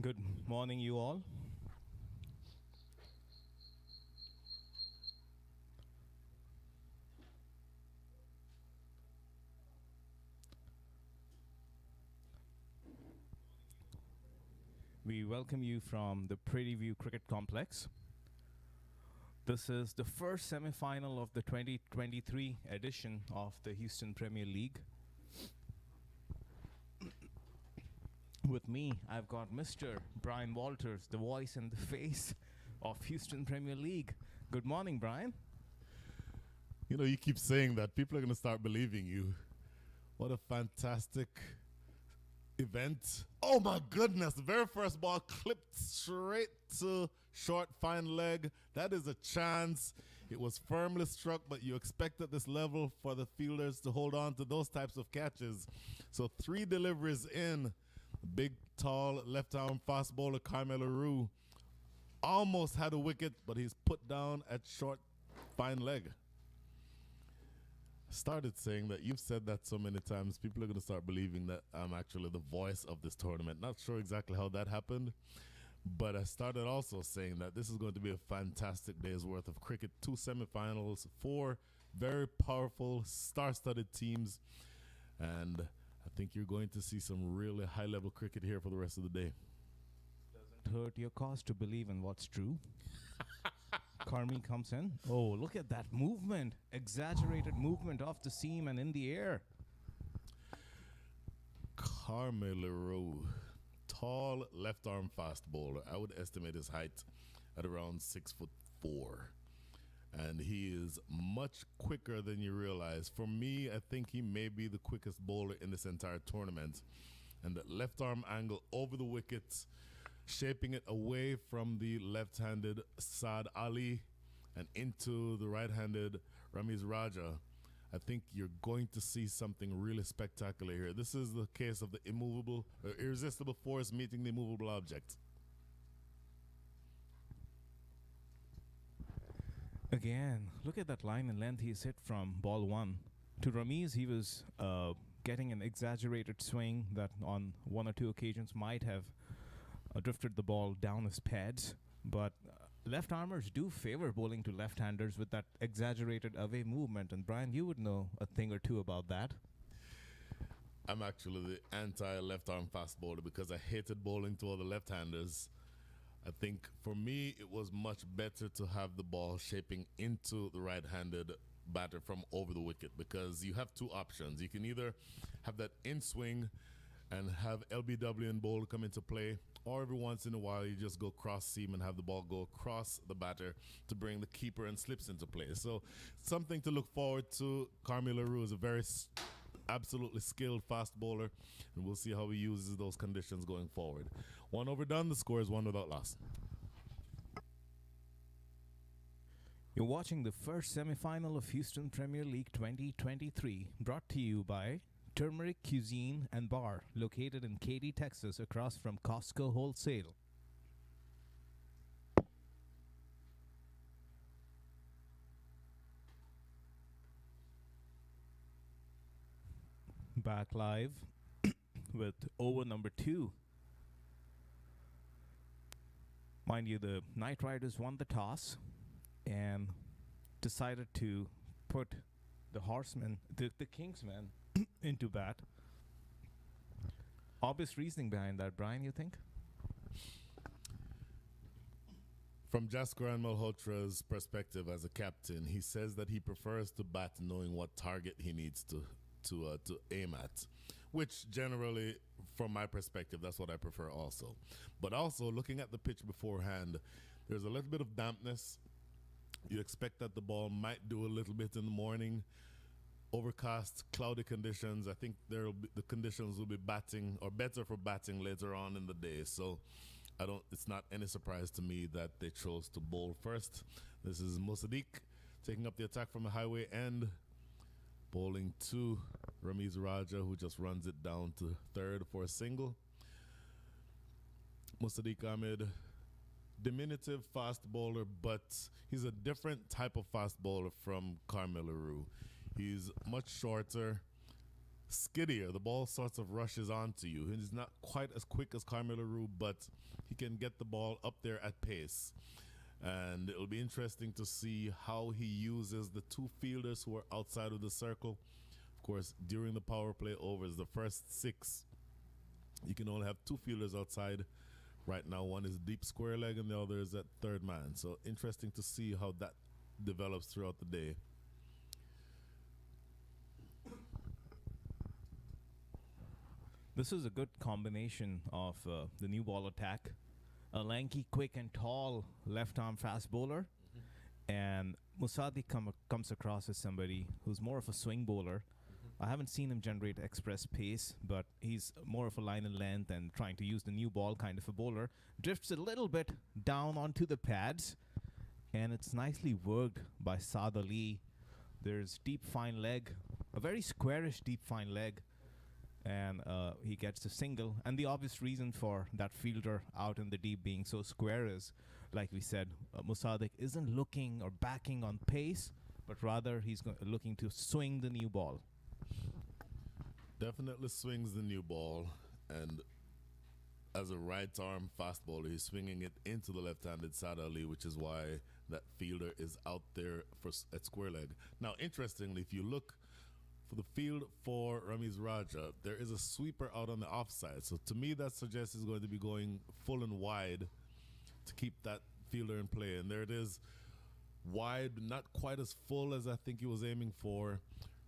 Good morning, you all. We welcome you from the Prairie View Cricket Complex. This is the first semi-final of the 2023 edition of the Houston Premier League. With me, I've got Mr. Brian Walters, the voice and the face of Houston Premier League. Good morning, Brian. You know, you keep saying that. People are going to start believing you. What a fantastic event. Oh my goodness. The very first ball clipped straight to short fine leg. That is a chance. It was firmly struck, but you expect at this level for the fielders to hold on to those types of catches. So 3 deliveries in. Big, tall, left-arm fast bowler Carmelo Rue almost had a wicket, but he's put down at short fine leg. Started saying that you've said that so many times, people are going to start believing that I'm actually the voice of this tournament. Not sure exactly how that happened, but I started also saying that this is going to be a fantastic day's worth of cricket. 2 semifinals, 4 very powerful, star-studded teams, and I think you're going to see some really high-level cricket here for the rest of the day. Doesn't hurt your cause to believe in what's true. Carmi comes in. Oh, look at that movement. Exaggerated movement off the seam and in the air. Carmelo Rue, tall left-arm fast bowler. I would estimate his height at around 6'4", and he is much quicker than you realize. For me, I think he may be the quickest bowler in this entire tournament. And that left-arm angle over the wicket, shaping it away from the left-handed Saad Ali and into the right-handed Ramiz Raja. I think you're going to see something really spectacular here. This is the case of the irresistible force meeting the immovable object. Again, look at that line and length he's hit from ball 1. To Ramiz, he was getting an exaggerated swing that on 1 or 2 occasions might have drifted the ball down his pads. But left armers do favor bowling to left-handers with that exaggerated away movement. And Brian, you would know a thing or two about that. I'm actually the anti-left-arm fast bowler because I hated bowling to all the left-handers. I think for me, it was much better to have the ball shaping into the right-handed batter from over the wicket, because you have 2 options. You can either have that in swing and have LBW and bowler come into play, or every once in a while you just go cross seam and have the ball go across the batter to bring the keeper and slips into play. So something to look forward to. Carmelo Rue is a very absolutely skilled fast bowler, and we'll see how he uses those conditions going forward. 1 overdone, the score is 1 without loss. You're watching the first semi-final of Houston Premier League 2023, brought to you by Turmeric Cuisine and Bar, located in Katy, Texas, across from Costco Wholesale. Back live with over number 2. Mind you, the Knight Riders won the toss and decided to put the Kingsmen into bat. Obvious reasoning behind that, Brian, you think? From Jaskaran Malhotra's perspective as a captain, he says that he prefers to bat knowing what target he needs to aim at, which generally, from my perspective, that's what I prefer also. But also, looking at the pitch beforehand, there's a little bit of dampness. You expect that the ball might do a little bit in the morning. Overcast, cloudy conditions. I think the conditions will be batting or better for batting later on in the day. So it's not any surprise to me that they chose to bowl first. This is Musaddiq taking up the attack from the highway end, bowling to Ramiz Raja, who just runs it down to third for a single. Musaddiq Ahmed, diminutive fast bowler, but he's a different type of fast bowler from Carmelo Rue. He's much shorter, skiddier. The ball sorts of rushes onto you. He's not quite as quick as Carmelo Rue, but he can get the ball up there at pace. And it'll be interesting to see how he uses the two fielders who are outside of the circle. Of course, during the power play overs, the first 6, you can only have 2 fielders outside. Right now, one is deep square leg and the other is at third man. So interesting to see how that develops throughout the day. This is a good combination of the new ball attack, a lanky, quick, and tall left-arm fast bowler, and Musadi comes across as somebody who's more of a swing bowler. I haven't seen him generate express pace, but he's more of a line and length and trying to use the new ball kind of a bowler. Drifts a little bit down onto the pads, and it's nicely worked by Saad Ali. There's deep fine leg, a very squarish deep fine leg, and he gets a single. And the obvious reason for that fielder out in the deep being so square is, like we said, Musadik isn't looking or backing on pace, but rather he's looking to swing the new ball. Definitely swings the new ball, and as a right arm fast bowler, he's swinging it into the left-handed Saad Ali, which is why that fielder is out there at square leg. Now, interestingly, if you look for the field for Ramiz Raja, there is a sweeper out on the offside. So to me, that suggests he's going to be going full and wide to keep that fielder in play. And there it is, wide, not quite as full as I think he was aiming for.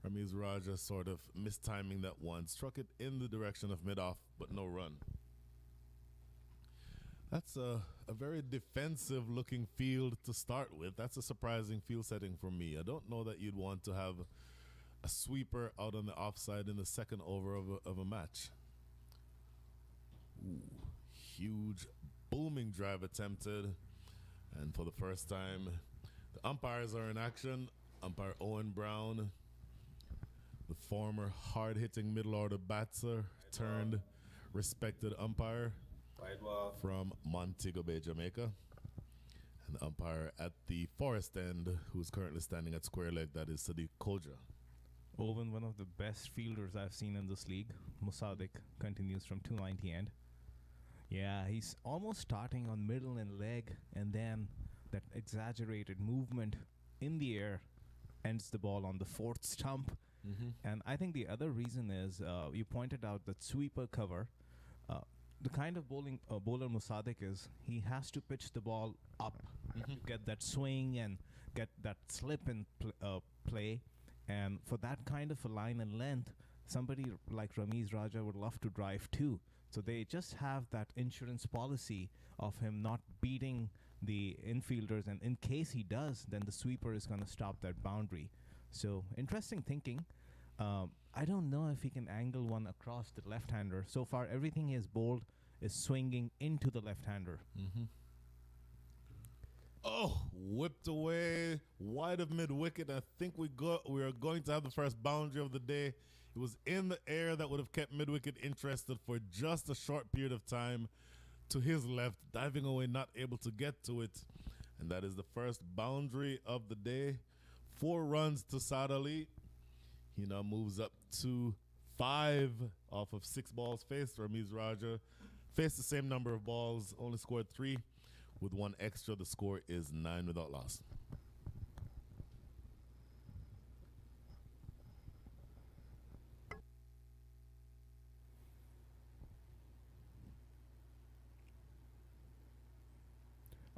Ramiz Raja sort of mistiming that one, struck it in the direction of mid-off, but no run. That's a very defensive-looking field to start with. That's a surprising field setting for me. I don't know that you'd want to have a sweeper out on the offside in the second over of a match. Ooh, huge, booming drive attempted. And for the first time, the umpires are in action. Umpire Owen Brown, the former hard-hitting middle-order batter, turned respected umpire from Montego Bay, Jamaica. And the umpire at the Forest End, who's currently standing at square leg, that is Sadiq Koja. Owen, one of the best fielders I've seen in this league. Musadik continues from 290 end. Yeah, he's almost starting on middle and leg, and then that exaggerated movement in the air ends the ball on the 4th stump. And I think the other reason is you pointed out that sweeper cover. The kind of bowler Musadik is, he has to pitch the ball up to get that swing and get that slip in play. And for that kind of a line and length, somebody like Ramiz Raja would love to drive too. So they just have that insurance policy of him not beating the infielders. And in case he does, then the sweeper is going to stop that boundary. So interesting thinking. I don't know if he can angle one across the left-hander. So far, everything he has bowled is swinging into the left-hander. Oh, whipped away wide of mid-wicket. I think we are going to have the first boundary of the day. It was in the air that would have kept mid-wicket interested for just a short period of time. To his left, diving away, not able to get to it. And that is the first boundary of the day. 4 runs to Saad Ali. He now moves up to 5 off of 6 balls faced. Ramiz Raja faced the same number of balls, only scored 3. With 1 extra, the score is 9 without loss.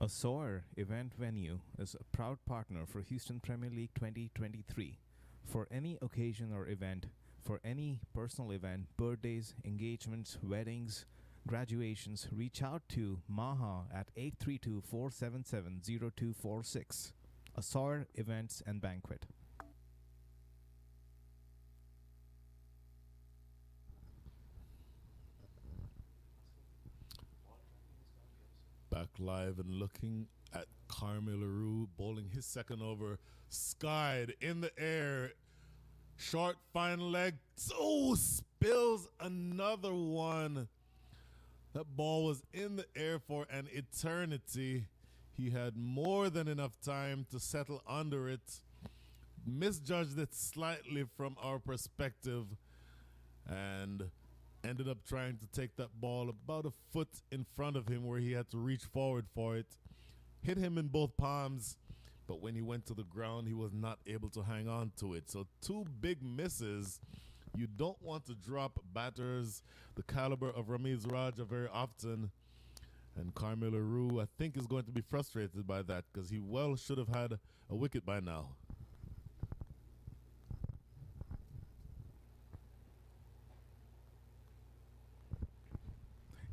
A Soar event venue is a proud partner for Houston Premier League 2023. For any occasion or event, for any personal event, birthdays, engagements, weddings, graduations, reach out to Maha at 832-477-0246. A Soar Events and Banquet. Back live and looking at Carmelo Rue bowling his second over. Skied in the air. Short fine leg. Oh, spills another one. That ball was in the air for an eternity. He had more than enough time to settle under it. Misjudged it slightly from our perspective. and ended up trying to take that ball about a foot in front of him where he had to reach forward for it. Hit him in both palms, but when he went to the ground, he was not able to hang on to it. So two big misses. You don't want to drop batters the caliber of Ramiz Raja very often. And Carmelo Rue, I think, is going to be frustrated by that because he well should have had a wicket by now.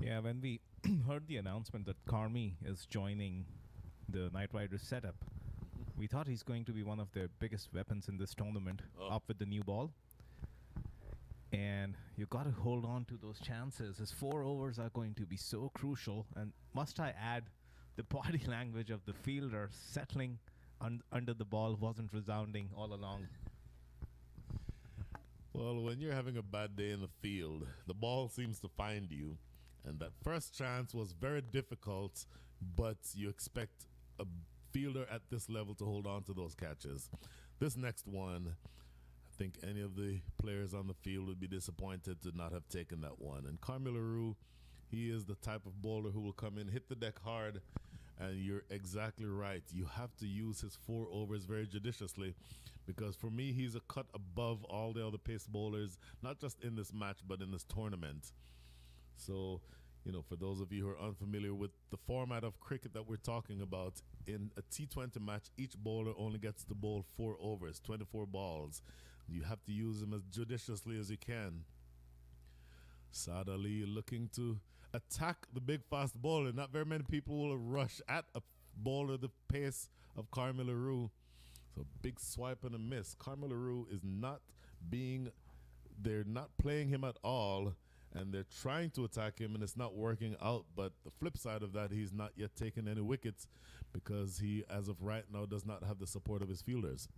Yeah, when we heard the announcement that Carmi is joining the Knight Riders setup, we thought he's going to be one of their biggest weapons in this tournament, up with the new ball. And you got to hold on to those chances. His 4 overs are going to be so crucial. And must I add, the body language of the fielder settling under the ball wasn't resounding all along. Well, when you're having a bad day in the field, the ball seems to find you. And that first chance was very difficult, but you expect a fielder at this level to hold on to those catches. This next one, I think any of the players on the field would be disappointed to not have taken that one. And Carmelo Rue, he is the type of bowler who will come in, hit the deck hard, and you're exactly right. You have to use his 4 overs very judiciously because for me, he's a cut above all the other pace bowlers, not just in this match, but in this tournament. So, you know, for those of you who are unfamiliar with the format of cricket that we're talking about, in a T20 match, each bowler only gets to bowl 4 overs, 24 balls. You have to use them as judiciously as you can. Saad Ali looking to attack the big fast bowler. Not very many people will rush at a bowler the pace of Carmelo Rue. So big swipe and a miss. Carmelo Rue is not being, they're not playing him at all, and they're trying to attack him and it's not working out. But the flip side of that, he's not yet taken any wickets because he, as of right now, does not have the support of his fielders.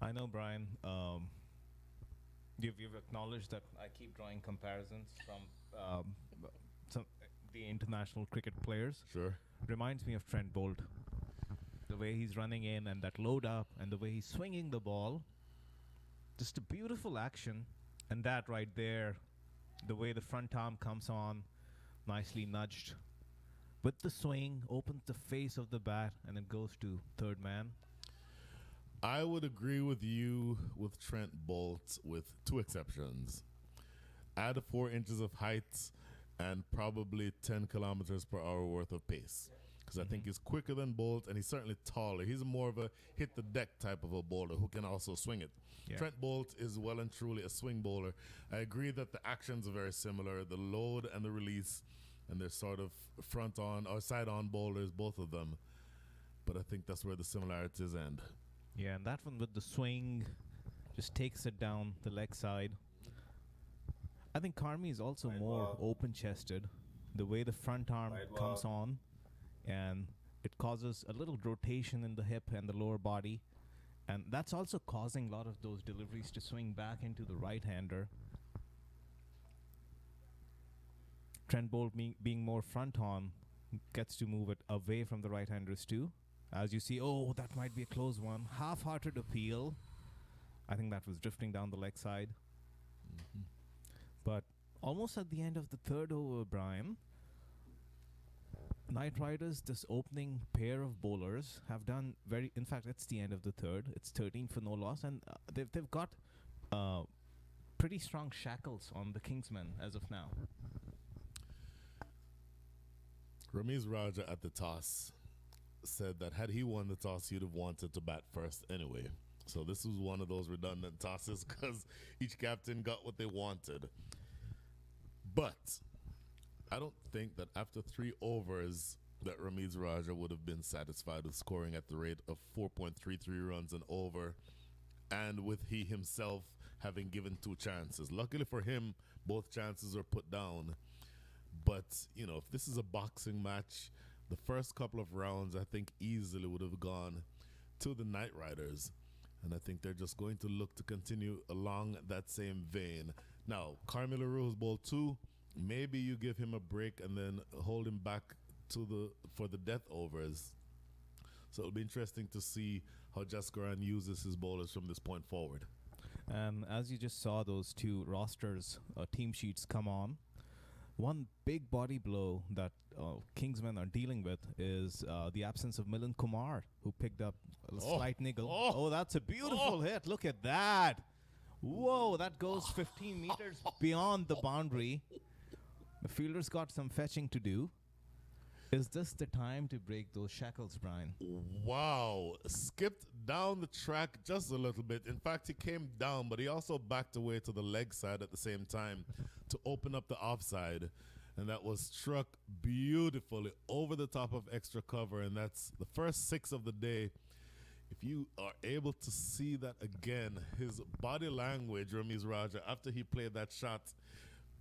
I know, Brian, you've acknowledged that I keep drawing comparisons from the international cricket players. Sure. Reminds me of Trent Bolt. The way he's running in and that load up and the way he's swinging the ball. Just a beautiful action. And that right there, the way the front arm comes on, nicely nudged. With the swing, opens the face of the bat and it goes to third man. I would agree with you with Trent Bolt with 2 exceptions. Add 4 inches of height and probably 10 kilometers per hour worth of pace. Because I think he's quicker than Bolt and he's certainly taller. He's more of a hit the deck type of a bowler who can also swing it. Yeah. Trent Bolt is well and truly a swing bowler. I agree that the actions are very similar, the load and the release, and they're sort of front on or side on bowlers, both of them. But I think that's where the similarities end. Yeah, and that one with the swing just takes it down the leg side. I think Carmi is also more open-chested. The way the front arm comes on, and it causes a little rotation in the hip and the lower body. And that's also causing a lot of those deliveries to swing back into the right-hander. Trent Bolt being more front-on gets to move it away from the right-handers too. As you see, oh, that might be a close one. Half-hearted appeal. I think that was drifting down the leg side. But almost at the end of the third over, Brian, Knight Riders, this opening pair of bowlers, have done very... In fact, it's the end of the third. It's 13 for no loss. And they've got pretty strong shackles on the Kingsmen as of now. Ramiz Raja at the toss said that had he won the toss, he'd have wanted to bat first anyway. So this was one of those redundant tosses because each captain got what they wanted. But I don't think that after 3 overs that Ramiz Raja would have been satisfied with scoring at the rate of 4.33 runs and over, and with he himself having given 2 chances. Luckily for him, both chances were put down. But, you know, if this is a boxing match, the first couple of rounds, I think, easily would have gone to the Knight Riders. And I think they're just going to look to continue along that same vein. Now, Carmelo Rue's bowled 2. Maybe you give him a break and then hold him back for the death overs. So it'll be interesting to see how Jascaran uses his bowlers from this point forward. And as you just saw those two rosters, team sheets come on, one big body blow that Kingsmen are dealing with is the absence of Milan Kumar, who picked up a slight niggle. Oh, that's a beautiful hit. Look at that. Whoa, that goes 15 meters beyond the boundary. The fielder's got some fetching to do. Is this the time to break those shackles, Brian? Wow. Skipped down the track just a little bit. In fact, he came down, but he also backed away to the leg side at the same time to open up the offside. And that was struck beautifully over the top of extra cover. And that's the first 6 of the day. If you are able to see that again, his body language, Ramiz Raja, after he played that shot,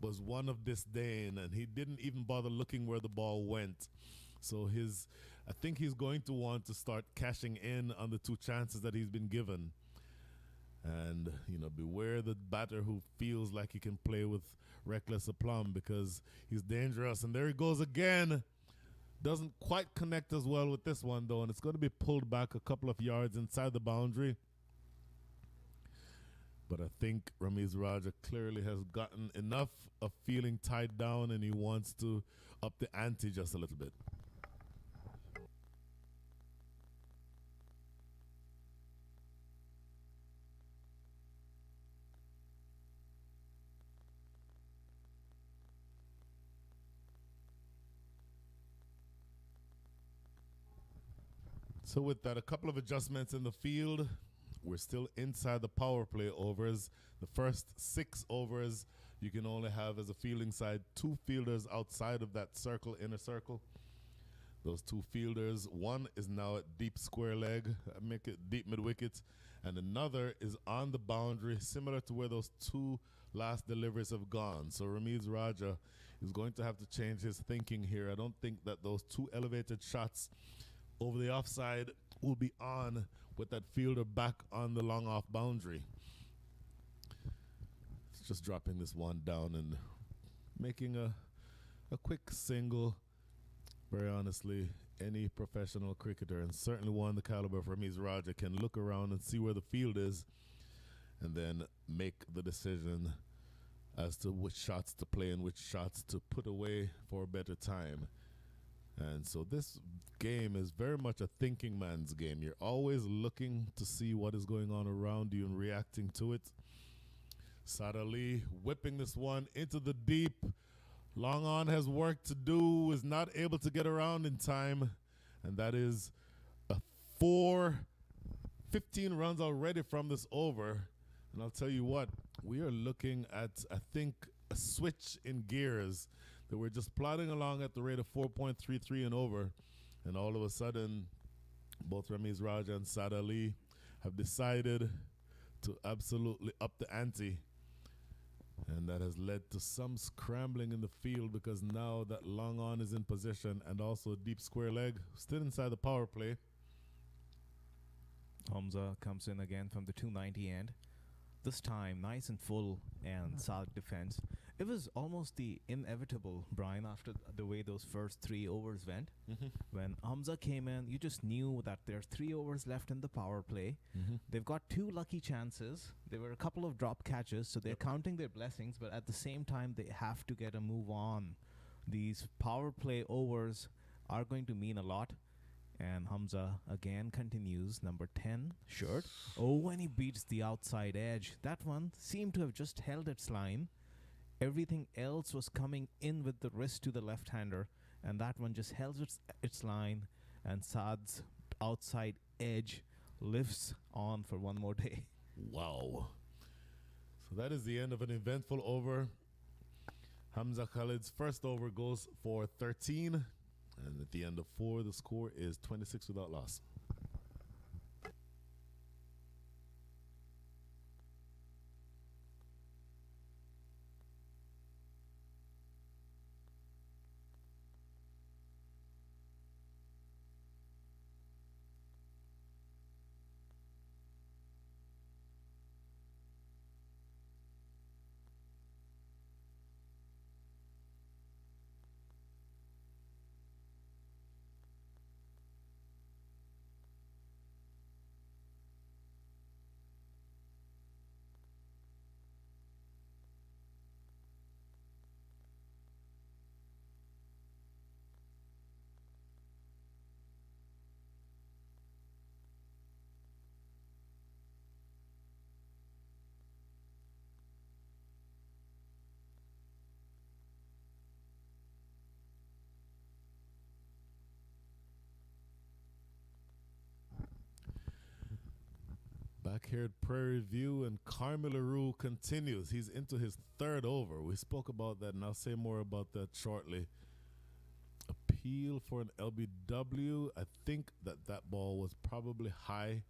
was one of disdain, and he didn't even bother looking where the ball went. So I think he's going to want to start cashing in on the 2 chances that he's been given. And, beware the batter who feels like he can play with reckless aplomb, because he's dangerous. And there he goes again. Doesn't quite connect as well with this one, though, and it's going to be pulled back a couple of yards inside the boundary. But I think Ramiz Raja clearly has gotten enough of feeling tied down, and he wants to up the ante just a little bit. So with that, a couple of adjustments in the field. We're still inside the power play overs. The first 6 overs, you can only have as a fielding side 2 fielders outside of that circle, inner circle. Those 2 fielders, one is now at deep square leg, make it deep mid wicket, and another is on the boundary, similar to where those 2 last deliveries have gone. So Ramiz Raja is going to have to change his thinking here. I don't think that those 2 elevated shots over the offside will be on with that fielder back on the long off boundary. It's just dropping this one down and making a quick single. Very honestly, any professional cricketer, and certainly one the caliber of Ramiz Raja, can look around and see where the field is and then make the decision as to which shots to play and which shots to put away for a better time. And so this game is very much a thinking man's game. You're always looking to see what is going on around you and reacting to it. Saad Ali whipping this one into the deep. Long on has work to do, is not able to get around in time. And that is a 15 runs already from this over. And I'll tell you what, we are looking at, I think, a switch in gears. That we're just plodding along at the rate of 4.33 and over. And all of a sudden, both Ramiz Raja and Saad Ali have decided to absolutely up the ante. And that has led to some scrambling in the field, because now that long on is in position and also deep square leg, still inside the power play. Hamza comes in again from the 290 end. This time, nice and full and solid defense. It was almost the inevitable, Brian, after the way those first 3 overs went. When Hamza came in, you just knew that there's 3 overs left in the power play. They've got 2 lucky chances. There were a couple of drop catches, so they're counting their blessings, but at the same time, they have to get a move on. These power play overs are going to mean a lot. And Hamza again continues, number 10, shirt. Oh, when he beats the outside edge. That one seemed to have just held its line. Everything else was coming in with the wrist to the left-hander, and that one just held its line, and Saad's outside edge lives on for one more day. Wow. So that is the end of an eventful over. Hamza Khalid's first over goes for 13. And at the end of 4, the score is 26 without loss. Back here at Prairie View, and Carmi LaRue continues. He's into his third over. We spoke about that, and I'll say more about that shortly. Appeal for an LBW. I think that ball was probably high.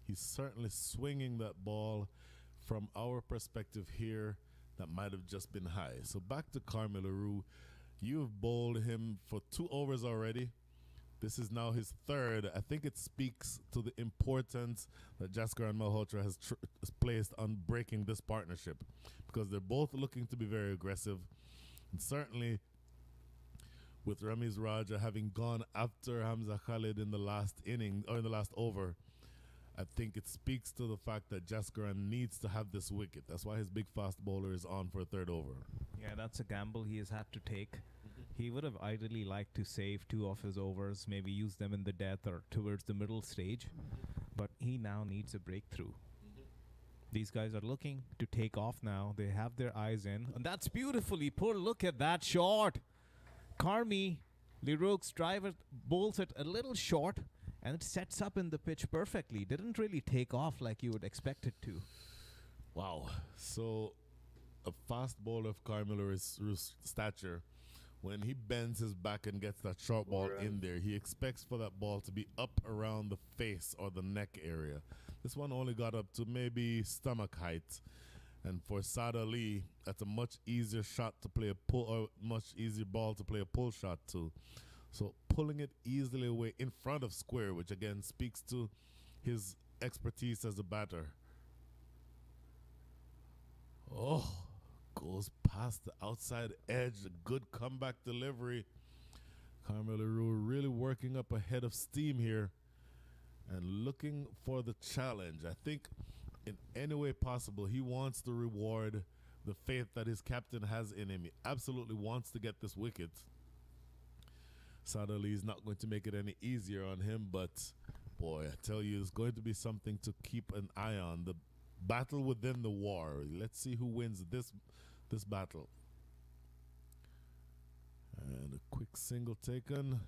He's certainly swinging that ball. From our perspective here, that might have just been high. So back to Carmi LaRue. You've bowled him for 2 overs already. This is now his third. I think it speaks to the importance that Jasker and Malhotra has placed on breaking this partnership, because they're both looking to be very aggressive. And certainly with Ramiz Raja having gone after Hamza Khalid in the last inning, or in the last over, I think it speaks to the fact that Jaskaran needs to have this wicket. That's why his big fast bowler is on for a third over. Yeah, that's a gamble he has had to take. He would have ideally liked to save 2 of his overs, maybe use them in the death or towards the middle stage, but he now needs a breakthrough. These guys are looking to take off now. They have their eyes in, and that's beautifully put. Look at that shot. Carmi LaRue's driver bowls it a little short, and it sets up in the pitch perfectly. Didn't really take off like you would expect it to. Wow. So a fast bowler of Carmi LaRue's stature, when he bends his back and gets that short ball in there, he expects for that ball to be up around the face or the neck area. This one only got up to maybe stomach height. And for Saad Ali, that's a much easier shot to play a pull, or much easier ball to play a pull shot to. So pulling it easily away in front of square, which again speaks to his expertise as a batter. Oh, goes past the outside edge. A good comeback delivery. Carmi LaRue really working up a head of steam here and looking for the challenge. I think in any way possible, he wants to reward the faith that his captain has in him. He absolutely wants to get this wicket. Saad Ali is not going to make it any easier on him, but boy, I tell you, it's going to be something to keep an eye on. The battle within the war. Let's see who wins this battle. And a quick single taken.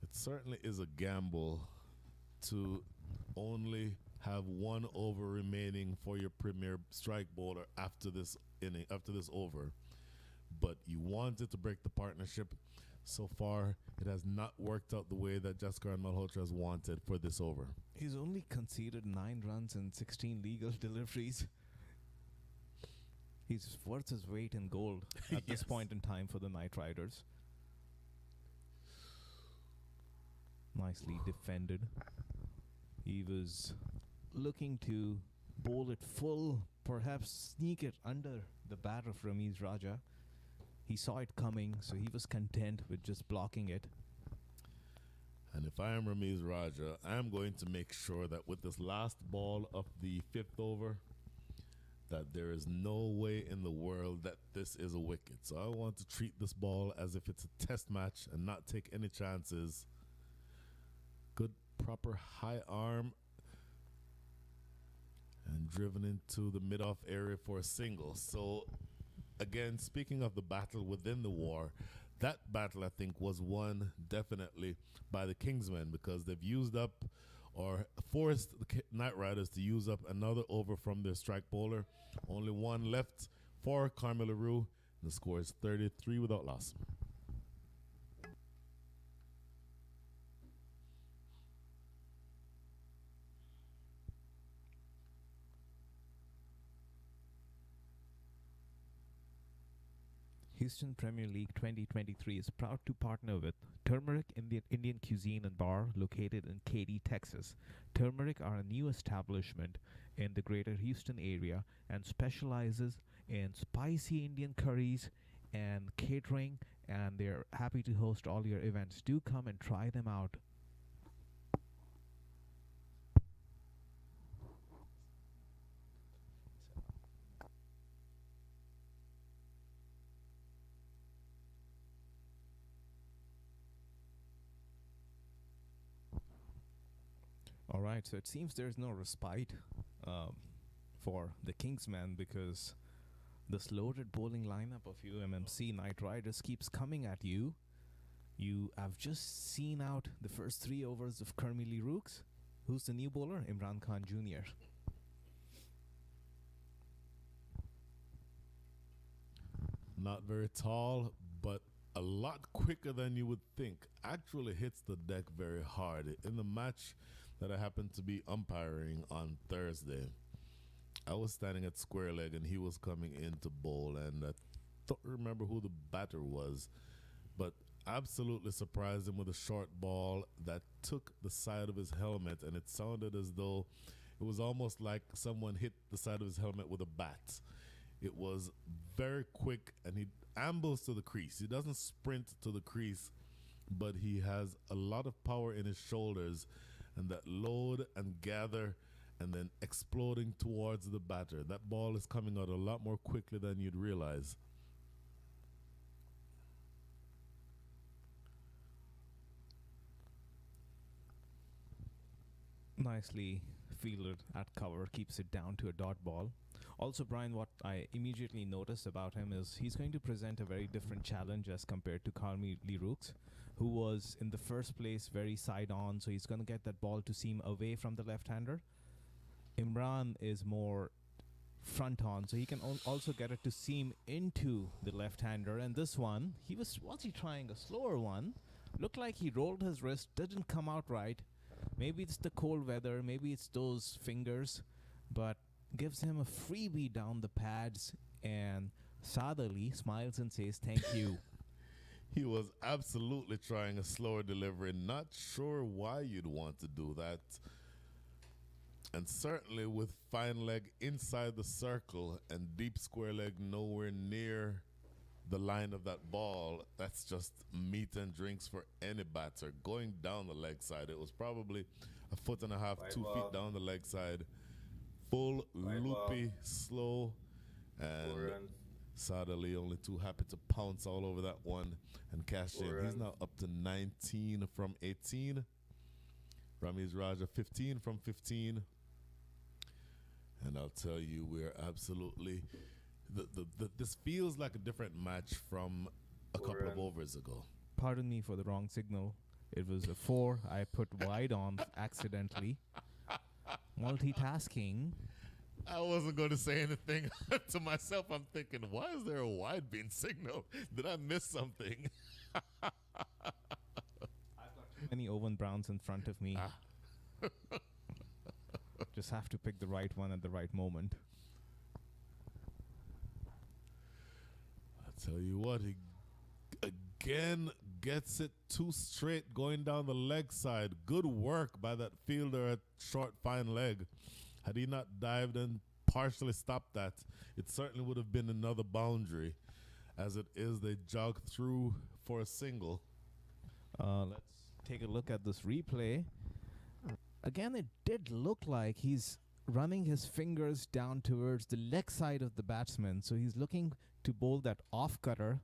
It certainly is a gamble to only have 1 over remaining for your premier strike bowler after this inning, after this over. But you wanted to break the partnership. So far, it has not worked out the way that Jaskaran Malhotra has wanted for this over. He's only conceded 9 runs and 16 legal deliveries. He's worth his weight in gold at this point in time for the Knight Riders. Nicely defended. He was looking to bowl it full, perhaps sneak it under the bat of Ramiz Raja. He saw it coming, so he was content with just blocking it. And if I am Ramiz Raja, I'm going to make sure that with this last ball of the 5th over, that there is no way in the world that this is a wicket. So I want to treat this ball as if it's a test match and not take any chances. Good, proper high arm. And driven into the mid-off area for a single. So, again, speaking of the battle within the war, that battle, I think, was won definitely by the Kingsmen, because they've used up or forced the Knight Riders to use up another over from their strike bowler. Only 1 left for Carmi LaRue. The score is 33 without loss. Houston Premier League 2023 is proud to partner with Turmeric Indian Cuisine and Bar, located in Katy, Texas. Turmeric are a new establishment in the greater Houston area and specializes in spicy Indian curries and catering, and they're happy to host all your events. Do come and try them out. All right, so it seems there's no respite for the Kingsmen, because this loaded bowling lineup of UMMC Knight Riders keeps coming at you. You have just seen out the first 3 overs of Carmi LaRue, Who's the new bowler? Imran Khan Jr. Not very tall, but a lot quicker than you would think. Actually hits the deck very hard. In the match that I happened to be umpiring on Thursday, I was standing at square leg and he was coming in to bowl, and I don't remember who the batter was, but absolutely surprised him with a short ball that took the side of his helmet, and it sounded as though it was almost like someone hit the side of his helmet with a bat. It was very quick, and he ambles to the crease. He doesn't sprint to the crease, but he has a lot of power in his shoulders, and that load and gather and then exploding towards the batter. That ball is coming out a lot more quickly than you'd realize. Nicely fielded at cover, keeps it down to a dot ball. Also, Brian, what I immediately noticed about him is he's going to present a very different challenge as compared to Carmi Leroux, who was in the first place very side on, so he's going to get that ball to seam away from the left-hander. Imran is more front on, so he can also get it to seam into the left-hander. And this one, was he trying a slower one? Looked like he rolled his wrist, didn't come out right. Maybe it's the cold weather, maybe it's those fingers, but gives him a freebie down the pads, and Saad Ali smiles and says, "Thank you." He was absolutely trying a slower delivery. Not sure why you'd want to do that. And certainly with fine leg inside the circle and deep square leg nowhere near the line of that ball, that's just meat and drinks for any batter. Going down the leg side, it was probably a foot and a half, 2 feet down the leg side. Full, loopy, slow, and Saad Ali only too happy to pounce all over that one and cash in. He's now up to 19 from 18. Ramiz Raja 15 from 15. And I'll tell you, we're absolutely... this feels like a different match from a couple of overs ago. Pardon me for the wrong signal. It was a 4. I put wide on accidentally. Multitasking. I wasn't going to say anything to myself. I'm thinking, why is there a wide beam signal? Did I miss something? I've got too many Owen Browns in front of me. Just have to pick the right one at the right moment. I tell you what, he again gets it too straight going down the leg side. Good work by that fielder at short, fine leg. Had he not dived and partially stopped that, it certainly would have been another boundary. As it is, they jog through for a single. Let's take a look at this replay. Again, it did look like he's running his fingers down towards the leg side of the batsman. So he's looking to bowl that off cutter.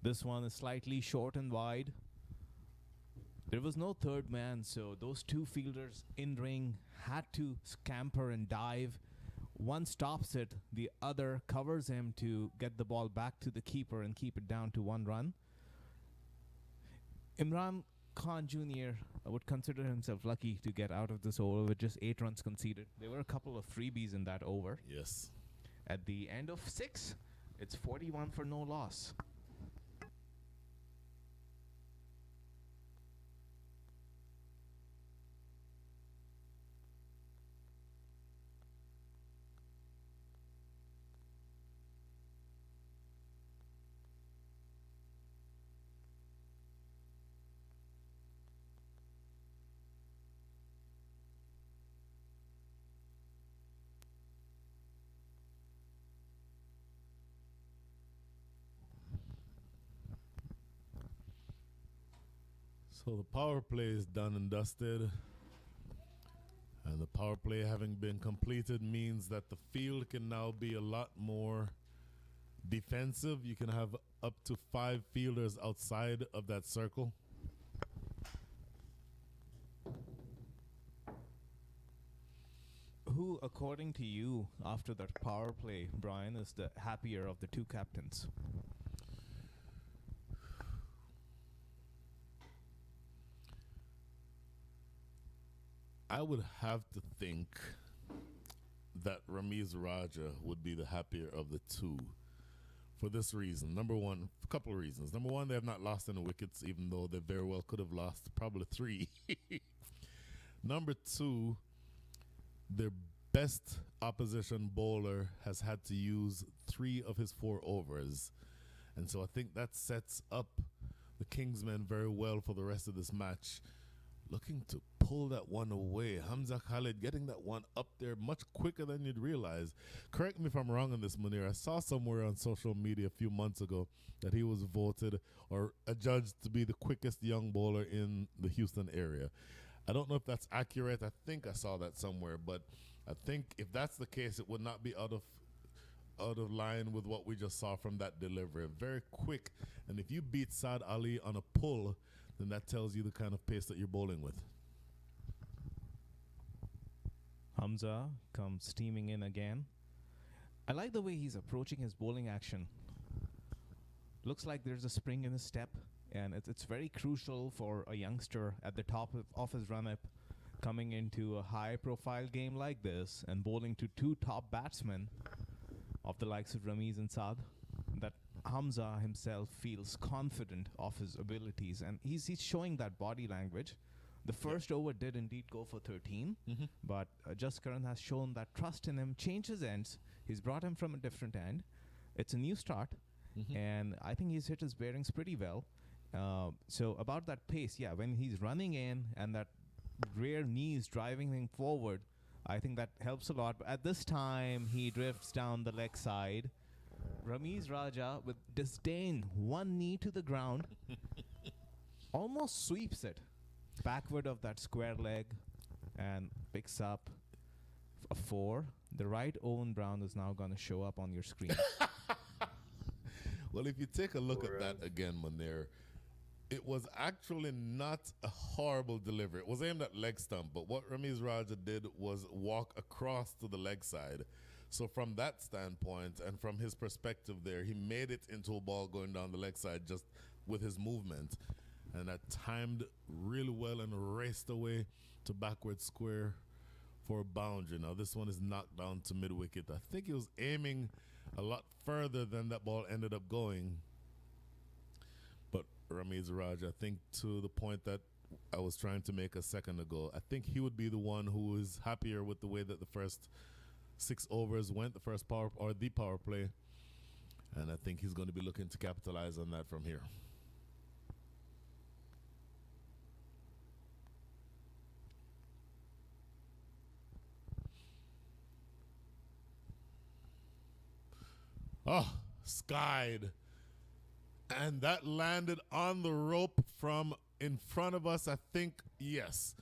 This one is slightly short and wide. There was no third man, so those two fielders in ring had to scamper and dive. One stops it, the other covers him to get the ball back to the keeper and keep it down to 1 run. Imran Khan Jr. would consider himself lucky to get out of this over with just 8 runs conceded. There were a couple of freebies in that over. Yes. At the end of 6, it's 41 for no loss. So the power play is done and dusted. And the power play having been completed means that the field can now be a lot more defensive. You can have up to 5 fielders outside of that circle. Who, according to you, after that power play, Brian, is the happier of the two captains? I would have to think that Ramiz Raja would be the happier of the two for this reason. Number one, a couple of reasons. Number one, they have not lost any wickets, even though they very well could have lost probably 3. Number two, their best opposition bowler has had to use 3 of his 4 overs. And so I think that sets up the Kingsmen very well for the rest of this match. Looking to pull that one away. Hamza Khalid getting that one up there much quicker than you'd realize. Correct me if I'm wrong on this, Munir. I saw somewhere on social media a few months ago that he was voted or adjudged to be the quickest young bowler in the Houston area. I don't know if that's accurate. I think I saw that somewhere, but I think if that's the case, it would not be out of line with what we just saw from that delivery. Very quick, and if you beat Saad Ali on a pull, then that tells you the kind of pace that you're bowling with. Hamza comes steaming in again. I like the way he's approaching his bowling action. Looks like there's a spring in his step, and it's very crucial for a youngster at the top of his run-up coming into a high-profile game like this and bowling to 2 top batsmen of the likes of Ramiz and Saad, that Hamza himself feels confident of his abilities, and he's showing that body language. The first over did indeed go for 13, but Jaskaran has shown that trust in him, changed his ends. He's brought him from a different end. It's a new start, and I think he's hit his bearings pretty well. So about that pace, yeah, when he's running in and that rear knees driving him forward, I think that helps a lot. But at this time, he drifts down the leg side. Ramiz Raja, with disdain, one knee to the ground, almost sweeps it backward of that square leg and picks up a 4. The right Owen Brown is now going to show up on your screen. Well, if you take a look at that again, Munir, it was actually not a horrible delivery. It was aimed at leg stump, but what Ramiz Raja did was walk across to the leg side. So from that standpoint and from his perspective there, he made it into a ball going down the leg side just with his movement. And that timed really well and raced away to backward square for a boundary. Now this one is knocked down to mid-wicket. I think he was aiming a lot further than that ball ended up going. But Ramiz Raja, I think to the point that I was trying to make a second ago, I think he would be the one who is happier with the way that the first 6 overs went, the first power play. And I think he's going to be looking to capitalize on that from here. Oh, skied. And that landed on the rope from in front of us. I think, yes.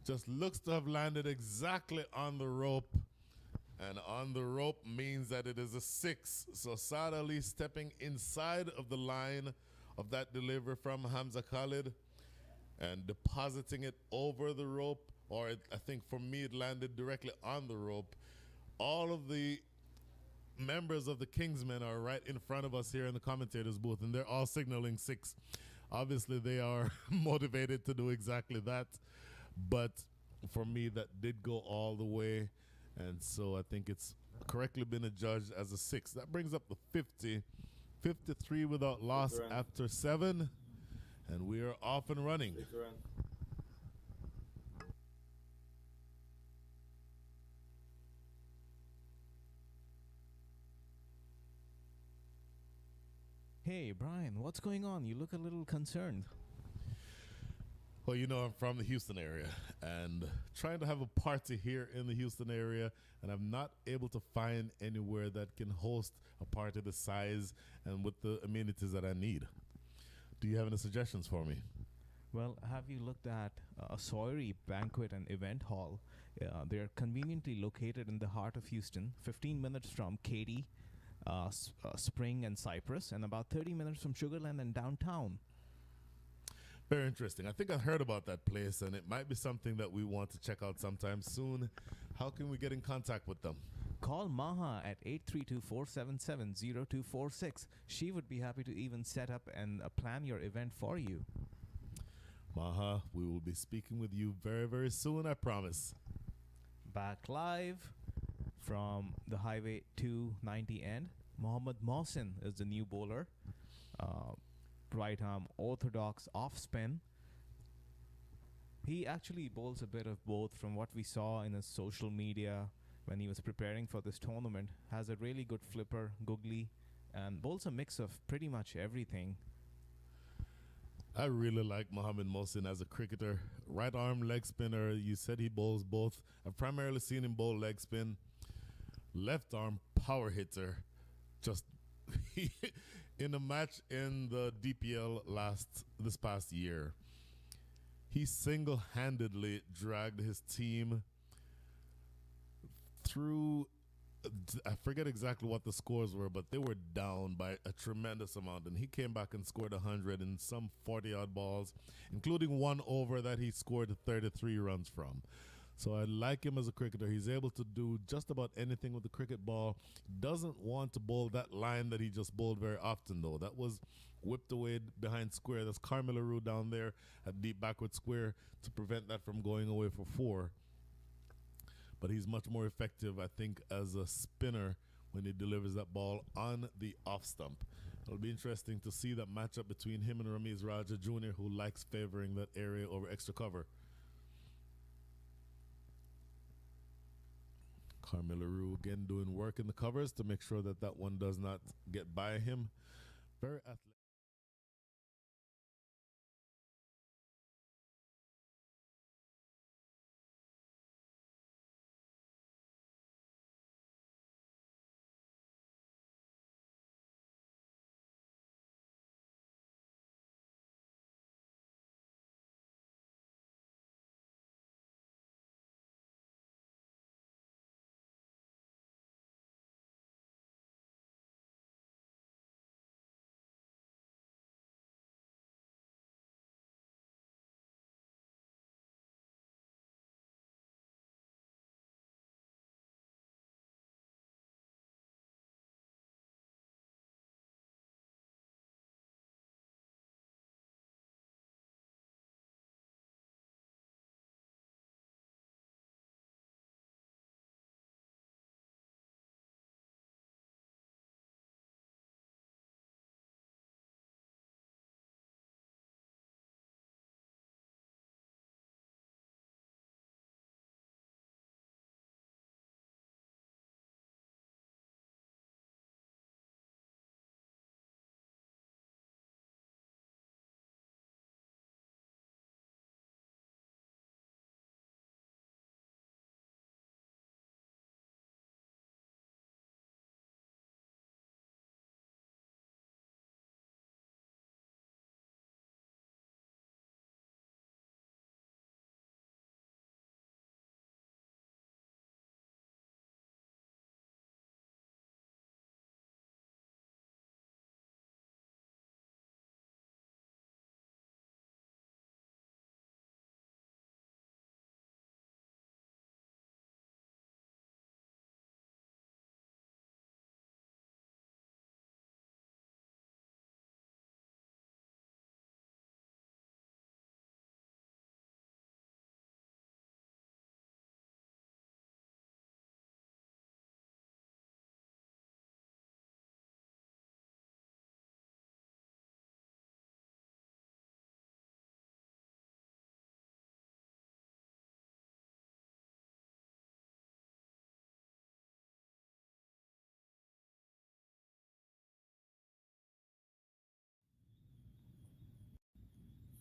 Just looks to have landed exactly on the rope. And on the rope means that it is a 6. So Saad Ali stepping inside of the line of that delivery from Hamza Khalid and depositing it over the rope. Or I think for me it landed directly on the rope. All of the members of the Kingsmen are right in front of us here in the commentators booth, and they're all signaling 6. Obviously, they are motivated to do exactly that. But for me, that did go all the way. And so I think it's correctly been adjudged as a 6. That brings up the 50. 53 without loss after 7. And we are off and running. Hey, Brian, what's going on? You look a little concerned. Well, you know, I'm from the Houston area and trying to have a party here in the Houston area, and I'm not able to find anywhere that can host a party the size and with the amenities that I need. Do you have any suggestions for me? Well, have you looked at a Sawyer banquet and event hall? They're conveniently located in the heart of Houston, 15 minutes from Katy, Spring and Cypress, and about 30 minutes from Sugarland and downtown. Very interesting. I think I heard about that place, and it might be something that we want to check out sometime soon. How can we get in contact with them? Call Maha at 832-477-0246. She would be happy to even set up and plan your event for you. Maha, we will be speaking with you very, very soon, I promise. Back live from the Highway 290 end. Mohammad Mohsin is the new bowler. Uh, right arm orthodox off spin. He actually bowls a bit of both from what we saw in his social media when he was preparing for this tournament. Has a really good flipper, googly, and bowls a mix of pretty much everything. I really like Mohamed Mohsin as a cricketer. Right arm leg spinner. You said he bowls both. I've primarily seen him bowl leg spin. Left arm power hitter. Just in a match in the DPL this past year, he single-handedly dragged his team through. I forget exactly what the scores were, but they were down by a tremendous amount, and he came back and scored 100 in some 40-odd balls, including one over that he scored 33 runs from. So I like him as a cricketer. He's able to do just about anything with the cricket ball. Doesn't want to bowl that line that he just bowled very often, though. That was whipped away behind square. That's Carmelo down there at deep backward square to prevent that from going away for 4. But he's much more effective, I think, as a spinner when he delivers that ball on the off stump. It'll be interesting to see that matchup between him and Ramiz Raja Jr., who likes favoring that area over extra cover. Carmelo again doing work in the covers to make sure that that one does not get by him. Very athletic.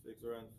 Six runs.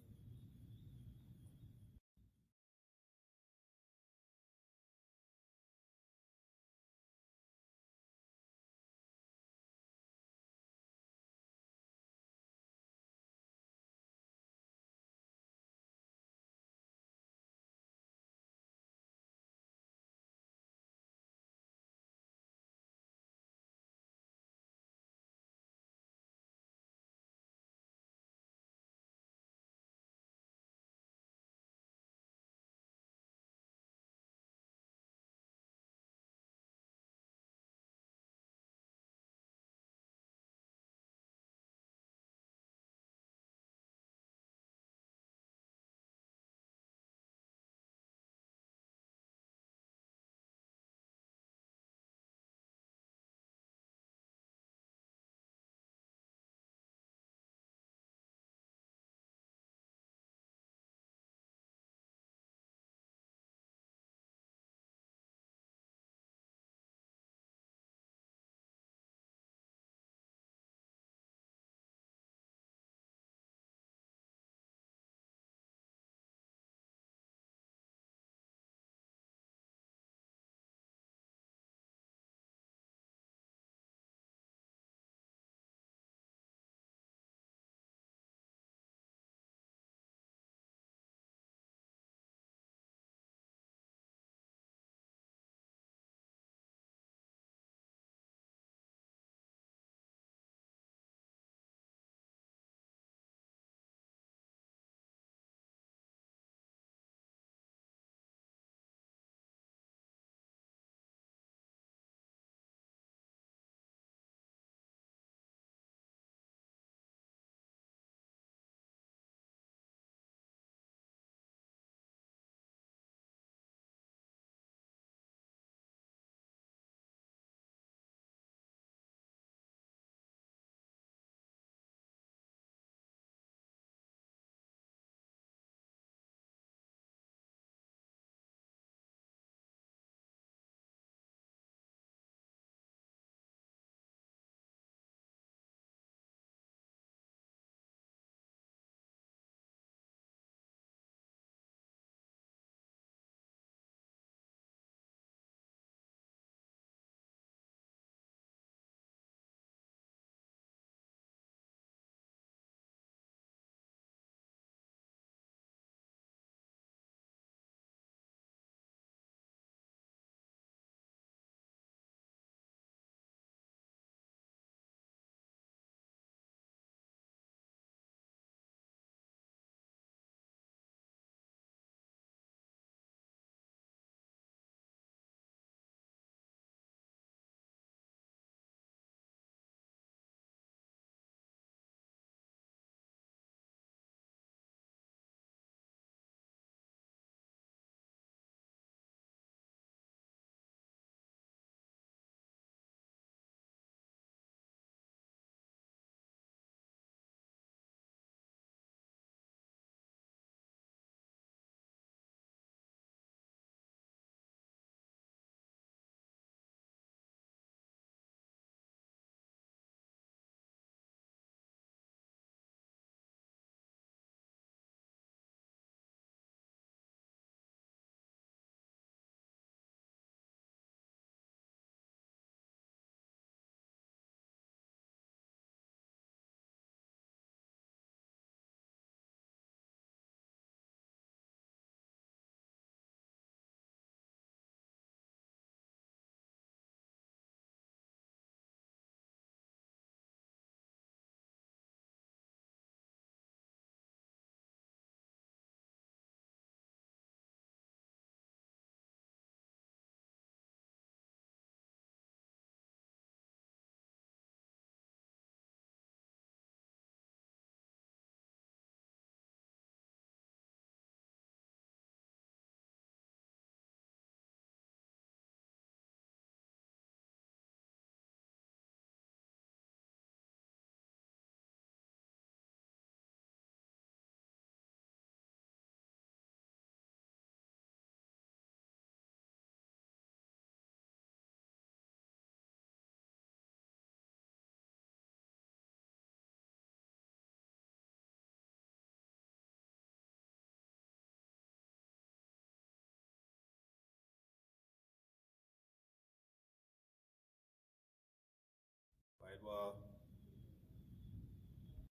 ball,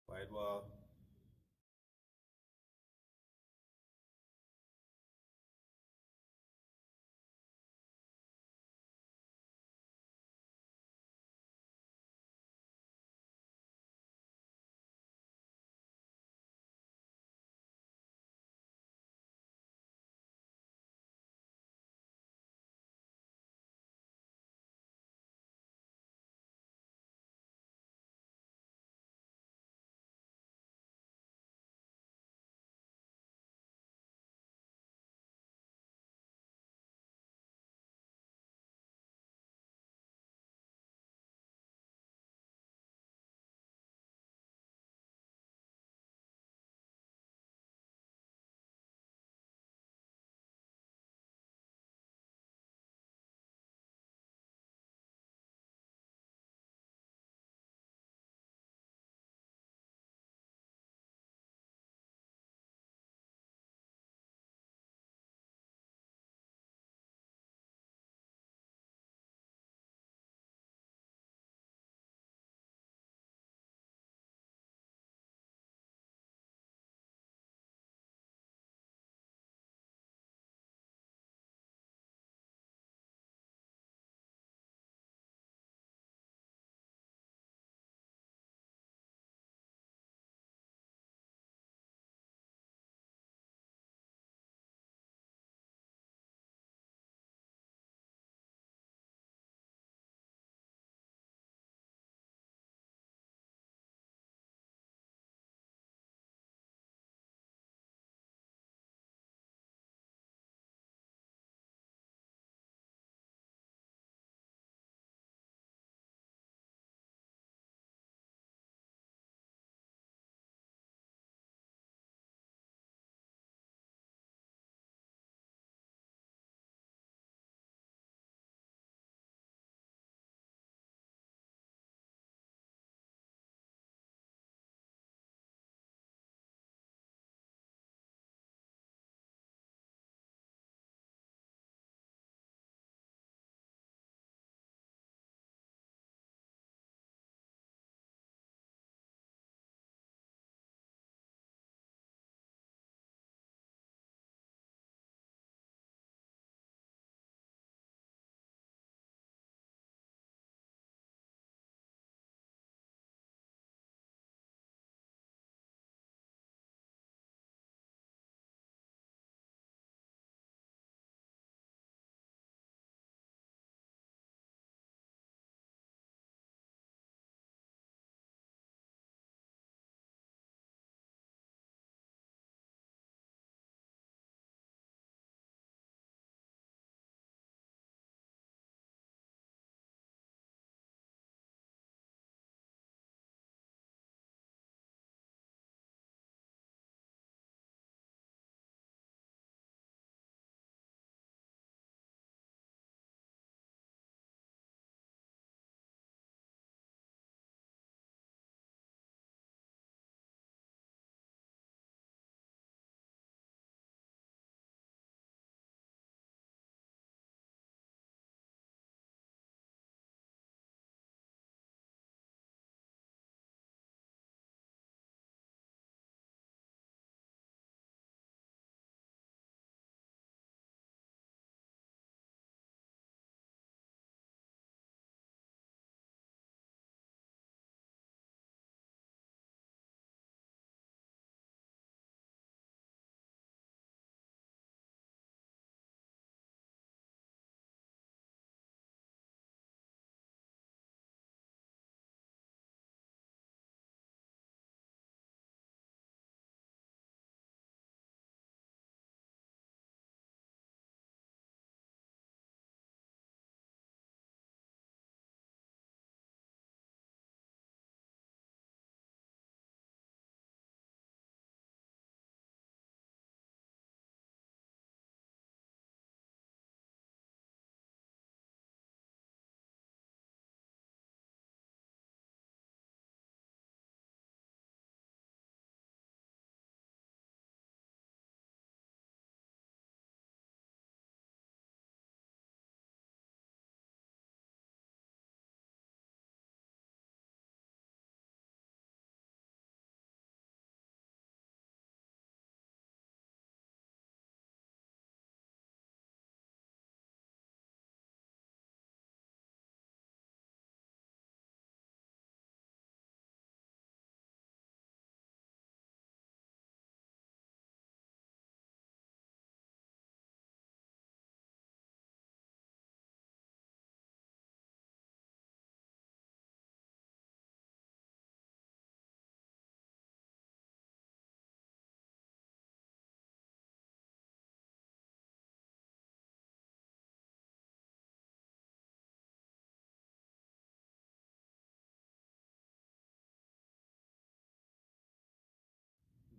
wide ball.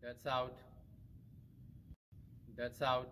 That's out. That's out.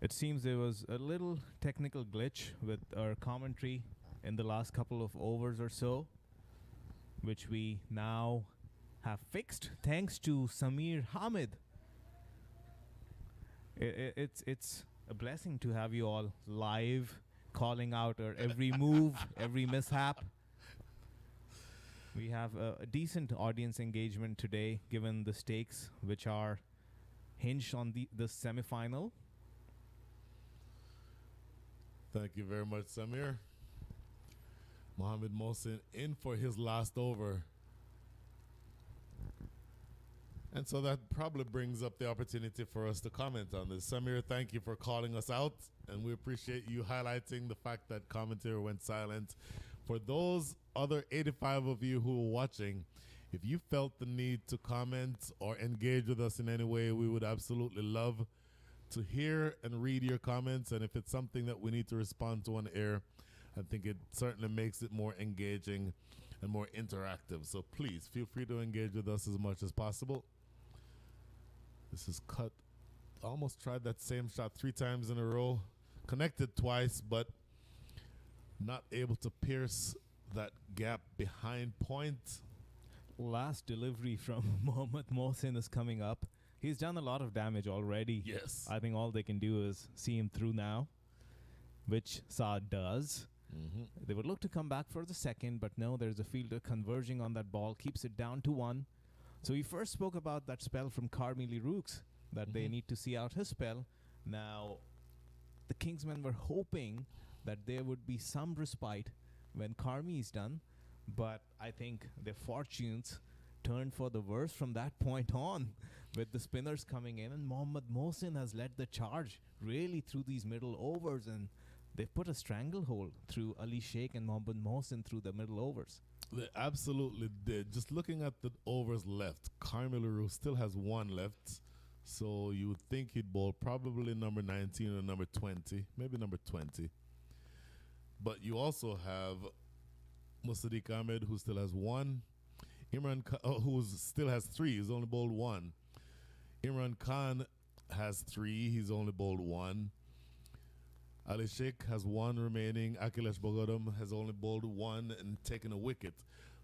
It seems there was a little technical glitch with our commentary in the last couple of overs or so, which we now have fixed thanks to Samir Hamid. It's a blessing to have you all live, calling out our every move, every mishap. We have a decent audience engagement today, given the stakes, which are hinged on the semifinal. Thank you very much, Samir. Mohamed Mohsin in for his last over. And so that probably brings up the opportunity for us to comment on this. Samir, thank you for calling us out, and we appreciate you highlighting the fact that commentary went silent. For those other 85 of you who are watching, if you felt the need to comment or engage with us in any way, we would absolutely love to hear and read your comments. And if it's something that we need to respond to on air, I think it certainly makes it more engaging and more interactive. So please feel free to engage with us as much as possible. This is cut. Almost tried that same shot 3 times in a row. Connected twice, but not able to pierce that gap behind point. Last delivery from Mohamed Mohsin is coming up. He's done a lot of damage already. Yes. I think all they can do is see him through now, which Saad does. Mm-hmm. They would look to come back for the second, but no, there's a fielder converging on that ball, keeps it down to 1. So we first spoke about that spell from Carmeli Rooks, that they need to see out his spell. Now, the Kingsmen were hoping that there would be some respite when Carmi is done, but I think their fortunes turned for the worse from that point on, with the spinners coming in, and Mohamed Mohsin has led the charge really through these middle overs, and they've put a stranglehold through Ali Sheikh and Mohamed Mohsin through the middle overs. They absolutely did. Just looking at the overs left, Carmel still has 1 left. So you would think he'd bowl probably number 19 or number 20, maybe number 20. But you also have Musaddiq Ahmed, who still has 1. Imran Khan, who still has 3. He's only bowled 1. Imran Khan has 3. He's only bowled 1. Ali Sheikh has 1 remaining. Akhilesh Bogodum has only bowled 1 and taken a wicket.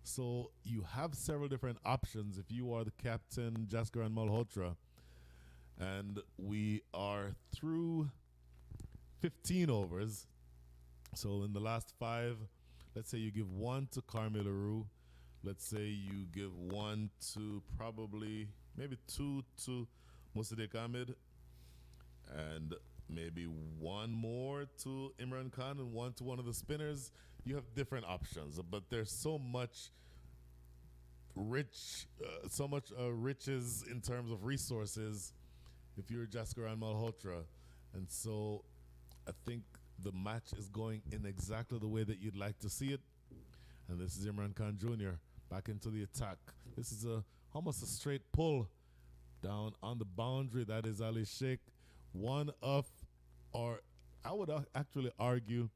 So you have several different options if you are the captain, Jaskaran Malhotra. And we are through 15 overs. So in the last 5, let's say you give 1 to Carmelaru. Let's say you give 1 to maybe 2 to Musaddiq Ahmed. And maybe 1 more to Imran Khan and 1 to one of the spinners. You have different options, but there's so much riches in terms of resources if you're Jaskaran Malhotra. And so I think the match is going in exactly the way that you'd like to see it. And this is Imran Khan Jr. back into the attack. This is almost a straight pull down on the boundary. That is Ali Sheikh. One of, or I would actually argue,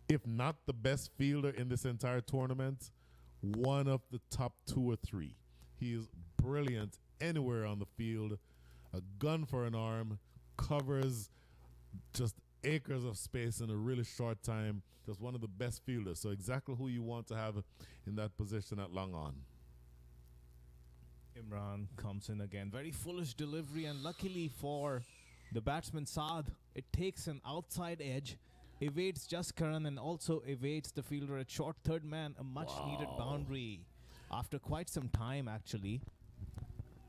if not the best fielder in this entire tournament, one of the top 2 or 3. He is brilliant anywhere on the field. A gun for an arm, covers just acres of space in a really short time. Just one of the best fielders. So exactly who you want to have in that position at long on. Imran comes in again. Very foolish delivery, and luckily for the batsman Saad, it takes an outside edge, evades Jaskaran, and also evades the fielder at short third man. A much needed boundary after quite some time, actually.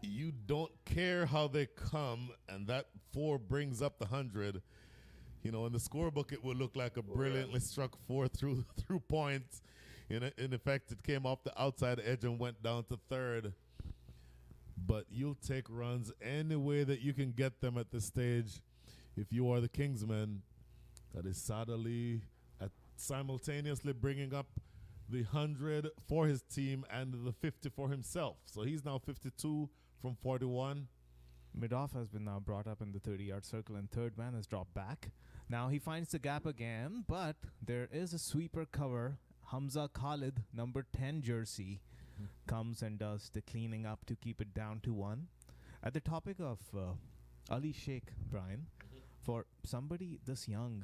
You don't care how they come, and that 4 brings up the 100. You know, in the scorebook, it would look like a brilliantly struck 4 through points. In effect, it came off the outside edge and went down to third. But you'll take runs any way that you can get them at this stage. If you are the Kingsmen, that is Saad Ali simultaneously bringing up the 100 for his team and the 50 for himself. So he's now 52 from 41. Midoff has been now brought up in the 30-yard circle, and third man has dropped back. Now he finds the gap again, but there is a sweeper cover. Hamza Khalid, number 10 jersey, comes and does the cleaning up to keep it down to 1. At the topic of Ali Sheikh, Brian, for somebody this young,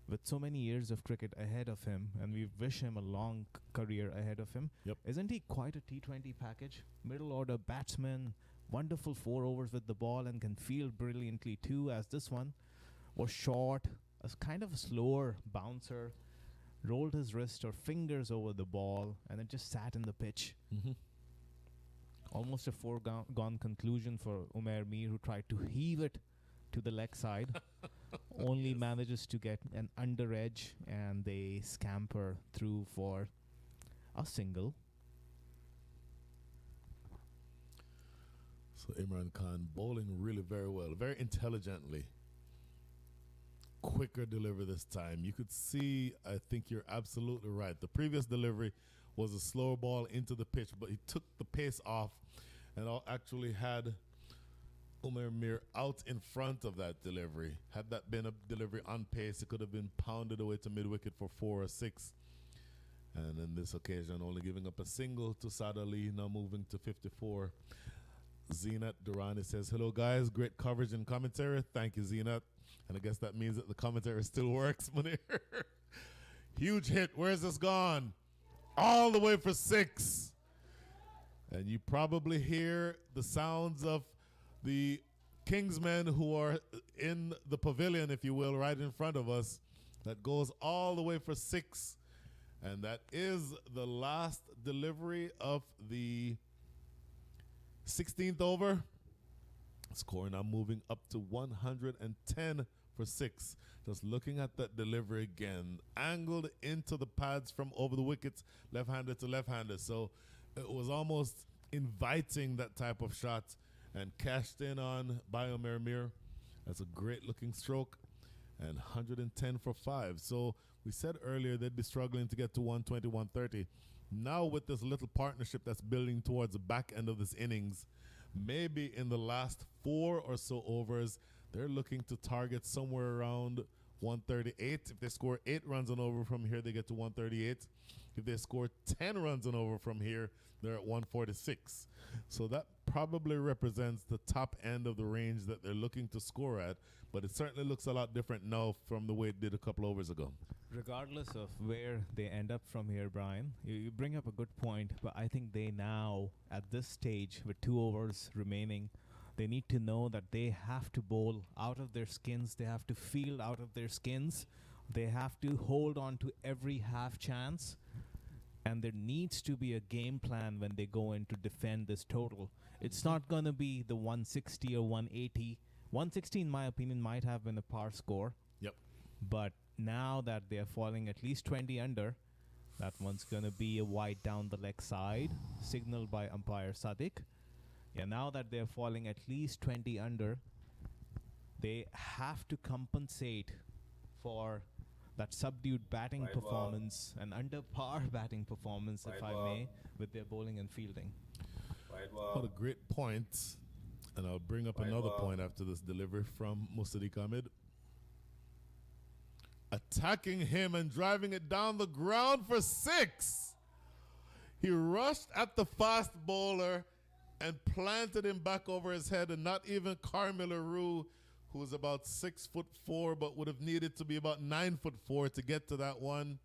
with so many years of cricket ahead of him, and we wish him a long career ahead of him. Yep. Isn't he quite a T20 package? Middle order batsman, wonderful 4 overs with the ball, and can field brilliantly too, as this one was short, a kind of a slower bouncer, rolled his wrist or fingers over the ball, and it just sat in the pitch. Mm-hmm. Almost a foregone conclusion for Umair Mir, who tried to heave it to the leg side. Only manages to get an under edge, and they scamper through for a single. So Imran Khan bowling really very well, very intelligently. Quicker delivery this time. You could see, I think you're absolutely right. The previous delivery was a slower ball into the pitch, but he took the pace off and actually had Umair Mir out in front of that delivery. Had that been a delivery on pace, it could have been pounded away to mid-wicket for 4 or 6. And in this occasion, only giving up a single to Saad Ali, now moving to 54. Zinat Durrani says, hello guys, great coverage and commentary. Thank you, Zinat. And I guess that means that the commentary still works, Munir. Huge hit. Where's this gone? All the way for 6. And you probably hear the sounds of the Kingsmen who are in the pavilion, if you will, right in front of us. That goes all the way for 6. And that is the last delivery of the 16th over. Score now moving up to 110 for 6. Just looking at that delivery again. Angled into the pads from over the wickets, left-hander to left-hander. So it was almost inviting that type of shot, and cashed in on by Umair Mir. That's a great looking stroke. And 110 for 5. So we said earlier they'd be struggling to get to 120, 130. Now with this little partnership that's building towards the back end of this innings, maybe in the last 4 or so overs, they're looking to target somewhere around 138. If they score 8 runs and over from here, they get to 138. If they score 10 runs and over from here, they're at 146. So that probably represents the top end of the range that they're looking to score at, but it certainly looks a lot different now from the way it did a couple overs ago. Regardless of where they end up from here, Brian, you bring up a good point, but I think they now, at this stage, with 2 overs remaining, they need to know that they have to bowl out of their skins. They have to field out of their skins. They have to hold on to every half chance. And there needs to be a game plan when they go in to defend this total. It's not going to be the 160 or 180. 160, in my opinion, might have been a par score. Yep. But now that they're falling at least 20 under, that one's going to be a wide down the leg side, signaled by umpire Sadiq. Yeah, now that they're falling at least 20 under, they have to compensate for that subdued batting performance, an under par batting performance, if I may, with their bowling and fielding. What a great point. And I'll bring up another point after this delivery from Musaddiq Ahmed. Attacking him and driving it down the ground for 6. He rushed at the fast bowler and planted him back over his head, and not even Carmilla Rue, who's about 6'4", but would have needed to be about 9'4" to get to that one.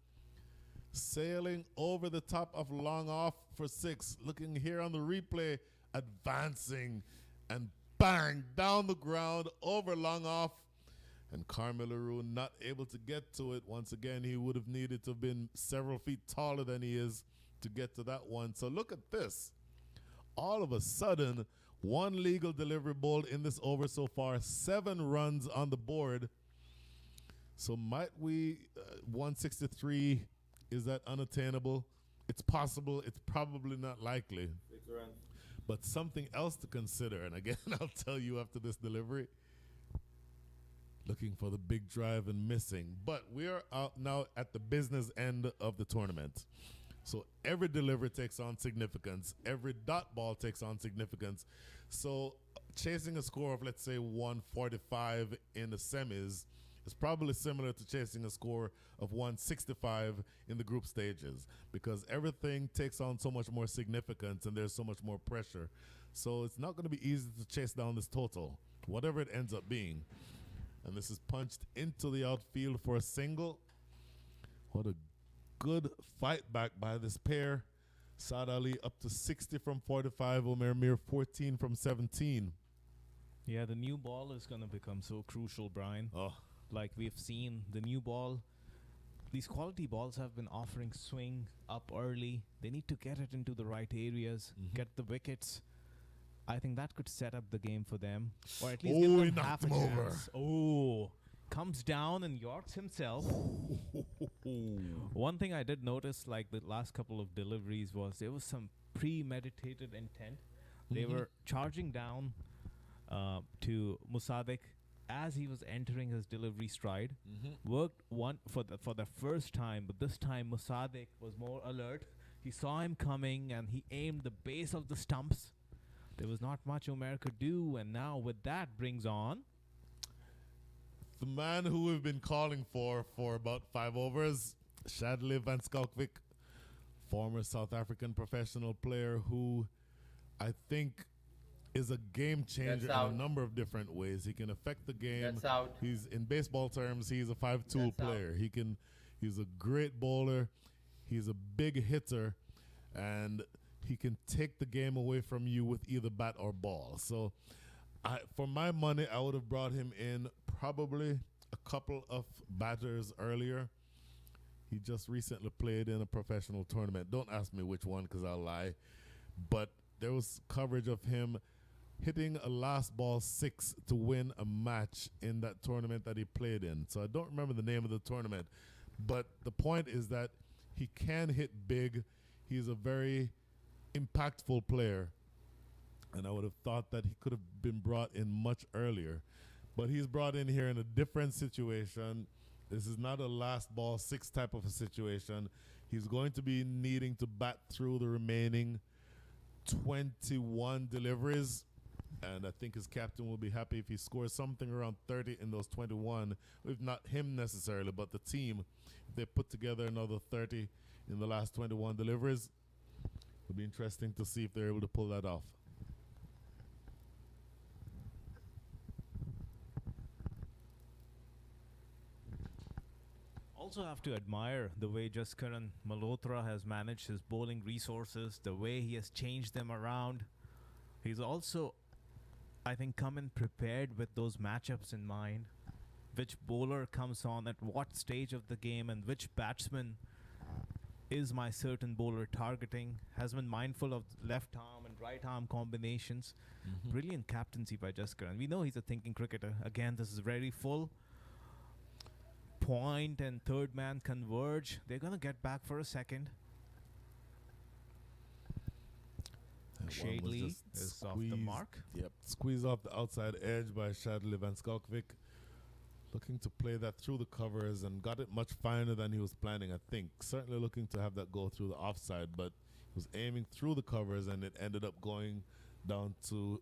Sailing over the top of long off for 6. Looking here on the replay, advancing and bang down the ground over long off. And Carmilla Rue not able to get to it. Once again, he would have needed to have been several feet taller than he is to get to that one. So look at this. All of a sudden, 1 legal delivery bowled in this over so far, 7 runs on the board. So might we, 163, is that unattainable? It's possible. It's probably not likely. But something else to consider, and again, I'll tell you after this delivery, looking for the big drive and missing. But we are out now at the business end of the tournament. So every delivery takes on significance. Every dot ball takes on significance. So chasing a score of, let's say, 145 in the semis is probably similar to chasing a score of 165 in the group stages, because everything takes on so much more significance and there's so much more pressure. So it's not going to be easy to chase down this total, whatever it ends up being. and this is punched into the outfield for a single. What a good fight back by this pair. Saad Ali up to 60 from 45, Omer Mir 14 from 17. Yeah, the new ball is going to become so crucial, Brian. Oh, Like we've seen, the new ball, these quality balls have been offering swing up early. They need to get it into the right areas, get the wickets. I think that could set up the game for them, or at least give he them knocked half a him over. chance. Oh, comes down and Yorks himself. One thing I did notice, like the last couple of deliveries, was there was some premeditated intent. They were charging down to Musaddiq as he was entering his delivery stride. Worked one for the first time, but this time Musaddiq was more alert. He saw him coming and he aimed the base of the stumps. There was not much Omer could do, and now with that brings on The man who we've been calling for about 5 overs, Shadley Van Skalkvik, former South African professional player who I think is a game changer in a number of different ways. He can affect the game. That's out. He's, in baseball terms, he's a 5-tool player. He's a great bowler. He's a big hitter, and he can take the game away from you with either bat or ball. So for my money, I would have brought him in probably a couple of batters earlier. He just recently played in a professional tournament. Don't ask me which one because I'll lie. But there was coverage of him hitting a last ball 6 to win a match in that tournament that he played in. So I don't remember the name of the tournament. But the point is that he can hit big. He's a very impactful player. And I would have thought that he could have been brought in much earlier. But he's brought in here in a different situation. This is not a last ball 6 type of a situation. He's going to be needing to bat through the remaining 21 deliveries. And I think his captain will be happy if he scores something around 30 in those 21. If not him necessarily, but the team. If they put together another 30 in the last 21 deliveries, it'll be interesting to see if they're able to pull that off. also have to admire the way Jaskaran Malhotra has managed his bowling resources, the way he has changed them around. He's also, I think, come in prepared with those matchups in mind. Which bowler comes on at what stage of the game and which batsman is my certain bowler targeting, has been mindful of left arm and right arm combinations. Brilliant captaincy by Jaskaran. We know he's a thinking cricketer. Again, this is very full. Point and third man converge. They're going to get back for a second. Shadley is off the mark. Yep, squeezed off the outside edge by Shadley Van Skalkvik. Looking to play that through the covers and got it much finer than he was planning, I think. Certainly looking to have that go through the offside, but he was aiming through the covers and it ended up going down to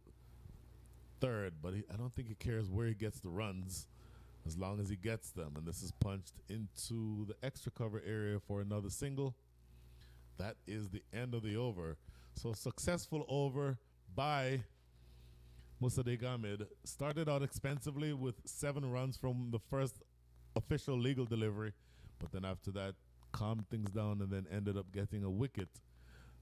third. But I don't think he cares where he gets the runs as long as he gets them. And this is punched into the extra cover area for another single. That is the end of the over. So successful over by Musaddiq Ahmed. Started out expensively with 7 runs from the first official legal delivery, but then after that calmed things down and then ended up getting a wicket.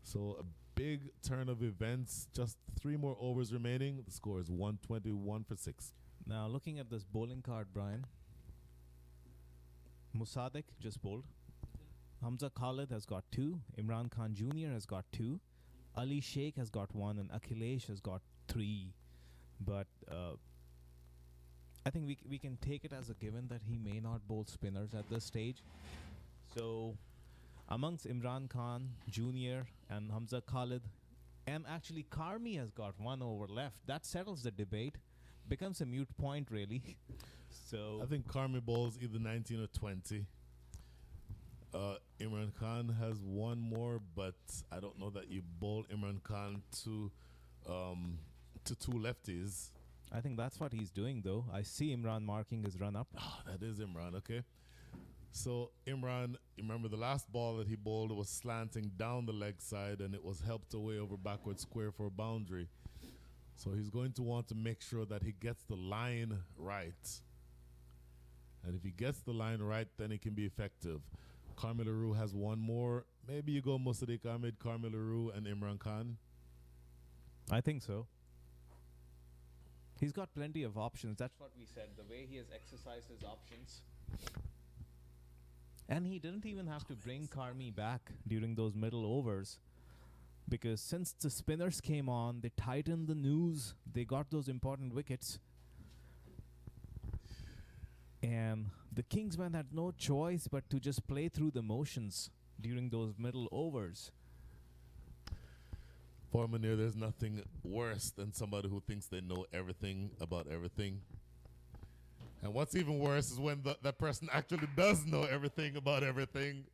So a big turn of events. Just 3 more overs remaining. The score is 121 for 6. Now looking at this bowling card, Brian. Musaddiq just bowled. Hamza Khalid has got 2. Imran Khan Jr. has got 2. Ali Sheikh has got 1 and Akhilesh has got 3. But I think we can take it as a given that he may not bowl spinners at this stage. So amongst Imran Khan Jr. and Hamza Khalid, and actually Karmi has got 1 over left. That settles the debate. Becomes a mute point, really. So I think Karmi bowls either 19 or 20. Imran Khan has 1 more, but I don't know that you bowl Imran Khan to 2 lefties. I think that's what he's doing, though. I see Imran marking his run up. Oh, that is Imran, okay. So Imran, remember the last ball that he bowled was slanting down the leg side and it was helped away over backward square for a boundary. So he's going to want to make sure that he gets the line right. And if he gets the line right, then it can be effective. Carmi LaRue has one more. Maybe you go Musaddiq Ahmed, Carmi LaRue, and Imran Khan. I think so. He's got plenty of options. That's what we said. The way he has exercised his options. And he didn't even have to bring Carmi back during those middle overs. Because since the spinners came on, they tightened the noose. They got those important wickets. And the Kingsmen had no choice but to just play through the motions during those middle overs. For Munir, there's nothing worse than somebody who thinks they know everything about everything. And what's even worse is when that person actually does know everything about everything.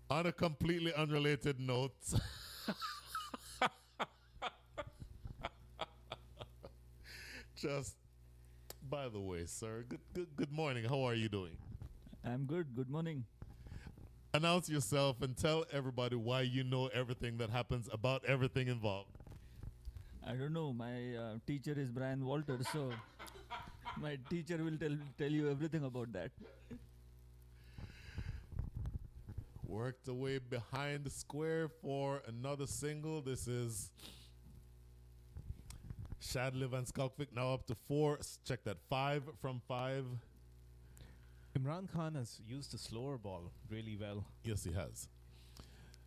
On a completely unrelated note. Just, by the way, sir, good morning. How are you doing? I'm good. Good morning. Announce yourself and tell everybody why you know everything that happens about everything involved. I don't know. My teacher is Brian Walters, so my teacher will tell you everything about that. Worked away behind the square for another single. This is Shadley Van Skalkvik now up to 4. Check that, 5 from 5. Imran Khan has used the slower ball really well. Yes, he has.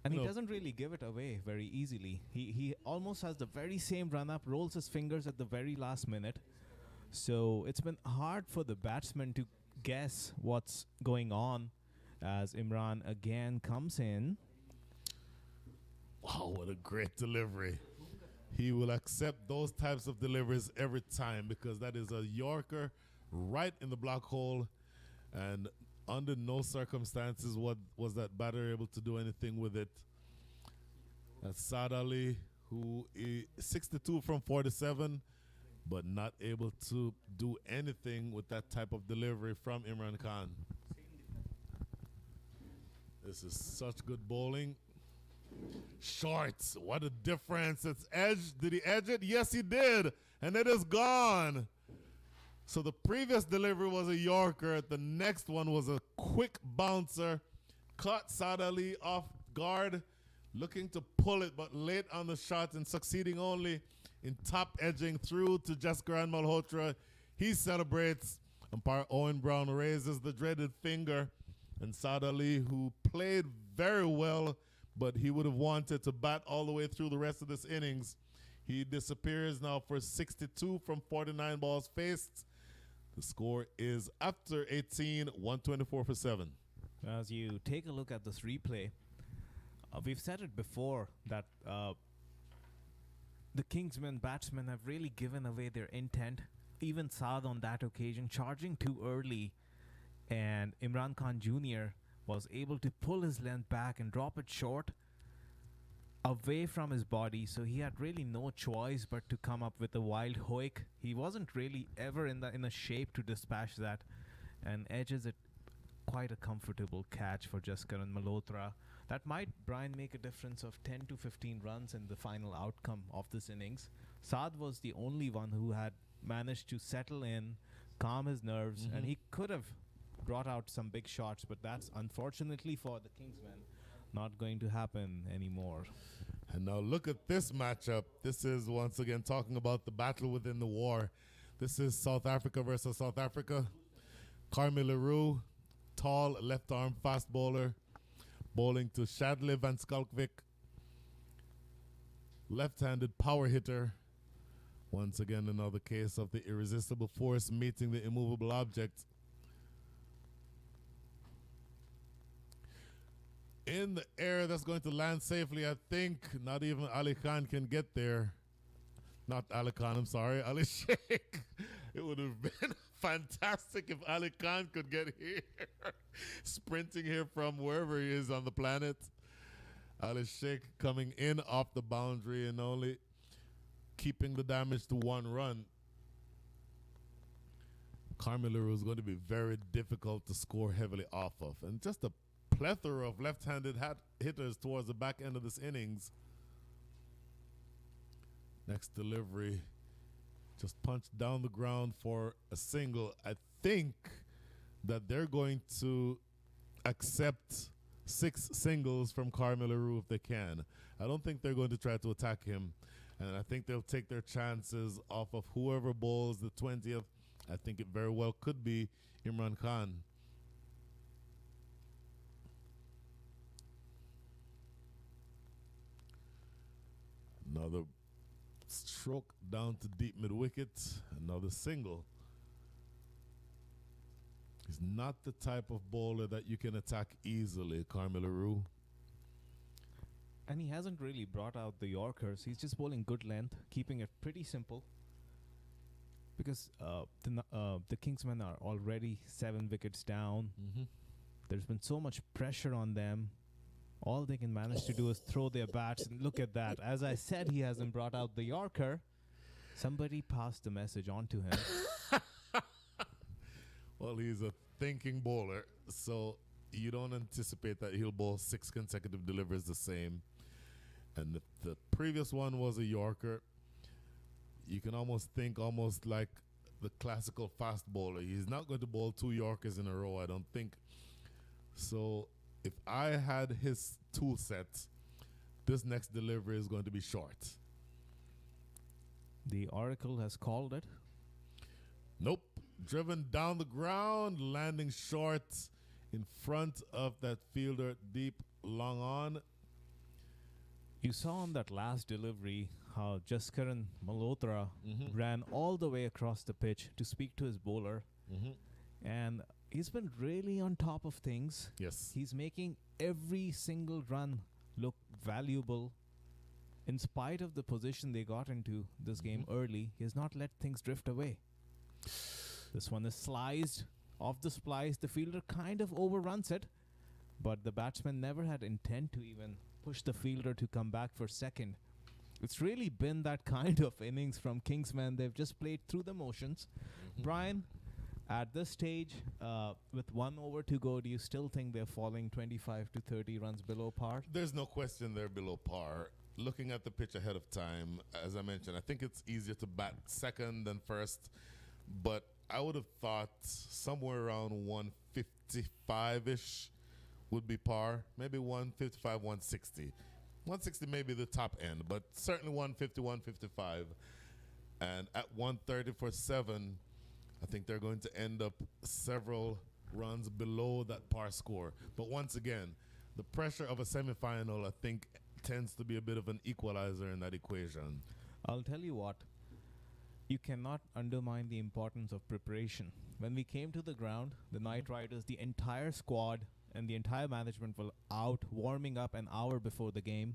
And he doesn't really give it away very easily. He almost has the very same run-up, rolls his fingers at the very last minute. So it's been hard for the batsman to guess what's going on as Imran again comes in. Wow, what a great delivery. He will accept those types of deliveries every time because that is a Yorker right in the block hole. And under no circumstances was that batter able to do anything with it. That's Saad Ali, who is 62 from 47, but not able to do anything with that type of delivery from Imran Khan. This is such good bowling. Shorts, what a difference. It's edged. Did he edge it? Yes, he did. And it is gone. So the previous delivery was a Yorker. The next one was a quick bouncer. Caught Saad Ali off guard, looking to pull it, but late on the shot and succeeding only in top edging through to Jaskaran Malhotra. He celebrates. Umpire Owen Brown raises the dreaded finger. And Saad Ali, who played very well, but he would have wanted to bat all the way through the rest of this innings. He disappears now for 62 from 49 balls faced. The score is after 18, 124 for 7. As you take a look at this replay, we've said it before that the Kingsmen batsmen have really given away their intent. Even Saad on that occasion charging too early, and Imran Khan Jr. was able to pull his length back and drop it short away from his body, so he had really no choice but to come up with a wild hoik. He wasn't really ever in a shape to dispatch that, and edges it quite a comfortable catch for Jaskaran Malhotra. That might, Brian, make a difference of 10 to 15 runs in the final outcome of this innings. Saad was the only one who had managed to settle in, calm his nerves, and he could have brought out some big shots, but that's unfortunately for the Kingsmen not going to happen anymore. And now look at this matchup. This is once again talking about the battle within the war. This is South Africa versus South Africa. Carmi LaRue, tall left arm fast bowler, bowling to Shadley Van Skalkvik, left-handed power hitter. Once again, another case of the irresistible force meeting the immovable object. In the air, that's going to land safely. I think not even Ali Khan can get there. Not Ali Khan, I'm sorry, Ali Sheikh. It would have been fantastic if Ali Khan could get here. Sprinting here from wherever he is on the planet. Ali Sheikh coming in off the boundary and only keeping the damage to 1 run. Carmi LaRue is going to be very difficult to score heavily off of. And just a plethora of left-handed hitters towards the back end of this innings. Next delivery just punched down the ground for a single. I think that they're going to accept 6 singles from Carmelo Rue if they can. I don't think they're going to try to attack him. And I think they'll take their chances off of whoever bowls the 20th. I think it very well could be Imran Khan. Another stroke down to deep mid wicket. Another single. He's not the type of bowler that you can attack easily, Carmelo Rue. And he hasn't really brought out the Yorkers. He's just bowling good length, keeping it pretty simple. Because the Kingsmen are already 7 wickets down. There's been so much pressure on them. All they can manage to do is throw their bats. And look at that. As I said, he hasn't brought out the Yorker. Somebody passed the message on to him. Well, he's a thinking bowler, so you don't anticipate that he'll bowl 6 consecutive deliveries the same. And if the previous one was a Yorker, you can almost think almost like the classical fast bowler. He's not going to bowl 2 Yorkers in a row, I don't think. So if I had his tool set, this next delivery is going to be short. The Oracle has called it. Nope. Driven down the ground, landing short in front of that fielder deep long on. You saw on that last delivery how Jaskaran Malhotra ran all the way across the pitch to speak to his bowler. And he's been really on top of things. Yes. He's making every single run look valuable. In spite of the position they got into this game early, he has not let things drift away. This one is sliced. Off the splice, the fielder kind of overruns it. But the batsman never had intent to even push the fielder to come back for second. It's really been that kind of innings from Kingsmen. They've just played through the motions. Brian, at this stage, with 1 over to go, do you still think they're falling 25 to 30 runs below par? There's no question they're below par. Looking at the pitch ahead of time, as I mentioned, I think it's easier to bat second than first. But I would have thought somewhere around 155-ish would be par. Maybe 155, 160. 160 may be the top end, but certainly 150, 155. And at 130 for 7, I think they're going to end up several runs below that par score. But once again, the pressure of a semifinal, I think, tends to be a bit of an equalizer in that equation. I'll tell you what. You cannot undermine the importance of preparation. When we came to the ground, the Knight Riders, the entire squad and the entire management were out warming up an hour before the game.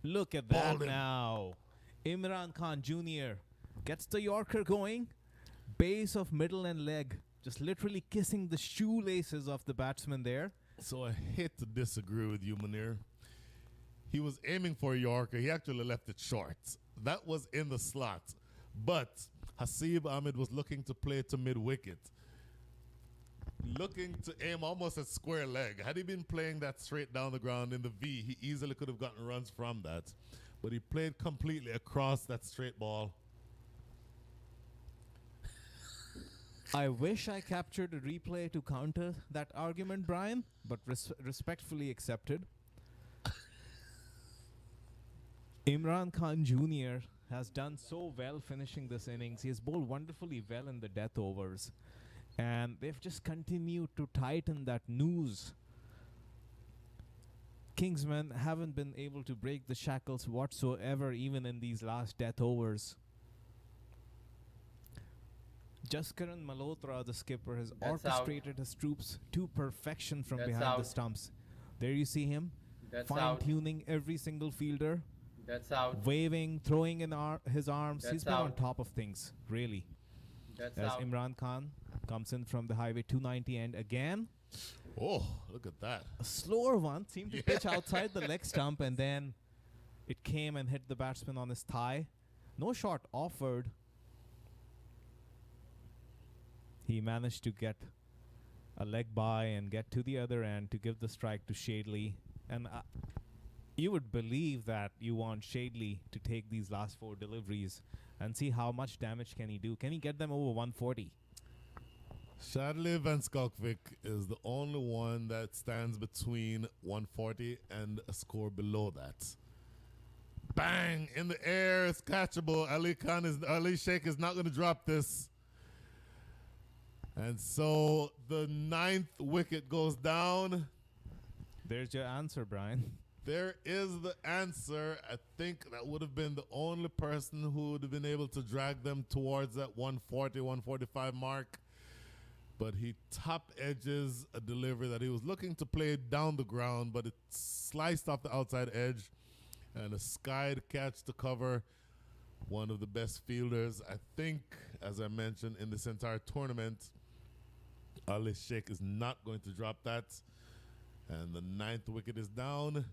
Look at that now. Imran Khan Jr. gets the Yorker going. Base of middle and leg. Just literally kissing the shoelaces of the batsman there. So I hate to disagree with you, Munir. He was aiming for a Yorker. He actually left it short. That was in the slot. But Hasib Ahmed was looking to play to mid-wicket. Looking to aim almost at square leg. Had he been playing that straight down the ground in the V, he easily could have gotten runs from that. But he played completely across that straight ball. I wish I captured a replay to counter that argument, Brian, but respectfully accepted. Imran Khan Jr. has done so well finishing this innings. He has bowled wonderfully well in the death overs. And they've just continued to tighten that noose. Kingsmen haven't been able to break the shackles whatsoever, even in these last death overs. Jaskaran Malhotra, the skipper, has orchestrated his troops to perfection from behind the stumps. There you see him, fine-tuning every single fielder. That's out. Waving, throwing in his arms. That's He's been on out. top of things, really. That's As out. Imran Khan comes in from the highway 290 and again, Oh, look at that. a slower one seemed to pitch outside the leg stump, and then it came and hit the batsman on his thigh. No shot offered. He managed to get a leg by and get to the other end to give the strike to Shadley. And you would believe that you want Shadley to take these last 4 deliveries. and see how much damage can he do. Can he get them over 140? Shadley Van Skalkvik is the only one that stands between 140 and a score below that. Bang! In the air, it's catchable. Ali Sheikh is not going to drop this. And so the 9th wicket goes down. There's your answer, Brian. There is the answer. I think that would have been the only person who would have been able to drag them towards that 140, 145 mark. But he top edges a delivery that he was looking to play down the ground, but it sliced off the outside edge and a skied catch to cover. One of the best fielders, I think, as I mentioned, in this entire tournament. Ali Sheikh is not going to drop that. And the 9th wicket is down.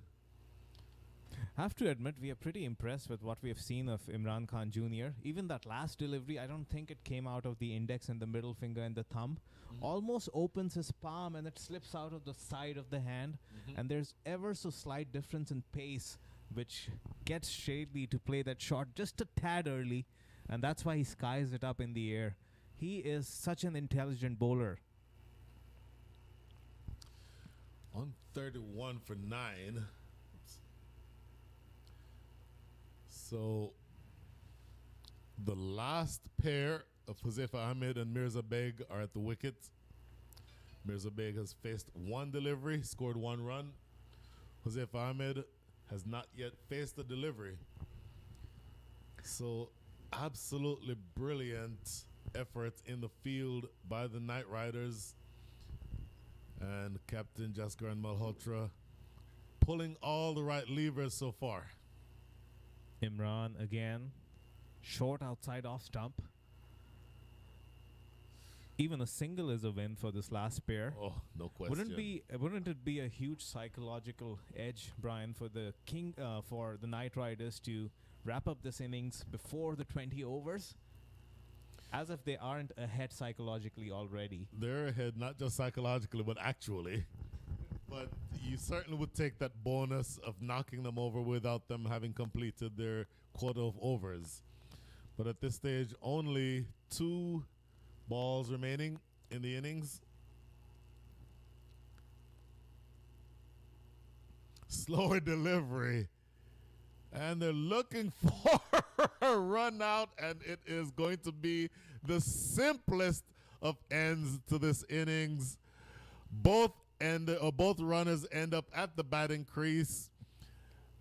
I have to admit, we are pretty impressed with what we have seen of Imran Khan Jr. Even that last delivery, I don't think it came out of the index and the middle finger and the thumb. Almost opens his palm and it slips out of the side of the hand. And there's ever so slight difference in pace, which gets Shadley to play that shot just a tad early. And that's why he skies it up in the air. He is such an intelligent bowler. On 31 for 9. So the last pair of Huzaifa Ahmed and Mirza Beg are at the wicket. Mirza Beg has faced one delivery, scored 1 run. Huzaifa Ahmed has not yet faced a delivery. So absolutely brilliant effort in the field by the Knight Riders. And Captain Jaskaran Malhotra pulling all the right levers so far. Imran again, short outside off stump. Even a single is a win for this last pair. Oh, no question. Wouldn't it be a huge psychological edge, Brian, for the for the Knight Riders to wrap up this innings before the 20 overs? As if they aren't ahead psychologically already. They're ahead, not just psychologically, but actually. But you certainly would take that bonus of knocking them over without them having completed their quota of overs. But at this stage, only 2 balls remaining in the innings. Slower delivery. And they're looking for a run out, and it is going to be the simplest of ends to this innings. Both runners end up at the batting crease,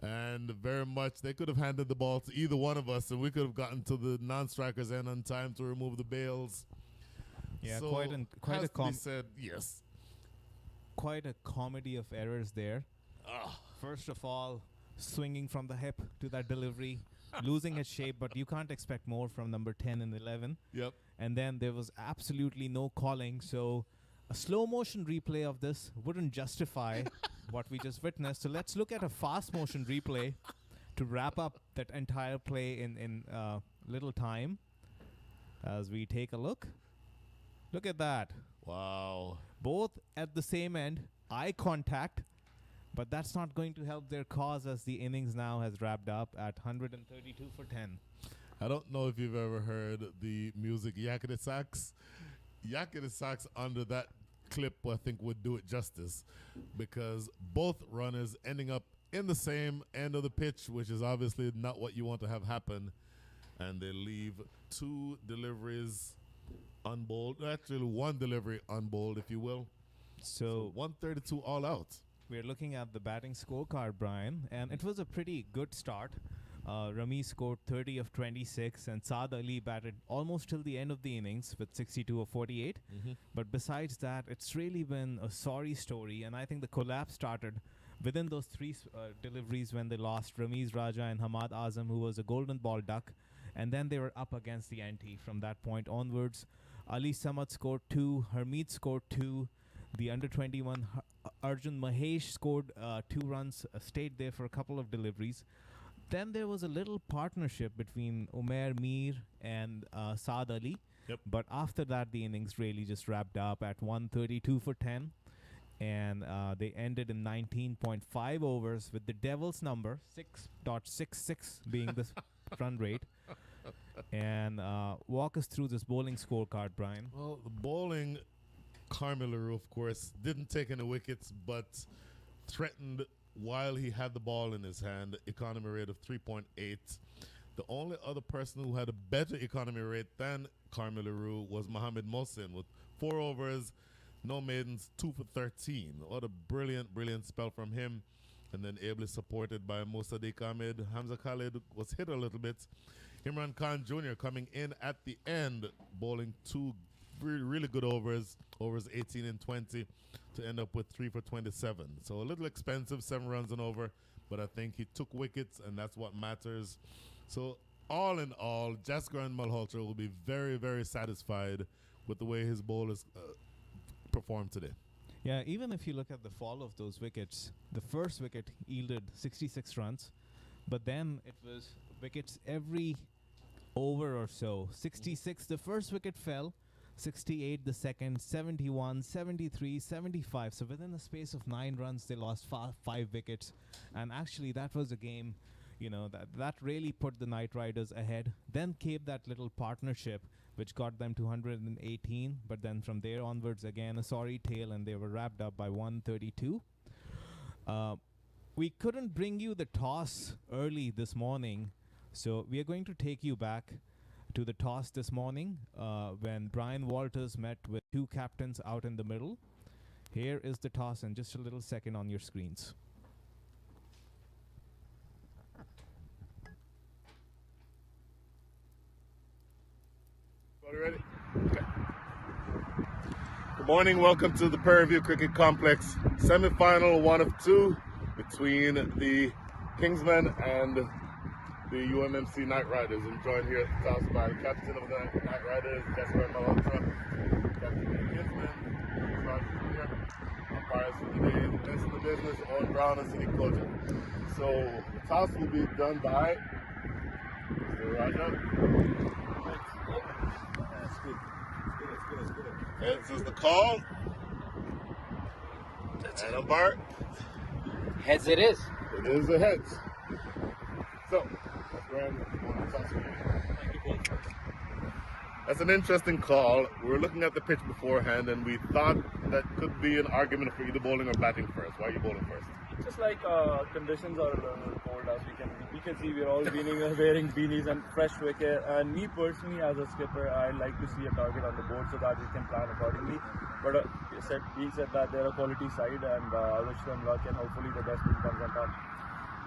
and very much they could have handed the ball to either one of us, and we could have gotten to the non-strikers end on time to remove the bails. Yeah, so quite a said yes. Quite a comedy of errors there. First of all, swinging from the hip to that delivery, losing its shape, but you can't expect more from number 10 and 11. Yep. And then there was absolutely no calling, so a slow motion replay of this wouldn't justify what we just witnessed. So let's look at a fast motion replay to wrap up that entire play in little time as we take a look. Look at that. Wow. Both at the same end, eye contact, but that's not going to help their cause as the innings now has wrapped up at 132 for 10. I don't know if you've ever heard the music Yakety Sax. Yakety Sax under that clip, I think, would do it justice, because both runners ending up in the same end of the pitch, which is obviously not what you want to have happen, and they leave 2 deliveries unbowled, actually 1 delivery unbowled, if you will. So 132 all out. We're looking at the batting scorecard, Brian, and it was a pretty good start. Rami scored 30 of 26, and Saad Ali batted almost till the end of the innings with 62 of 48. But besides that, it's really been a sorry story, and I think the collapse started within those 3 deliveries when they lost Ramiz Raja and Hamad Azam, who was a golden ball duck, and then they were up against the ante from that point onwards. Ali Samad scored 2, Harmeet scored 2, the under-21 Arjun Mahesh scored 2 runs, stayed there for a couple of deliveries. Then there was a little partnership between Umair Mir and Saad Ali. Yep. But after that, the innings really just wrapped up at 132 for 10. And they ended in 19.5 overs with the Devil's number, 6.66 being the run rate. And walk us through this bowling scorecard, Brian. Well, the bowling, Carmelo, of course, didn't take any wickets, but threatened while he had the ball in his hand. Economy rate of 3.8. The only other person who had a better economy rate than Carmelo was Mohamed Mohsin with 4 overs, no maidens, 2 for 13. What a brilliant, brilliant spell from him. And then ably supported by Mossadegh Ahmed. Hamza Khalid was hit a little bit. Imran Khan Jr. coming in at the end, bowling 2 really good overs 18 and 20, to end up with 3 for 27. So a little expensive, 7 runs and over, but I think he took wickets, and that's what matters. So all in all, Jasker and Malhotra will be very, very satisfied with the way his bowlers performed today. Yeah, even if you look at the fall of those wickets, the first wicket yielded 66 runs, but then it was wickets every over or so. 66, the first wicket fell, 68 the second, 71, 73, 75. So within the space of 9 runs, they lost 5 wickets. And actually, that was a game, that really put the Knight Riders ahead. Then came that little partnership, which got them to 118. But then from there onwards, again, a sorry tale, and they were wrapped up by 132. We couldn't bring you the toss early this morning, so we are going to take you back to the toss this morning when Brian Walters met with 2 captains out in the middle. Here is the toss in just a little second on your screens. Are you ready? Okay. Good morning. Welcome to the Prairie View Cricket Complex. Semi-final 1 of 2 between the Kingsmen and the UMMC Knight Riders. I'm joined here at the toss by the captain of the Knight Riders, Jasker Malhotra, captain of the Kingsmen, Raj Jr., umpires for the day, the best in the business, Owen Brown and City Coach. So the toss will be done by Mr. Raja. Heads is the call. And umpire. Heads it is. It is a heads. So, that's That's an interesting call. We were looking at the pitch beforehand, and we thought that could be an argument for either bowling or batting first. Why are you bowling first? Just like conditions are cold, as we can see, we're all wearing beanies and fresh wicket. And me personally, as a skipper, I like to see a target on the board so that we can plan accordingly. But being said that, they're a quality side, and I wish them luck, and hopefully the best team comes on top.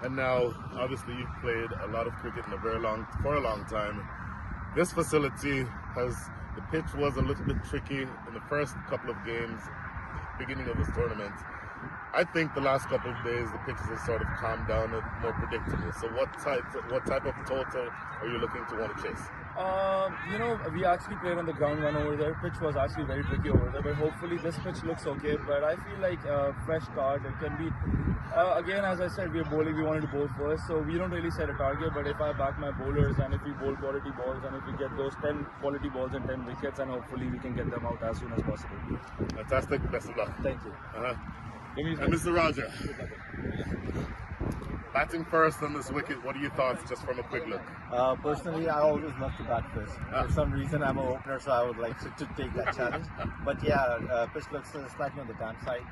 And now, obviously, you've played a lot of cricket for a long time. This facility the pitch was a little bit tricky in the first couple of games, beginning of this tournament. I think the last couple of days the pitches have sort of calmed down and more predictable. So what type of total are you looking to want to chase? We actually played on the ground one over there. Pitch was actually very tricky over there, but hopefully this pitch looks okay. But I feel like fresh start, it can be, again, as I said, we wanted to bowl first, so we don't really set a target. But if I back my bowlers and if we bowl quality balls and if we get those 10 quality balls and 10 wickets, and hopefully we can get them out as soon as possible. Fantastic. Best of luck. Thank you. And Mr. Raja, batting first on this wicket, what are your thoughts just from a quick look? Personally, I always love to bat first. For some reason, I'm an opener, so I would like to take that challenge. But yeah, pitch looks slightly on the damp side.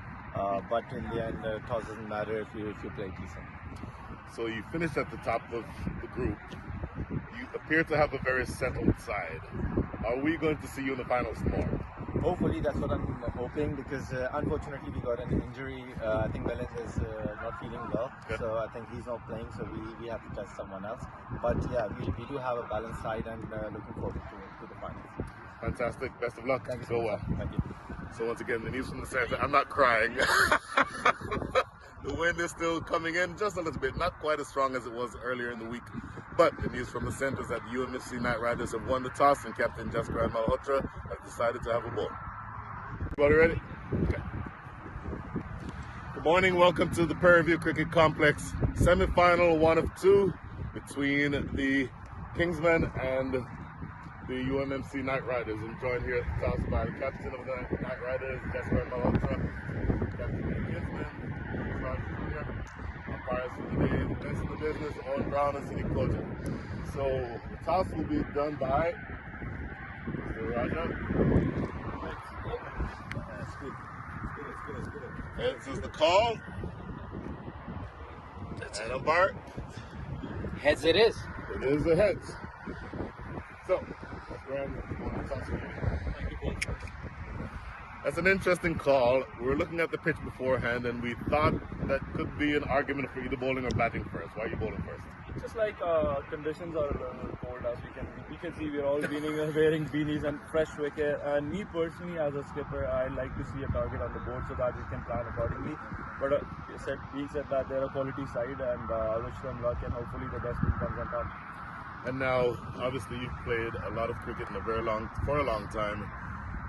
But in the end, toss doesn't matter if you play decent. So you finished at the top of the group. You appear to have a very settled side. Are we going to see you in the finals tomorrow? Hopefully, that's what I'm hoping, because unfortunately we got an injury. I think Belen is not feeling well, so I think he's not playing, so we have to test someone else. But yeah, we do have a balanced side, and looking forward to the finals. Fantastic. Best of luck. Thank you so so much. Thank you. So once again, the news from the center. I'm not crying. The wind is still coming in just a little bit, not quite as strong as it was earlier in the week. But the news from the center is that the UMMC Knight Riders have won the toss, and Captain Jasker Malhotra has decided to have a ball. Everybody ready? Okay. Good morning. Welcome to the Prairie View Cricket Complex. Semi-final 1 of 2 between the Kingsmen and the UMMC Knight Riders. I'm joined here at the toss by the captain of the Knight Riders, Jasker Malhotra, captain of the Kingsmen, Umpires for the day, best in the business, on ground and city closure. So the toss will be done by Mr. Raja. Heads is the call. And umpire. Heads it is. It is a heads. So, Graham, you want to toss it? That's an interesting call. We were looking at the pitch beforehand, and we thought that could be an argument for either bowling or batting first. Why are you bowling first? Just like conditions are a little cold, as we can see, we're all wearing beanies and fresh wicket. And me personally, as a skipper, I like to see a target on the board so that we can plan accordingly. But being said that, they're a quality side, and I wish them luck, and hopefully the best team comes on top. And now, obviously, you've played a lot of cricket for a long time.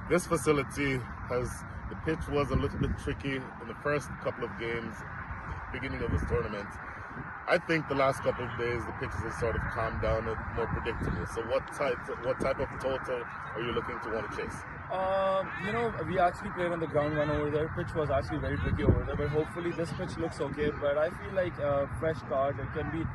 This facility the pitch was a little bit tricky in the first couple of games, beginning of this tournament. I think the last couple of days the pitches have sort of calmed down and more predictable. So what type of total are you looking to want to chase? We actually played on the ground one over there. Pitch was actually very tricky over there, but hopefully this pitch looks okay. But I feel like fresh start, it can be,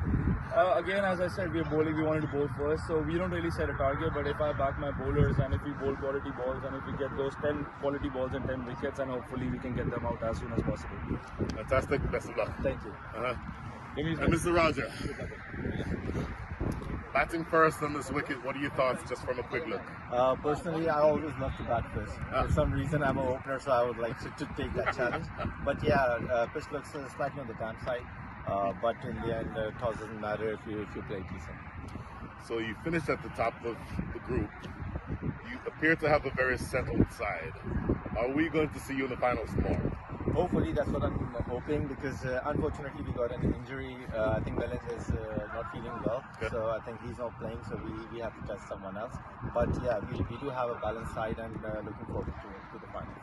again, as I said, we're bowling, we wanted to bowl first, so we don't really set a target. But if I back my bowlers and if we bowl quality balls and if we get those 10 quality balls and 10 wickets, and hopefully we can get them out as soon as possible. Fantastic. Best of luck. Thank you. And Mr. Raja, batting first on this wicket, what are your thoughts just from a quick look? Personally, I always love to bat first. For some reason, I'm an opener, so I would like to take that challenge. But yeah, pitch looks slightly on the damp side. But in the end, toss doesn't matter if you play decent. So you finished at the top of the group. You appear to have a very settled side. Are we going to see you in the finals tomorrow? Hopefully, that's what I'm hoping, because unfortunately we got an injury. I think Belen is not feeling well, so I think he's not playing, so we have to test someone else. But yeah, we do have a balanced side, and looking forward to the finals.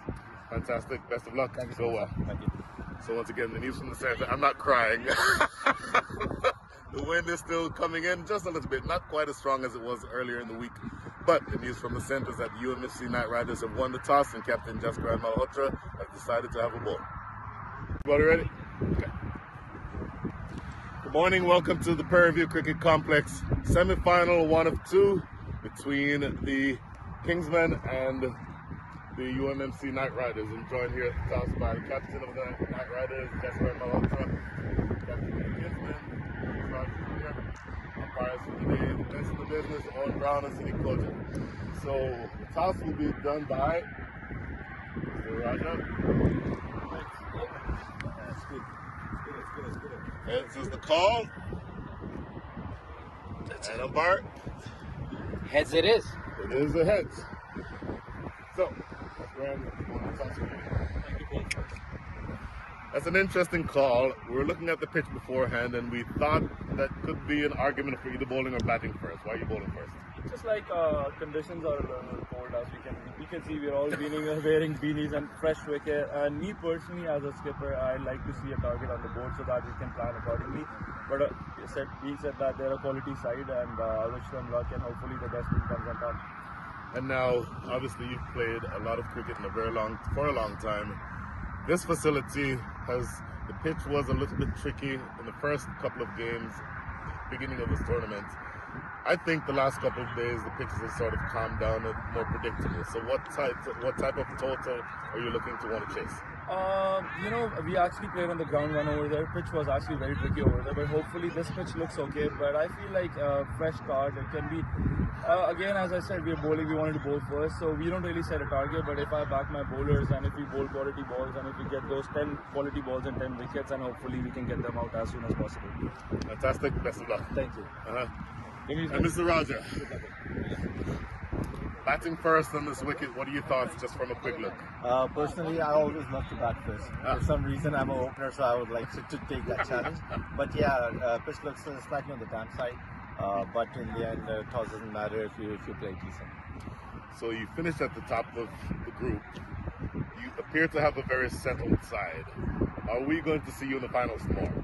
Fantastic. Best of luck. Thank you so so well. much. Thank you. So once again, the news from the center. I'm not crying. The wind is still coming in just a little bit, not quite as strong as it was earlier in the week. But the news from the center is that UMMC Knight Riders have won the toss, and Captain Jaskaran Malhotra has decided to have a bowl. Everybody ready? Okay. Good morning. Welcome to the Prairie View Cricket Complex semi-final 1 of 2 between the Kingsmen and the UMMC Knight Riders. I'm joined here at the toss by the captain of the Knight Riders, Jaskaran Malhotra, captain of the Kingsmen, umpires for the day, best in the business, on ground and city closure. So the toss will be done by Mr. Raja. Heads is the call. And umpire. Heads it is. It is a heads. So, Graham, you want to toss it? That's an interesting call. We were looking at the pitch beforehand, and we thought that could be an argument for either bowling or batting first. Why are you bowling first? Just like conditions are a little cold, as we can see, we're all wearing beanies and fresh wicket. And me personally, as a skipper, I like to see a target on the board so that we can plan accordingly. But being said that, they're a quality side, and I wish them luck, and hopefully the best team comes on top. And now, obviously, you've played a lot of cricket for a long time. This facility the pitch was a little bit tricky in the first couple of games, beginning of this tournament. I think the last couple of days the pitches have sort of calmed down and more predictable. So what type of total are you looking to want to chase? We actually played on the ground one over there. Pitch was actually very tricky over there, but hopefully this pitch looks okay. But I feel like fresh start, it can be, again, as I said, we're bowling, we wanted to bowl first, so we don't really set a target. But if I back my bowlers and if we bowl quality balls and if we get those 10 quality balls and 10 wickets, and hopefully we can get them out as soon as possible. Fantastic. Best of luck. Thank you. And Mr. Raja, batting first on this wicket, what are your thoughts just from a quick look? Personally, I always love to bat first. For some reason, I'm an opener, so I would like to take that challenge. But yeah, pitch looks slightly on the damp side. But in the end, toss doesn't matter if you play decent. So you finished at the top of the group. You appear to have a very settled side. Are we going to see you in the finals tomorrow?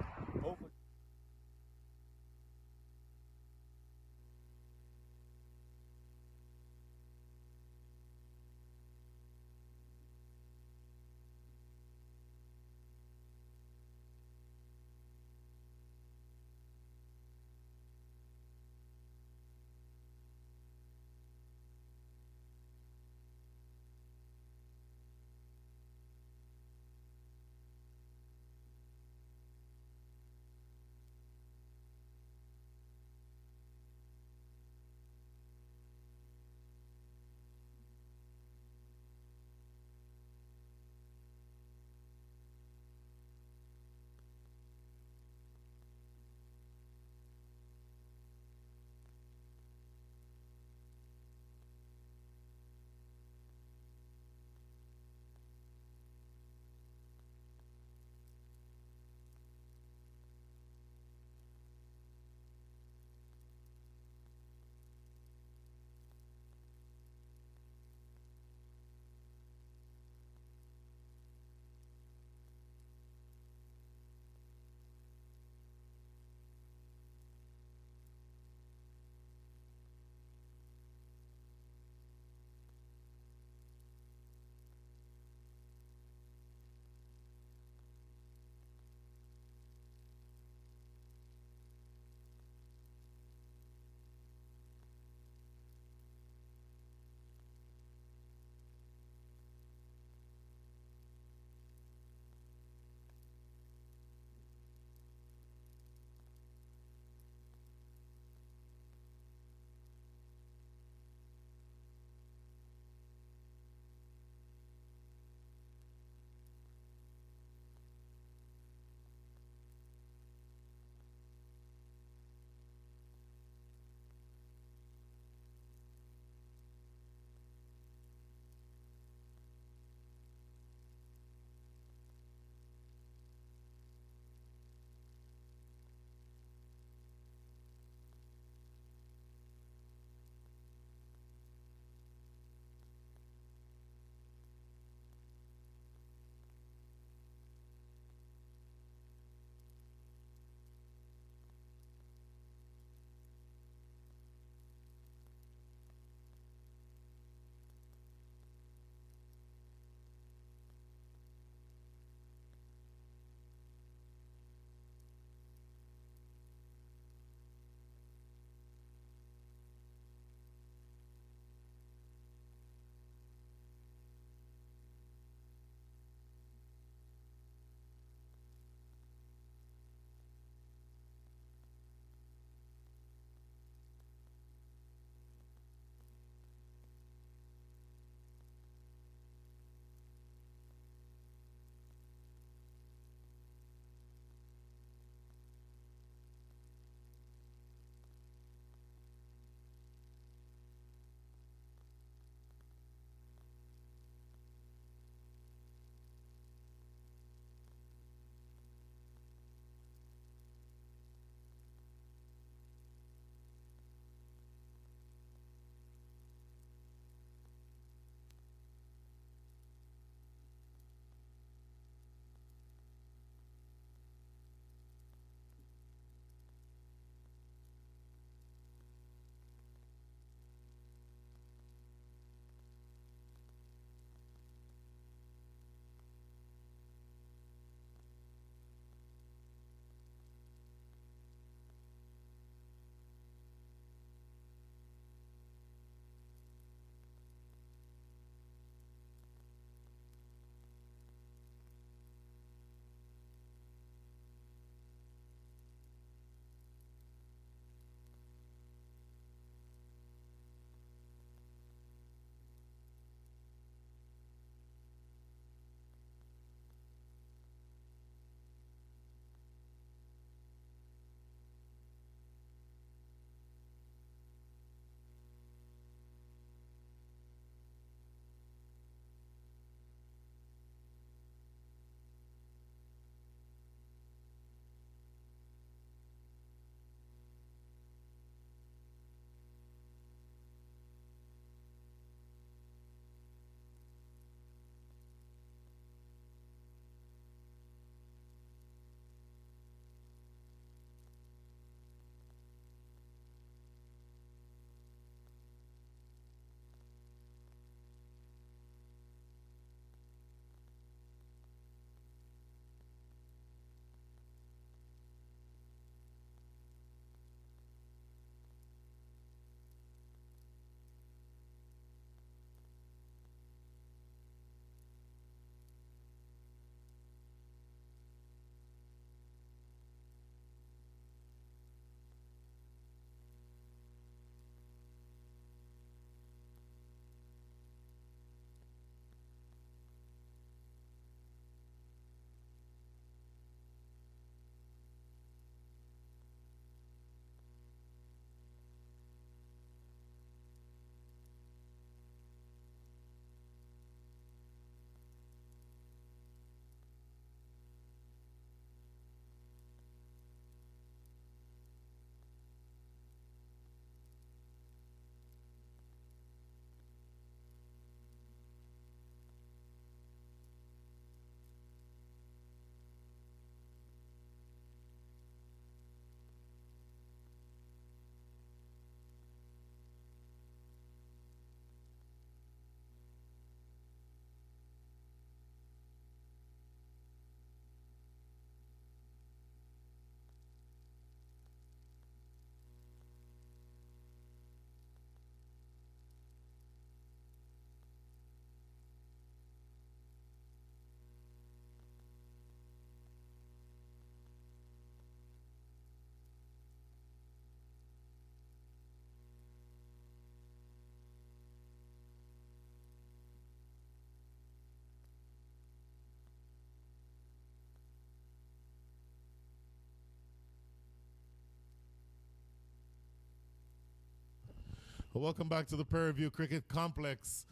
Well, welcome back to the Prairie View Cricket Complex.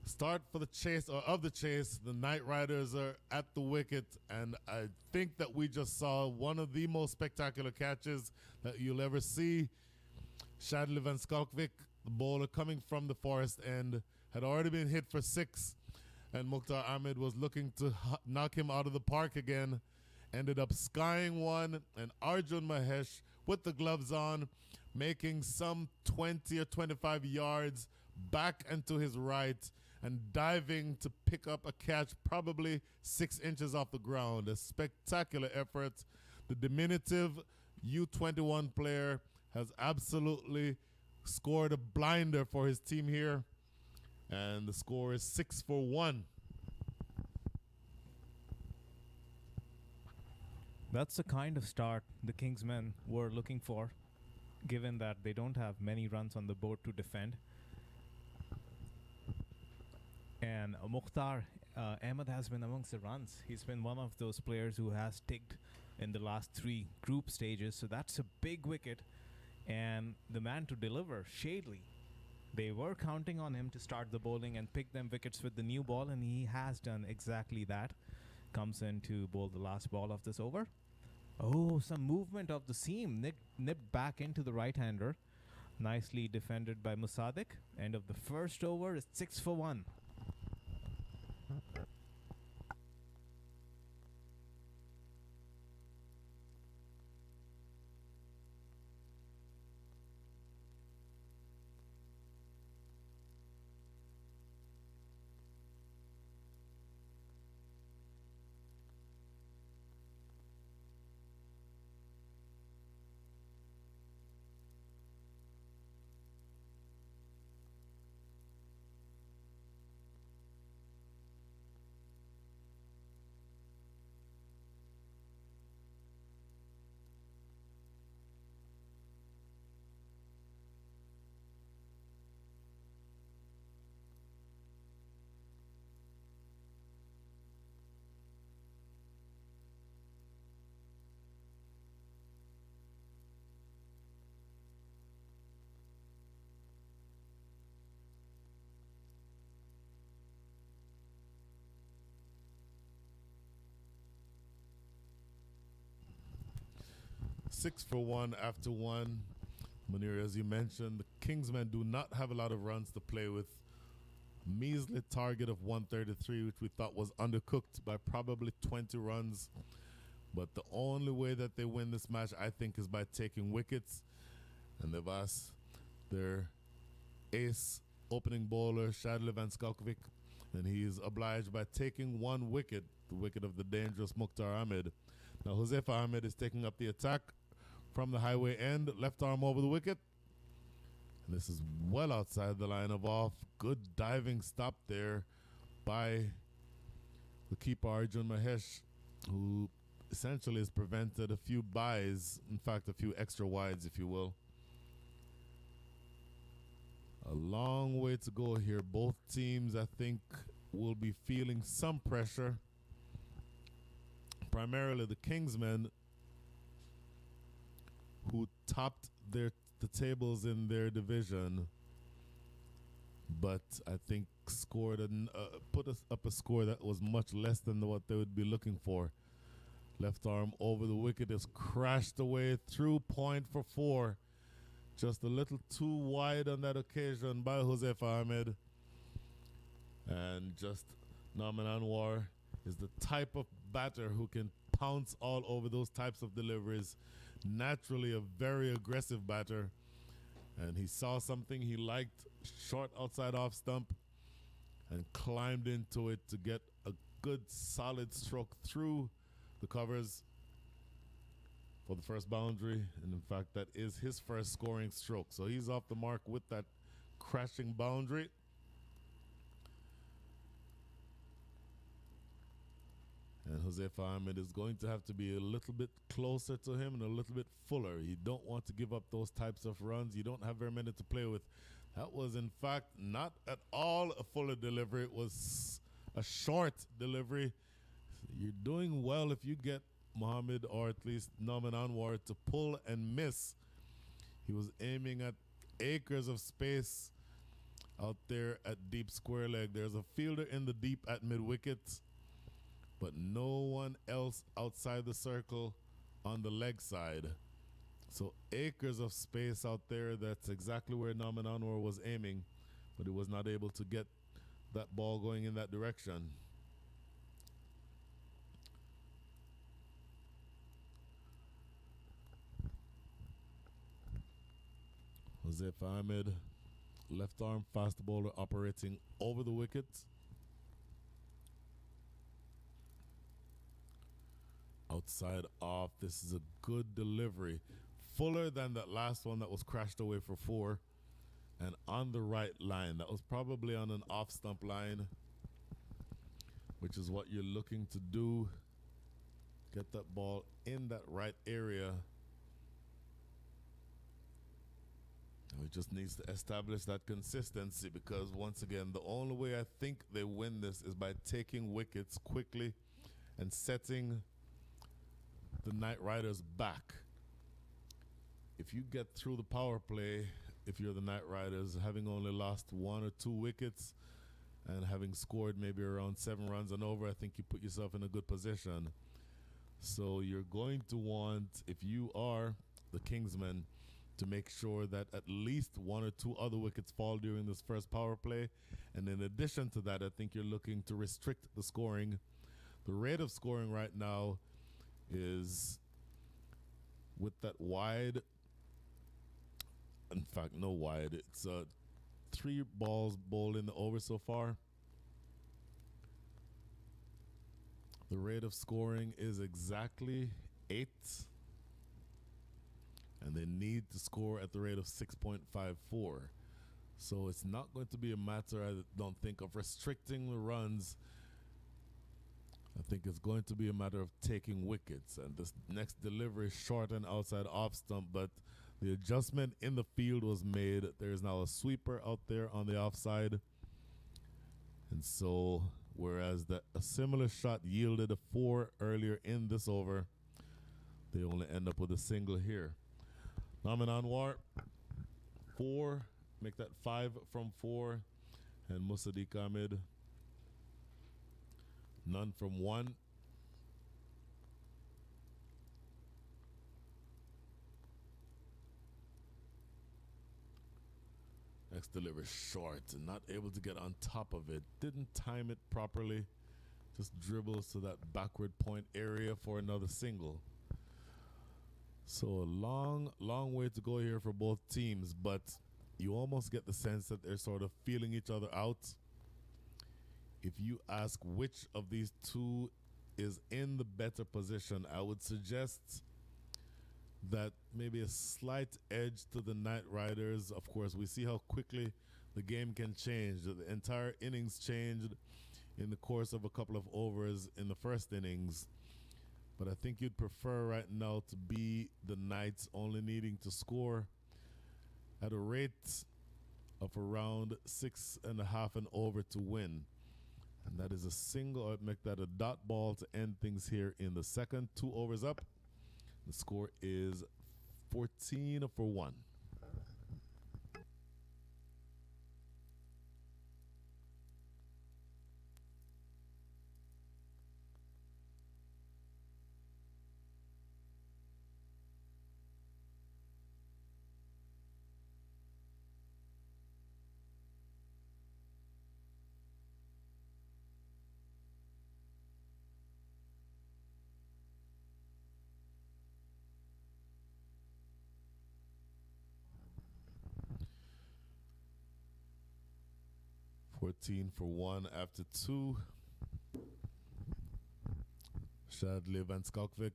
Start for the chase, or of the chase. The Knight Riders are at the wicket, and I think that we just saw one of the most spectacular catches that you'll ever see. Shadley Van Skalkvik, the bowler coming from the forest end, had already been hit for 6, and Mukhtar Ahmed was looking to knock him out of the park again. Ended up skying one, and Arjun Mahesh, with the gloves on, making some 20 or 25 yards back and to his right, and diving to pick up a catch probably 6 inches off the ground. A spectacular effort. The diminutive U21 player has absolutely scored a blinder for his team here, and the score is 6 for 1. That's the kind of start the Kingsmen were looking for, given that they don't have many runs on the board to defend. And Mukhtar Ahmed has been amongst the runs. He's been one of those players who has ticked in the last 3 group stages, so that's a big wicket. And the man to deliver, Shadley. They were counting on him to start the bowling and pick them wickets with the new ball, and he has done exactly that. Comes in to bowl the last ball of this over. Oh, some movement of the seam. Nipped back into the right-hander. Nicely defended by Musadik. End of the first over is 6 for 1. Six for 1 after 1. Munir, as you mentioned, the Kingsmen do not have a lot of runs to play with. Measly target of 133, which we thought was undercooked by probably 20 runs. But the only way that they win this match, I think, is by taking wickets. And they've asked their ace opening bowler, Shadley Van Skalkovic, and he is obliged by taking 1 wicket, the wicket of the dangerous Mukhtar Ahmed. Now, Josefa Ahmed is taking up the attack from the highway end, left arm over the wicket. And this is well outside the line of off. Good diving stop there by the keeper, Arjun Mahesh, who essentially has prevented a few byes, in fact, a few extra wides, if you will. A long way to go here. Both teams, I think, will be feeling some pressure. Primarily the Kingsmen, who topped the tables in their division, but I think scored put us up a score that was much less than what they would be looking for. Left arm over the wicket is crashed away through point for 4. Just a little too wide on that occasion by Josefa Ahmed. And just Naman Anwar is the type of batter who can pounce all over those types of deliveries. Naturally a very aggressive batter, and he saw something he liked, short outside off stump, and climbed into it to get a good solid stroke through the covers for the first boundary. And in fact, that is his first scoring stroke, so he's off the mark with that crashing boundary. And Josefa Ahmed is going to have to be a little bit closer to him and a little bit fuller. You don't want to give up those types of runs. You don't have very many to play with. That was, in fact, not at all a fuller delivery. It was a short delivery. You're doing well if you get Mohammed, or at least Naman Anwar, to pull and miss. He was aiming at acres of space out there at deep square leg. There's a fielder in the deep at mid wicket, but no one else outside the circle on the leg side. So acres of space out there. That's exactly where Naman Anwar was aiming, but he was not able to get that ball going in that direction. Jose Ahmed, left arm fast bowler operating over the wicket. Outside off, this is a good delivery. Fuller than that last one that was crashed away for 4. And on the right line, that was probably on an off stump line, which is what you're looking to do. Get that ball in that right area. Now he just needs to establish that consistency, because once again, the only way I think they win this is by taking wickets quickly and setting the Knight Riders back. If you get through the power play, if you're the Knight Riders, having only lost 1 or 2 wickets and having scored maybe around 7 runs and over, I think you put yourself in a good position. So you're going to want, if you are the Kingsmen, to make sure that at least 1 or 2 other wickets fall during this first power play. And in addition to that, I think you're looking to restrict the scoring. The rate of scoring right now is, with that wide, in fact, no wide, it's 3 balls bowled in the over so far. The rate of scoring is exactly 8. And they need to score at the rate of 6.54. So it's not going to be a matter, I don't think, of restricting the runs. I think it's going to be a matter of taking wickets. And this next delivery is short and outside off stump, but the adjustment in the field was made. There is now a sweeper out there on the offside. And so, whereas a similar shot yielded a 4 earlier in this over, they only end up with a single here. Naman Anwar, 4, make that 5 from 4. And Musaddiq Ahmed, none from 1. Next delivery short and not able to get on top of it. Didn't time it properly. Just dribbles to that backward point area for another single. So a long, long way to go here for both teams, but you almost get the sense that they're sort of feeling each other out. If you ask which of these two is in the better position, I would suggest that maybe a slight edge to the Knight Riders. Of course, we see how quickly the game can change. The entire innings changed in the course of a couple of overs in the first innings. But I think you'd prefer right now to be the Knights, only needing to score at a rate of around 6.5 and over to win. And that is a single. I'd make that a dot ball to end things here in the second. 2 overs up. The score is 14 for 1. For 1 after 2. Shadley Van Skalkvik,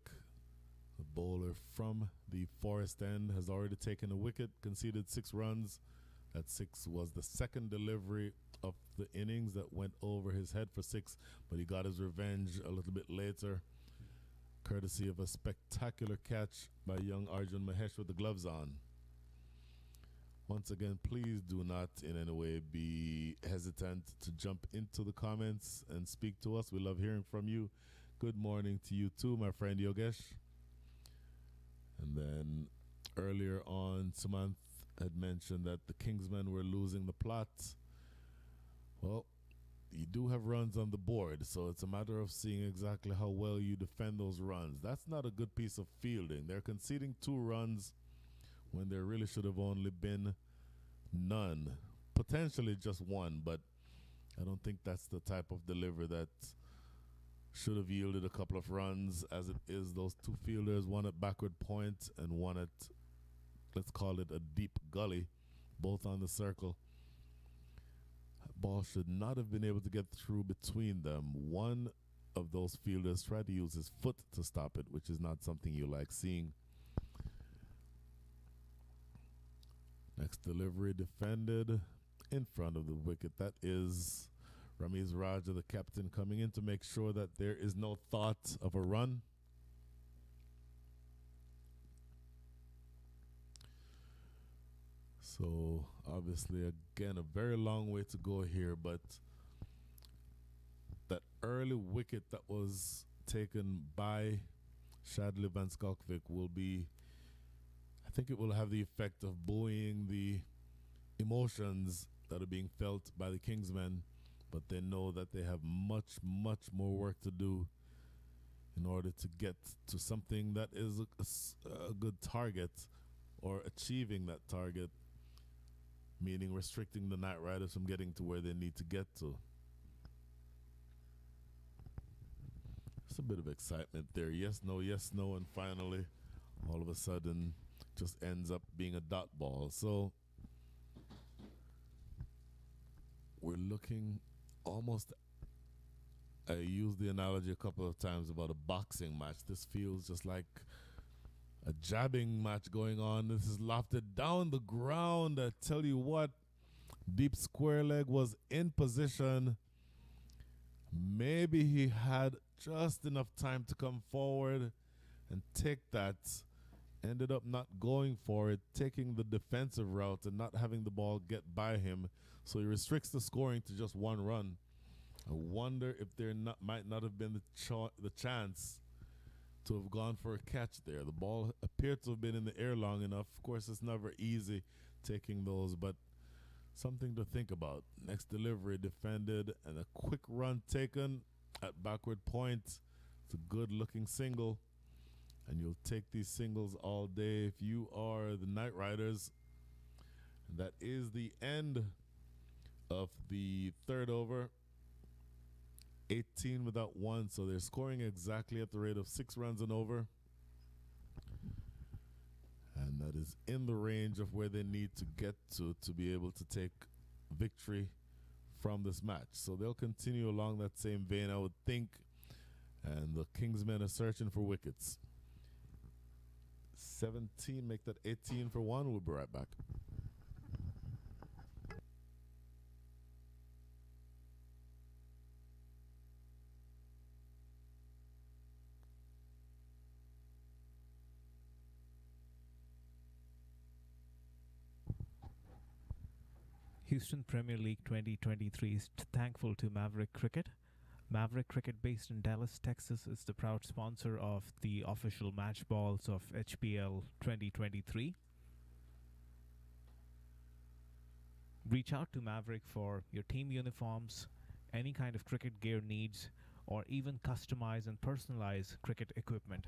the bowler from the Forest End, has already taken a wicket, conceded 6 runs. That 6 was the second delivery of the innings that went over his head for 6, but he got his revenge a little bit later, courtesy of a spectacular catch by young Arjun Mahesh with the gloves on. Once again, please do not in any way be hesitant to jump into the comments and speak to us. We love hearing from you. Good morning to you too, my friend Yogesh. And then earlier on, Sumant had mentioned that the Kingsmen were losing the plot. Well, you do have runs on the board, so it's a matter of seeing exactly how well you defend those runs. That's not a good piece of fielding. They're conceding 2 runs when there really should have only been none. Potentially just 1, but I don't think that's the type of delivery that should have yielded a couple of runs. As it is, those 2 fielders, one at backward point and one at, let's call it, a deep gully, both on the circle. Ball should not have been able to get through between them. One of those fielders tried to use his foot to stop it, which is not something you like seeing. Next delivery defended in front of the wicket. That is Ramiz Raja, the captain, coming in to make sure that there is no thought of a run. So obviously, again, a very long way to go here, but that early wicket that was taken by Shadley Van Skalkvik will be, I think it will have the effect of buoying the emotions that are being felt by the Kingsmen, but they know that they have much, much more work to do in order to get to something that is a good target, or achieving that target, meaning restricting the Knight Riders from getting to where they need to get to. Just a bit of excitement there. Yes, no, and finally, all of a sudden, just ends up being a dot ball. So we're looking almost, I used the analogy a couple of times about a boxing match. This feels just like a jabbing match going on. This is lofted down the ground. I tell you what, deep square leg was in position. Maybe he had just enough time to come forward and take that. Ended up not going for it, taking the defensive route and not having the ball get by him. So he restricts the scoring to just 1 run. I wonder if there might not have been the chance to have gone for a catch there. The ball appeared to have been in the air long enough. Of course, it's never easy taking those, but something to think about. Next delivery defended and a quick run taken at backward point. It's a good looking single, and you'll take these singles all day if you are the Knight Riders. And that is the end of the 3rd over. 18 without 1, so they're scoring exactly at the rate of 6 runs and over. And that is in the range of where they need to get to be able to take victory from this match. So they'll continue along that same vein, I would think. And the Kingsmen are searching for wickets. 17, make that 18 for 1. We'll be right back. Houston Premier League 2023 is thankful to Maverick Cricket. Maverick Cricket, based in Dallas, Texas, is the proud sponsor of the official match balls of HPL 2023. Reach out to Maverick for your team uniforms, any kind of cricket gear needs, or even customize and personalize cricket equipment.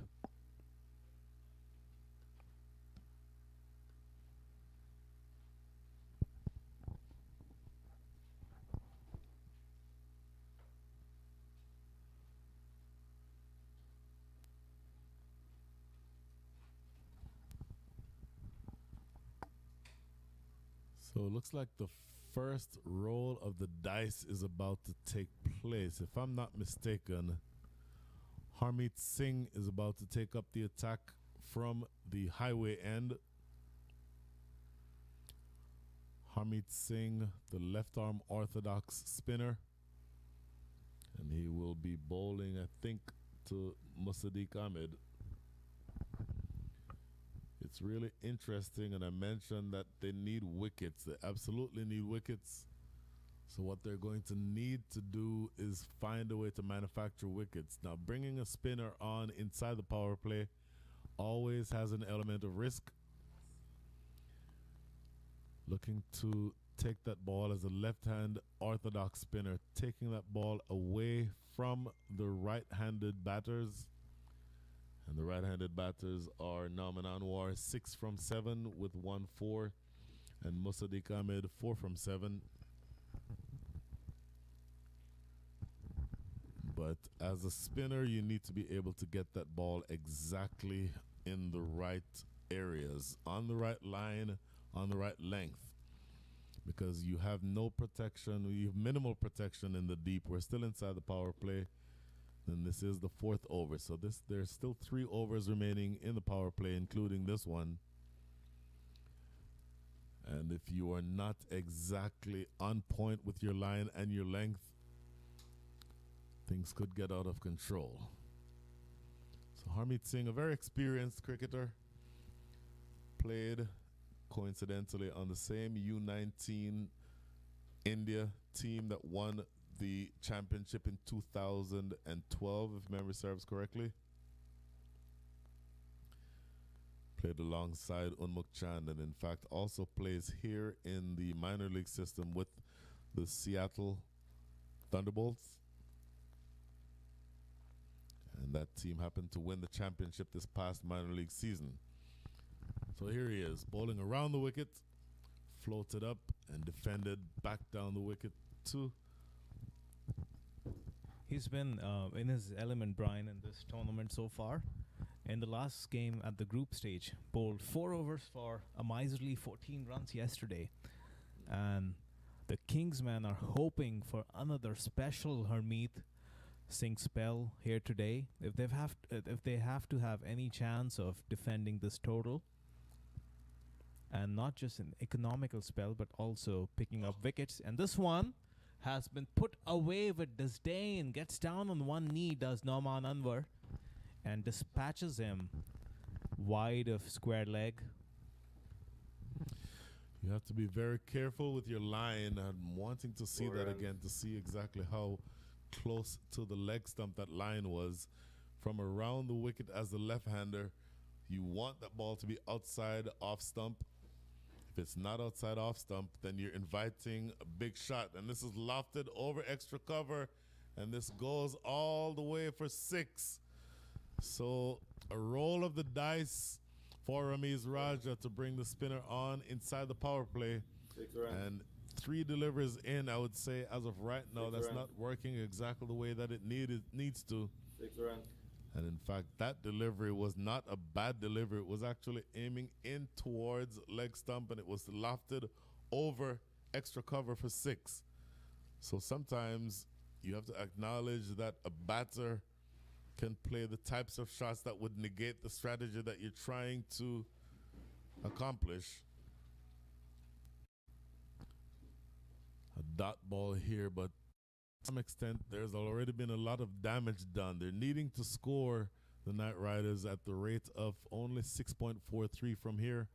So it looks like the first roll of the dice is about to take place. If I'm not mistaken, Harmeet Singh is about to take up the attack from the highway end. Harmeet Singh, the left arm orthodox spinner. And he will be bowling, I think, to Musaddiq Ahmed. It's really interesting, and I mentioned that they need wickets. They absolutely need wickets. So what they're going to need to do is find a way to manufacture wickets. Now, bringing a spinner on inside the power play always has an element of risk. looking to take that ball as a left-hand orthodox spinner, taking that ball away from the right-handed batters. And the right-handed batters are Nauman Anwar 6 from 7 with 1-4, and Musaddiq Ahmed 4 from 7. But as a spinner, you need to be able to get that ball exactly in the right areas, on the right line, on the right length. Because you have no protection, you have minimal protection in the deep. We're still inside the power play. And this is the 4th over. So there's still 3 overs remaining in the power play, including this one. And if you are not exactly on point with your line and your length, things could get out of control. So Harmeet Singh, a very experienced cricketer, played coincidentally on the same U19 India team that won the championship in 2012, if memory serves correctly. Played alongside Unmuk Chand, and in fact also plays here in the minor league system with the Seattle Thunderbolts. And that team happened to win the championship this past minor league season. So here he is, bowling around the wicket, floated up and defended back down the wicket too. He's been in his element, Brian, in this tournament so far. In the last game at the group stage, bowled 4 overs for a miserly 14 runs yesterday. And the Kingsmen are hoping for another special Harmeet Singh spell here today. If they have to have any chance of defending this total, and not just an economical spell, but also picking up wickets. And this one has been put away with disdain. Gets down on one knee, does Nauman Anwar, and dispatches him wide of square leg. You have to be very careful with your line. I'm wanting to see that again to see exactly how close to the leg stump that line was. From around the wicket as the left-hander, you want that ball to be outside off stump. If it's not outside off stump, then you're inviting a big shot. And this is lofted over extra cover, and this goes all the way for 6. So a roll of the dice for Ramiz Raja to bring the spinner on inside the power play. And 3 deliveries in, I would say, as of right now, that's not working exactly the way that it needs to. And in fact, that delivery was not a bad delivery. It was actually aiming in towards leg stump, and it was lofted over extra cover for 6. So sometimes you have to acknowledge that a batter can play the types of shots that would negate the strategy that you're trying to accomplish. A dot ball here, but to some extent, there's already been a lot of damage done. They're needing to score, the Knight Riders, at the rate of only 6.43 from here.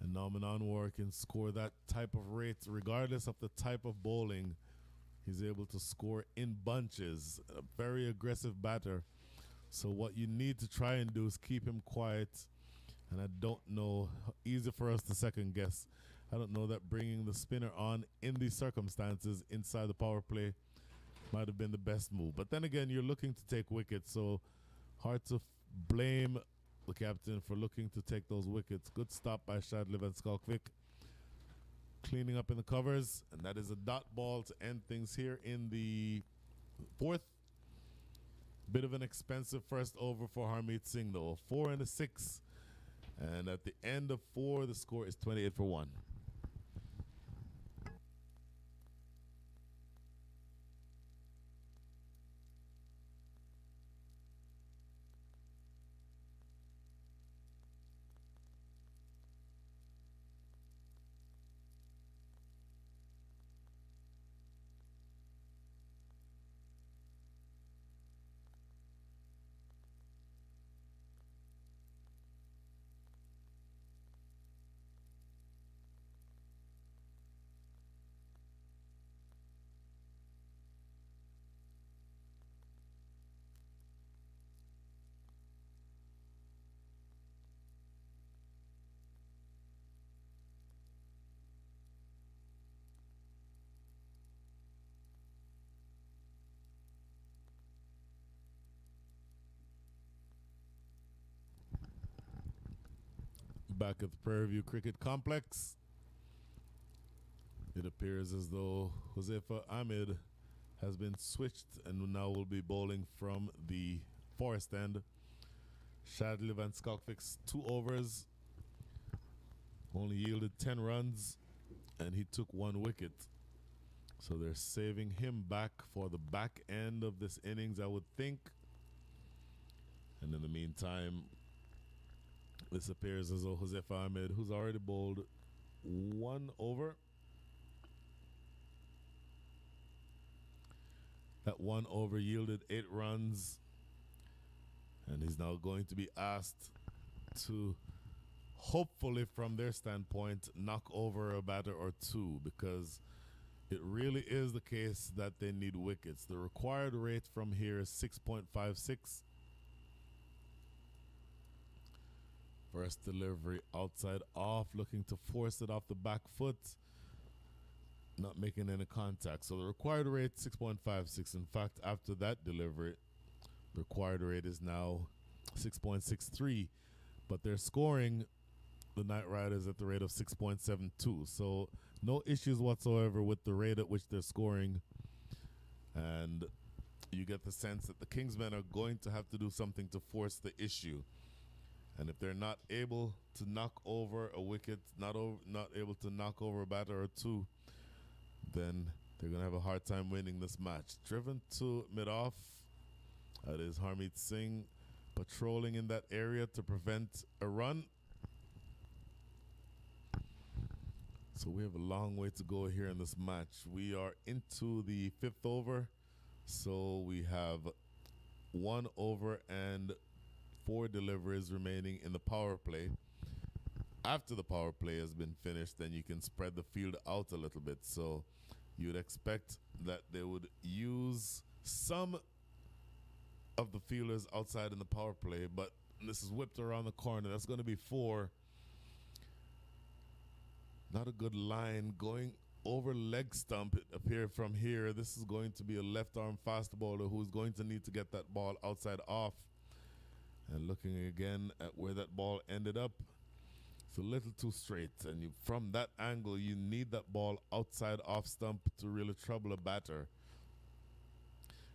And Nauman Anwar can score that type of rate regardless of the type of bowling. He's able to score in bunches, a very aggressive batter. So what you need to try and do is keep him quiet. And I don't know, easy for us to second guess. I don't know that bringing the spinner on in these circumstances inside the power play might have been the best move. But then again, you're looking to take wickets, so hard to blame the captain for looking to take those wickets. Good stop by Shadley Van Skalkvik. Cleaning up in the covers, and that is a dot ball to end things here in the 4th. Bit of an expensive first over for Harmeet Singh, though. A 4 and a 6. And at the end of 4, the score is 28 for 1. Back at the Prairie View Cricket Complex, it appears as though Josefa Ahmed has been switched and now will be bowling from the Forest end. Shadley Van Skalkvik's 2 overs only yielded 10 runs and he took 1 wicket. So they're saving him back for the back end of this innings, I would think. And in the meantime, this appears as though Josefa Ahmed, who's already bowled 1 over, that 1 over yielded 8 runs, and he's now going to be asked to, hopefully from their standpoint, knock over a batter or 2, because it really is the case that they need wickets. The required rate from here is 6.56. First delivery outside off, looking to force it off the back foot, not making any contact. So the required rate 6.56. In fact, after that delivery, the required rate is now 6.63. But they're scoring the Knight Riders at the rate of 6.72. So no issues whatsoever with the rate at which they're scoring. And you get the sense that the Kingsmen are going to have to do something to force the issue. And if they're not able to knock over a wicket, not able to knock over a batter or 2, then they're going to have a hard time winning this match. Driven to mid-off, that is Harmeet Singh patrolling in that area to prevent a run. So we have a long way to go here in this match. We are into the 5th over, so we have 1 over and 4 deliveries remaining in the power play. After the power play has been finished, then you can spread the field out a little bit. So you would expect that they would use some of the fielders outside in the power play, but this is whipped around the corner. That's going to be 4. Not a good line going over leg stump. It appeared from here. This is going to be a left arm fast bowler who's going to need to get that ball outside off. And looking again at where that ball ended up, it's a little too straight. And from that angle, you need that ball outside off stump to really trouble a batter.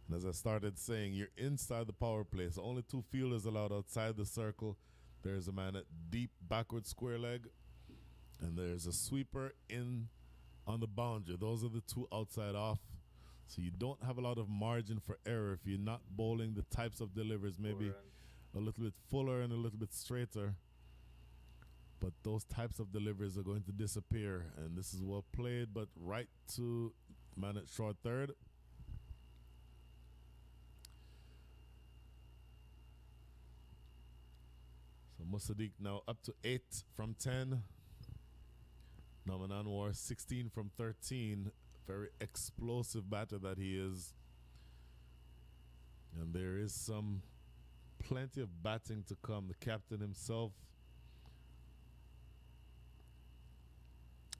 And as I started saying, you're inside the power play, so only 2 fielders allowed outside the circle. There's a man at deep backward square leg, and there's a sweeper in on the boundary. Those are the 2 outside off. So you don't have a lot of margin for error if you're not bowling the types of deliveries, maybe a little bit fuller and a little bit straighter. But those types of deliveries are going to disappear. And this is well played, but right to man at short third. So Musaddiq now up to 8 from 10. Naman Anwar 16 from 13. Very explosive batter that he is. And there is plenty of batting to come. The captain himself,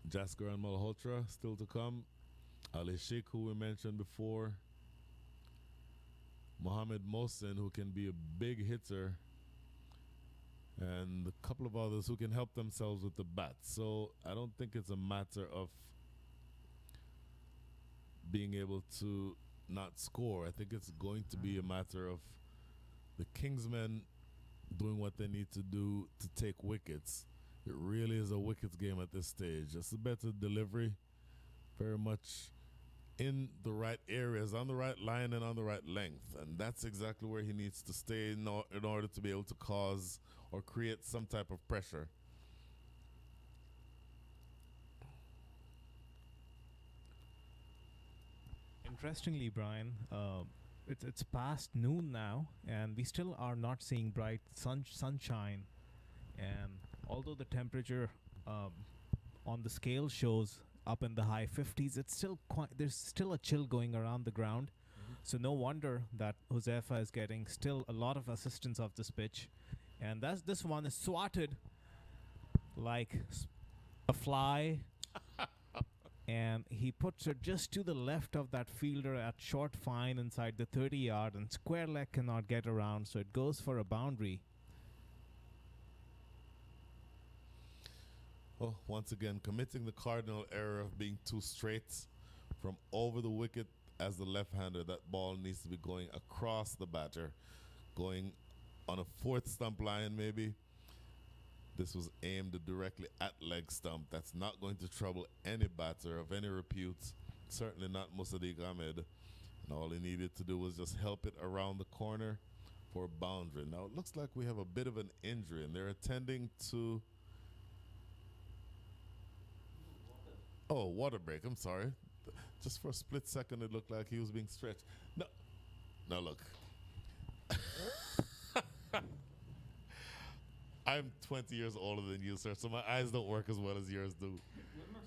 Jaskaran Malhotra, still to come. Ali Sheikh, who we mentioned before. Mohammed Mohsen, who can be a big hitter. And a couple of others who can help themselves with the bat. So I don't think it's a matter of being able to not score. I think it's going to be a matter of the Kingsmen doing what they need to do to take wickets. It really is a wickets game at this stage. Just a better delivery, very much in the right areas, on the right line and on the right length. And that's exactly where he needs to stay in order to be able to cause or create some type of pressure. Interestingly, Brian, it's past noon now, and we still are not seeing bright sunshine. And although the temperature on the scale shows up in the high 50s, it's still there's still a chill going around the ground. So no wonder that Josefa is getting still a lot of assistance of this pitch. And this one is swatted like a fly. And he puts it just to the left of that fielder at short fine inside the 30-yard, and square leg cannot get around, so it goes for a boundary. Oh, once again, committing the cardinal error of being too straight from over the wicket as the left-hander. That ball needs to be going across the batter, going on a fourth stump line maybe. This was aimed directly at leg stump. That's not going to trouble any batter of any repute, certainly not Musaddiq Ahmed. And all he needed to do was just help it around the corner for a boundary. Now it looks like we have a bit of an injury, and they're attending to... Oh, water break. I'm sorry. Just for a split second, it looked like he was being stretched. No, now look. I'm 20 years older than you, sir, so my eyes don't work as well as yours do. You're not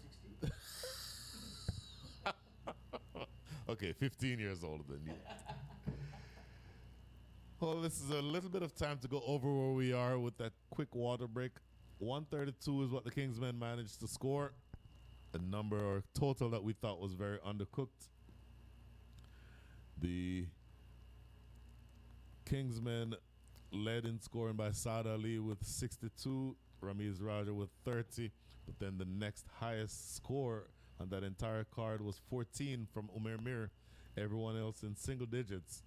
60. Okay, 15 years older than you. Well, this is a little bit of time to go over where we are with that quick water break. 132 is what the Kingsmen managed to score. A number or total that we thought was very undercooked. The Kingsmen led in scoring by Saad Ali with 62, Ramiz Raja with 30, but then the next highest score on that entire card was 14 from Umair Mir, everyone else in single digits.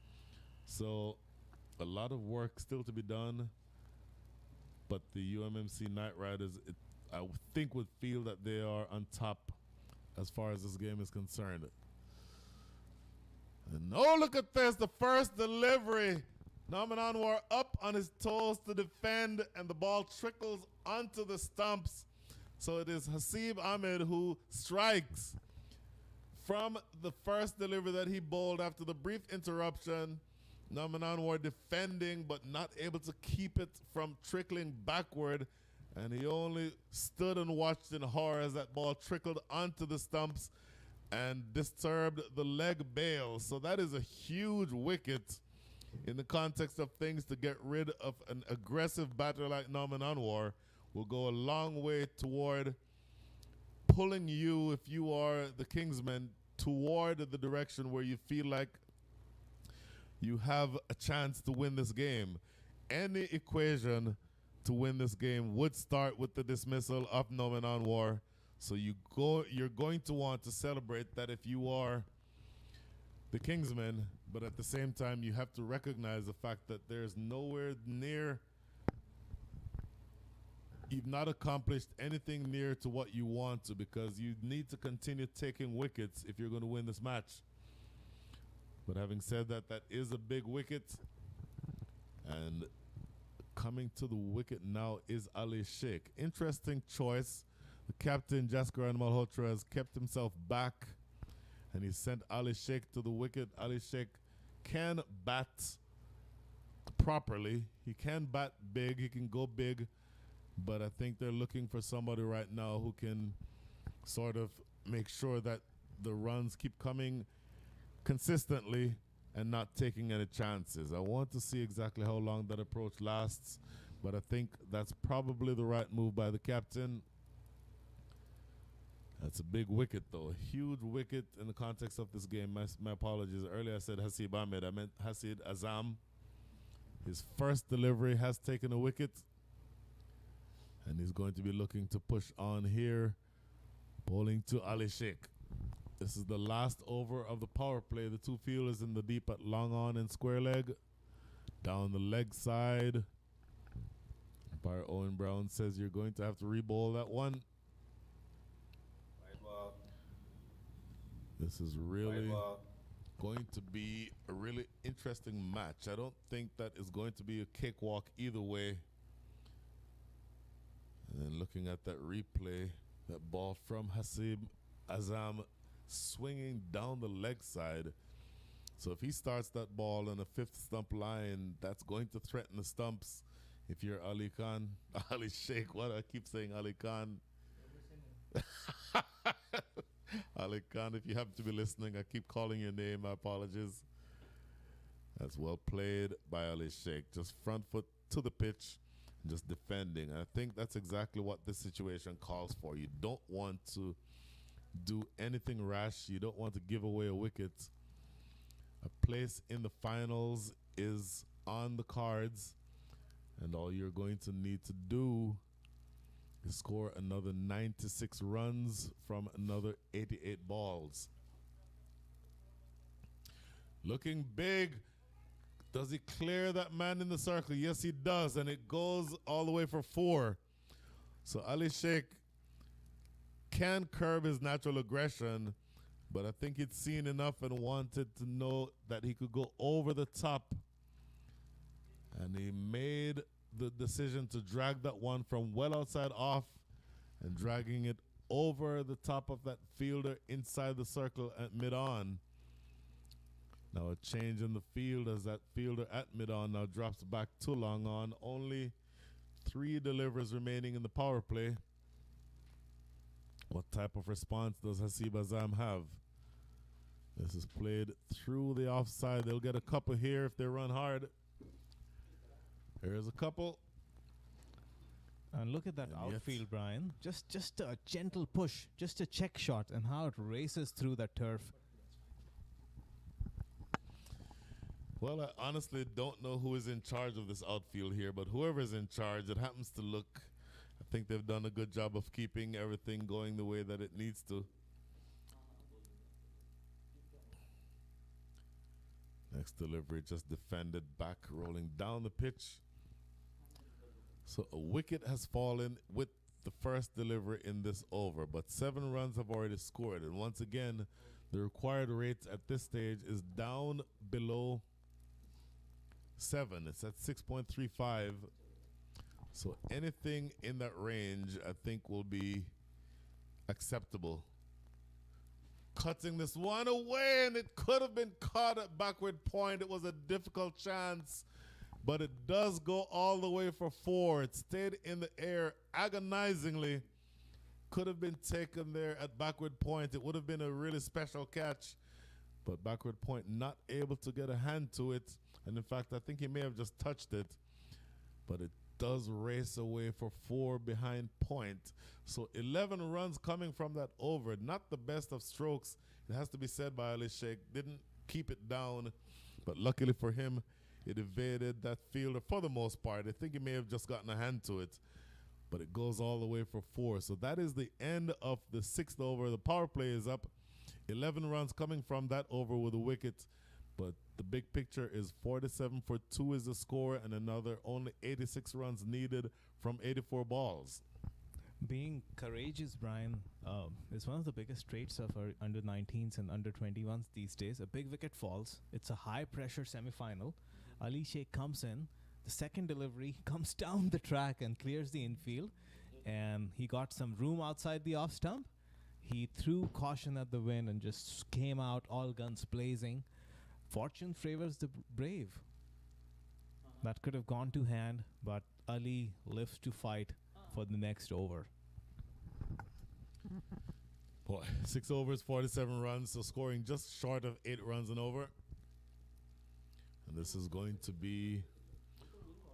So a lot of work still to be done, but the UMMC Knight Riders, I think, would feel that they are on top as far as this game is concerned. And oh, look at this, the first delivery. Naman Anwar up on his toes to defend, and the ball trickles onto the stumps. So it is Hasib Ahmed who strikes from the first delivery that he bowled after the brief interruption. Naman Anwar defending but not able to keep it from trickling backward, and he only stood and watched in horror as that ball trickled onto the stumps and disturbed the leg bail. So that is a huge wicket in the context of things. To get rid of an aggressive batter like Naman Anwar will go a long way toward pulling you, if you are the Kingsmen, toward the direction where you feel like you have a chance to win this game. Any equation to win this game would start with the dismissal of Naman Anwar. So you're going to want to celebrate that if you are the Kingsmen, but at the same time you have to recognize the fact that there's nowhere near, you've not accomplished anything near to what you want to, because you need to continue taking wickets if you're going to win this match. But having said that, that is a big wicket, and coming to the wicket now is Ali Sheikh. Interesting choice. The captain, Jaskaran Malhotra, has kept himself back, and he sent Ali Sheikh to the wicket. Ali Sheikh can bat properly. He can bat big. He can go big. But I think they're looking for somebody right now who can sort of make sure that the runs keep coming consistently and not taking any chances. I want to see exactly how long that approach lasts, but I think that's probably the right move by the captain. That's a big wicket, though. A huge wicket in the context of this game. My apologies. Earlier I said Hasib Ahmed. I meant Hasid Azam. His first delivery has taken a wicket, and he's going to be looking to push on here, bowling to Ali Sheikh. This is the last over of the power play. The two fielders in the deep at long on and square leg. Down the leg side, umpire Owen Brown says you're going to have to re-bowl that one. This is really going to be a really interesting match. I don't think that is going to be a cakewalk either way. And then looking at that replay, that ball from Hasib Azam swinging down the leg side. So if he starts that ball on a fifth stump line, that's going to threaten the stumps. If you're Ali Khan, Ali Sheikh, what I keep saying Ali Khan. Ali Khan, if you happen to be listening, I keep calling your name, my apologies. That's well played by Ali Sheikh. Just front foot to the pitch, and just defending. And I think that's exactly what this situation calls for. You don't want to do anything rash. You don't want to give away a wicket. A place in the finals is on the cards, and all you're going to need to do He scored another 96 runs from another 88 balls. Looking big. Does he clear that man in the circle? Yes, he does. And it goes all the way for 4. So Ali Sheikh can curb his natural aggression, but I think he'd seen enough and wanted to know that he could go over the top. And he made the decision to drag that one from well outside off and dragging it over the top of that fielder inside the circle at mid-on. Now a change in the field as that fielder at mid-on now drops back to long on. Only 3 delivers remaining in the power play. What type of response does Hasib Azam have? This is played through the offside. They'll get a couple here if they run hard. Here's a couple. And look at that And yet- outfield, Brian. Just a gentle push, just a check shot, and how it races through that turf. Well, I honestly don't know who is in charge of this outfield here, but whoever's in charge, it happens to look, I think they've done a good job of keeping everything going the way that it needs to. Next delivery just defended back, rolling down the pitch. So a wicket has fallen with the first delivery in this over, but 7 runs have already scored. And once again, the required rate at this stage is down below 7. It's at 6.35. So anything in that range, I think, will be acceptable. Cutting this one away, and it could have been caught at backward point. It was a difficult chance, but it does go all the way for 4. It stayed in the air agonizingly. Could have been taken there at backward point. It would have been a really special catch, but backward point not able to get a hand to it. And in fact, I think he may have just touched it, but it does race away for 4 behind point. So 11 runs coming from that over. Not the best of strokes, it has to be said by Ali Sheikh. Didn't keep it down, but luckily for him, it evaded that fielder for the most part. I think he may have just gotten a hand to it, but it goes all the way for 4. So that is the end of the 6th over. The power play is up. 11 runs coming from that over with a wicket. But the big picture is 47 for 2 is the score, and another only 86 runs needed from 84 balls. Being courageous, Brian, is one of the biggest traits of our under 19s and under 21s these days. A big wicket falls. It's a high pressure semi-final. Ali Sheikh comes in. The second delivery comes down the track and clears the infield. And he got some room outside the off stump. He threw caution at the wind and just came out all guns blazing. Fortune favors the brave. That could have gone to hand, but Ali lives to fight for the next over. Boy, 6 overs, 47 runs, so scoring just short of 8 runs and over. And this is going to be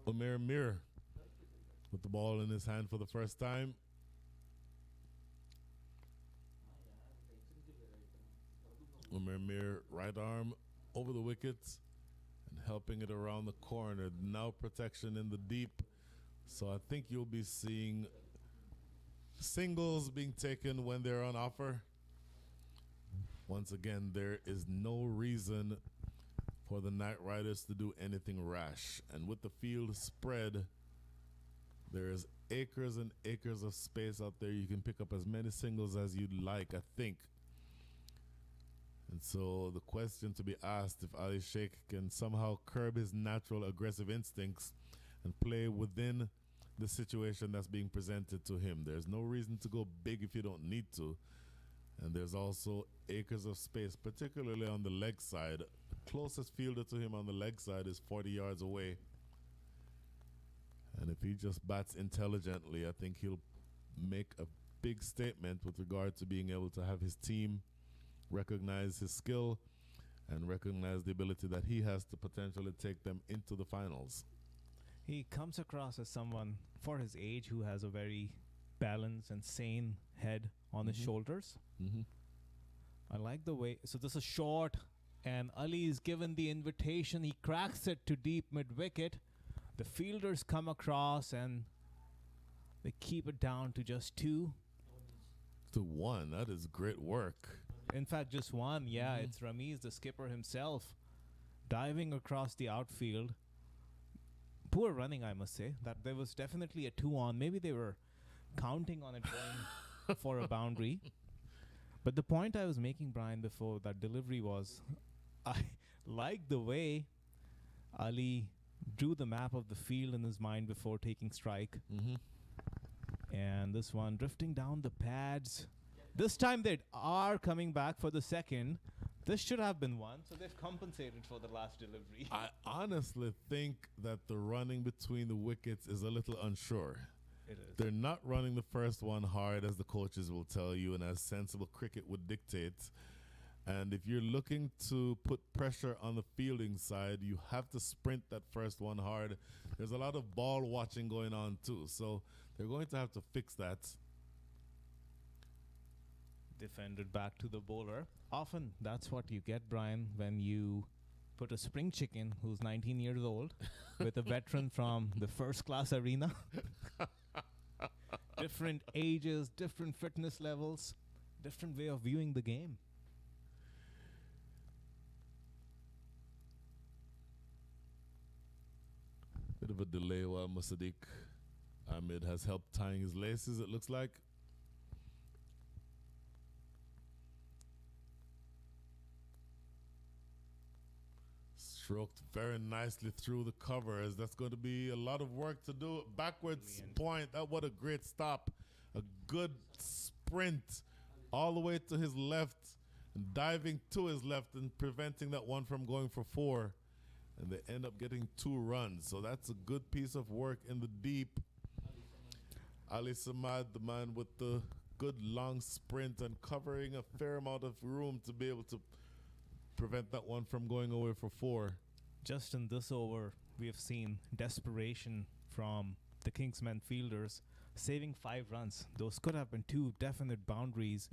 Umair Mir with the ball in his hand for the first time. Umair Mir, right arm over the wickets and helping it around the corner. Now protection in the deep. So I think you'll be seeing singles being taken when they're on offer. Once again, there is no reason for the Knight Riders to do anything rash. And with the field spread, there's acres and acres of space out there. You can pick up as many singles as you'd like, I think. And so the question to be asked, if Ali Sheikh can somehow curb his natural aggressive instincts and play within the situation that's being presented to him. There's no reason to go big if you don't need to. And there's also acres of space, particularly on the leg side. Closest fielder to him on the leg side is 40 yards away. And if he just bats intelligently, I think he'll make a big statement with regard to being able to have his team recognize his skill and recognize the ability that he has to potentially take them into the finals. He comes across as someone, for his age, who has a very balanced and sane head on his shoulders. I like the way. So this is short, and Ali is given the invitation. He cracks it to deep mid-wicket. The fielders come across, and They keep it down to just 2. To 1. That is great work. In fact, just 1. Yeah, it's Ramiz, the skipper himself, diving across the outfield. Poor running, I must say. That there was definitely a 2 on. Maybe they were counting on it going for a boundary. But the point I was making, Brian, before that delivery was, I like the way Ali drew the map of the field in his mind before taking strike. And this one drifting down the pads. This time they are coming back for the second. This should have been 1, so they've compensated for the last delivery. I honestly think that the running between the wickets is a little unsure. It is. They're not running the first one hard, as the coaches will tell you, and as sensible cricket would dictate. And if you're looking to put pressure on the fielding side, you have to sprint that first one hard. There's a lot of ball watching going on too, so they're going to have to fix that. Defended back to the bowler. Often that's what you get, Brian, when you put a spring chicken who's 19 years old with a veteran from the first class arena. Different ages, different fitness levels, different way of viewing the game. Bit of a delay while Musaddiq Ahmed has help tying his laces, it looks like. Stroked very nicely through the covers. That's going to be a lot of work to do. Backwards Brilliant. point. That what a great stop. A good sprint all the way to his left, and diving to his left and preventing that one from going for 4. And they end up getting 2 runs. So that's a good piece of work in the deep. Ali Samad, the man with the good long sprint and covering a fair amount of room to be able to prevent that one from going away for 4. Just in this over, we have seen desperation from the Kingsmen fielders, saving 5 runs. Those could have been 2 definite boundaries,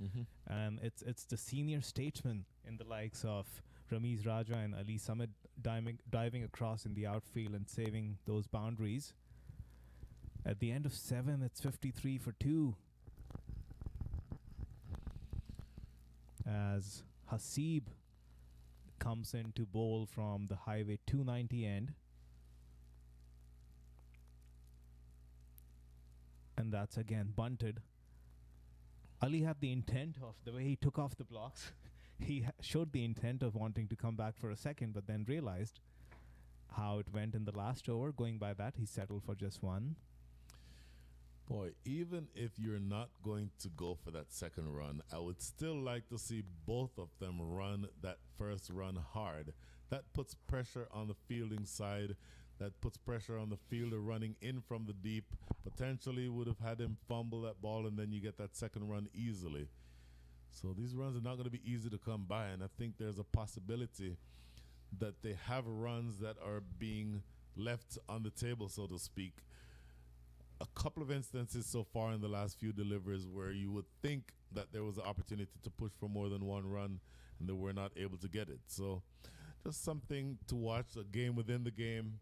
and it's the senior statesmen in the likes of Ramiz Raja and Ali Samad diving across in the outfield and saving those boundaries. At the end of 7, it's 53 for 2. As Hasib comes in to bowl from the highway 290 end. And that's again bunted. Ali had the intent of the way he took off the blocks. He showed the intent of wanting to come back for a second, but then realized how it went in the last over. Going by that, he settled for just 1. Boy, even if you're not going to go for that second run, I would still like to see both of them run that first run hard. That puts pressure on the fielding side. That puts pressure on the fielder running in from the deep. Potentially would have had him fumble that ball, and then you get that second run easily. So these runs are not going to be easy to come by, and I think there's a possibility that they have runs that are being left on the table, so to speak. A couple of instances so far in the last few deliveries where you would think that there was an opportunity to push for more than 1 run, and they were not able to get it. So just something to watch, a game within the game,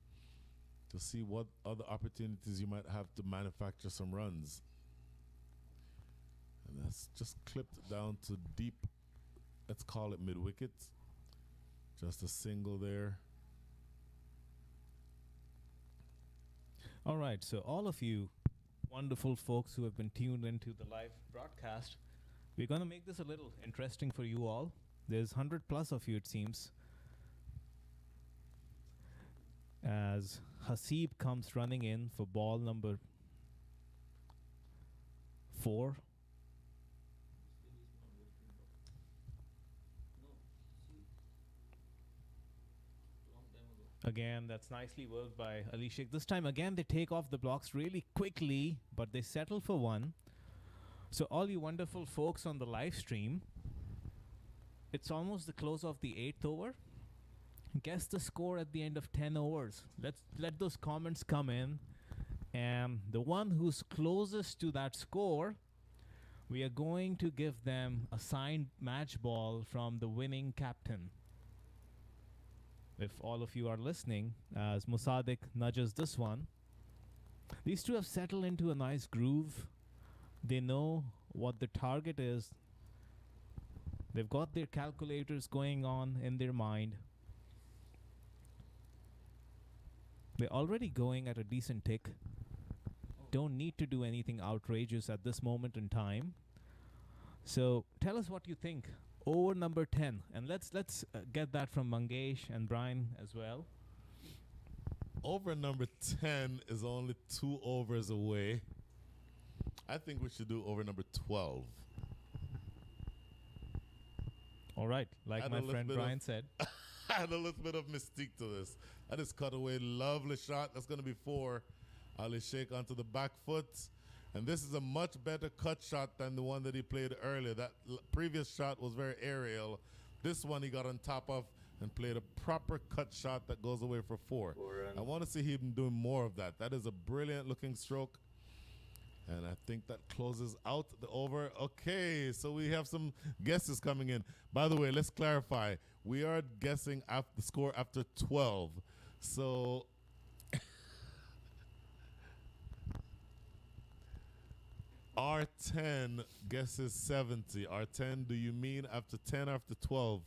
to see what other opportunities you might have to manufacture some runs. And that's just clipped down to deep, let's call it mid-wicket. Just a single there. All right, so all of you wonderful folks who have been tuned into the live broadcast, we're going to make this a little interesting for you all. There's 100 plus of you, it seems. As Hasib comes running in for ball number 4. Again, that's nicely worked by Ali Sheikh. This time again, they take off the blocks really quickly, but they settle for 1. So all you wonderful folks on the live stream, it's almost the close of the 8th over. Guess the score at the end of 10 overs. Let those comments come in. And the one who's closest to that score, we are going to give them a signed match ball from the winning captain. If all of you are listening, as Musaddiq nudges this one, These two have settled into a nice groove. They know what the target is. They've got their calculators going on in their mind. They're already going at a decent tick. Don't need to do anything outrageous at this moment in time. So tell us what you think. Over number 10. And let's get that from Mangesh and Brian as well. Over number 10 is only 2 overs away. I think we should do over number 12. All right. Like Add my a little friend bit Brian said. Add a little bit of mystique to this. That is cut away. Lovely shot. That's going to be 4. Ali Sheikh onto the back foot. And this is a much better cut shot than the one that he played earlier. That previous shot was very aerial. This one he got on top of and played a proper cut shot that goes away for 4. I want to see him doing more of that. That is a brilliant looking stroke. And I think that closes out the over. Okay, so we have some guesses coming in. By the way, let's clarify. We are guessing the score after 12. So R10 guesses 70. R10, do you mean after 10 or after 12?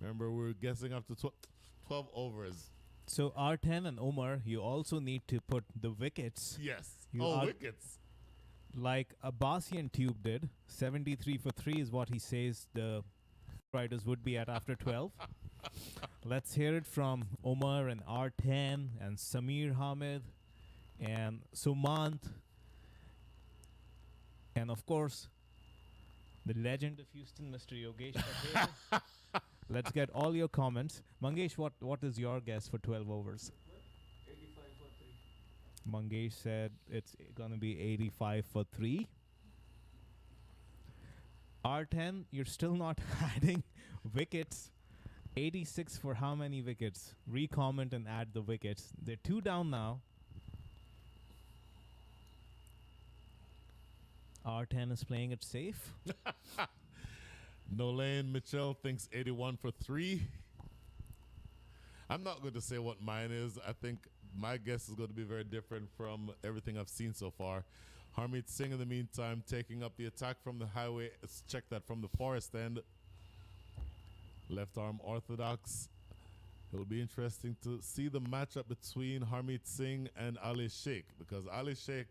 Remember, we're guessing after 12 overs. So R10 and Omar, you also need to put the wickets. Yes. You Wickets. Like Abbasian Tube did. 73 for 3 is what he says the Riders would be at after 12. Let's hear it from Omar and R10 and Samir Hamid and Sumant. And of course, the legend of Houston, Mr. Yogesh Patel. Let's get all your comments. Mangesh, what is your guess for 12 overs? 85 for 3. Mangesh said it's going to be 85 for 3. R10, you're still not adding wickets. 86 for how many wickets? Recomment and add the wickets. They're 2 down now. R10 is playing it safe. Nolaine Mitchell thinks 81 for 3. I'm not going to say what mine is. I think my guess is going to be very different from everything I've seen so far. Harmeet Singh, in the meantime, taking up the attack from the highway. Let's check that from the forest end. Left arm orthodox. It'll be interesting to see the matchup between Harmeet Singh and Ali Sheikh, because Ali Sheikh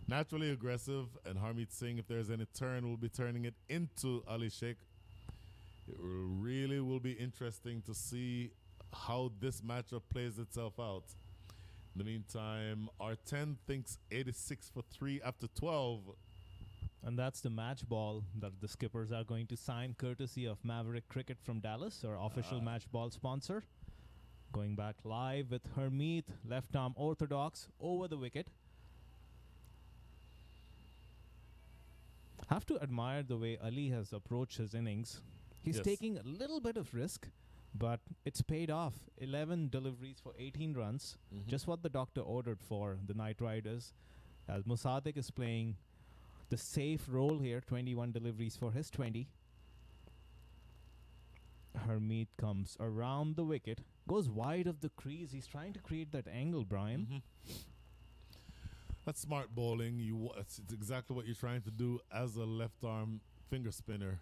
naturally aggressive, and Harmeet Singh, if there's any turn, will be turning it into Ali Sheikh. It really will be interesting to see how this matchup plays itself out. In the meantime, R10 thinks 86 for 3 after 12. And that's the match ball that the skippers are going to sign, courtesy of Maverick Cricket from Dallas, our official match ball sponsor. Going back live with Harmeet, left arm orthodox, over the wicket. Have to admire the way Ali has approached his innings. He's taking a little bit of risk, but it's paid off. 11 deliveries for 18 runs, just what the doctor ordered for the Knight Riders. As Musadik is playing the safe role here, 21 deliveries for his 20. Harmeet comes around the wicket, goes wide of the crease. He's trying to create that angle, Brian. That's smart bowling. It's exactly what you're trying to do as a left-arm finger spinner.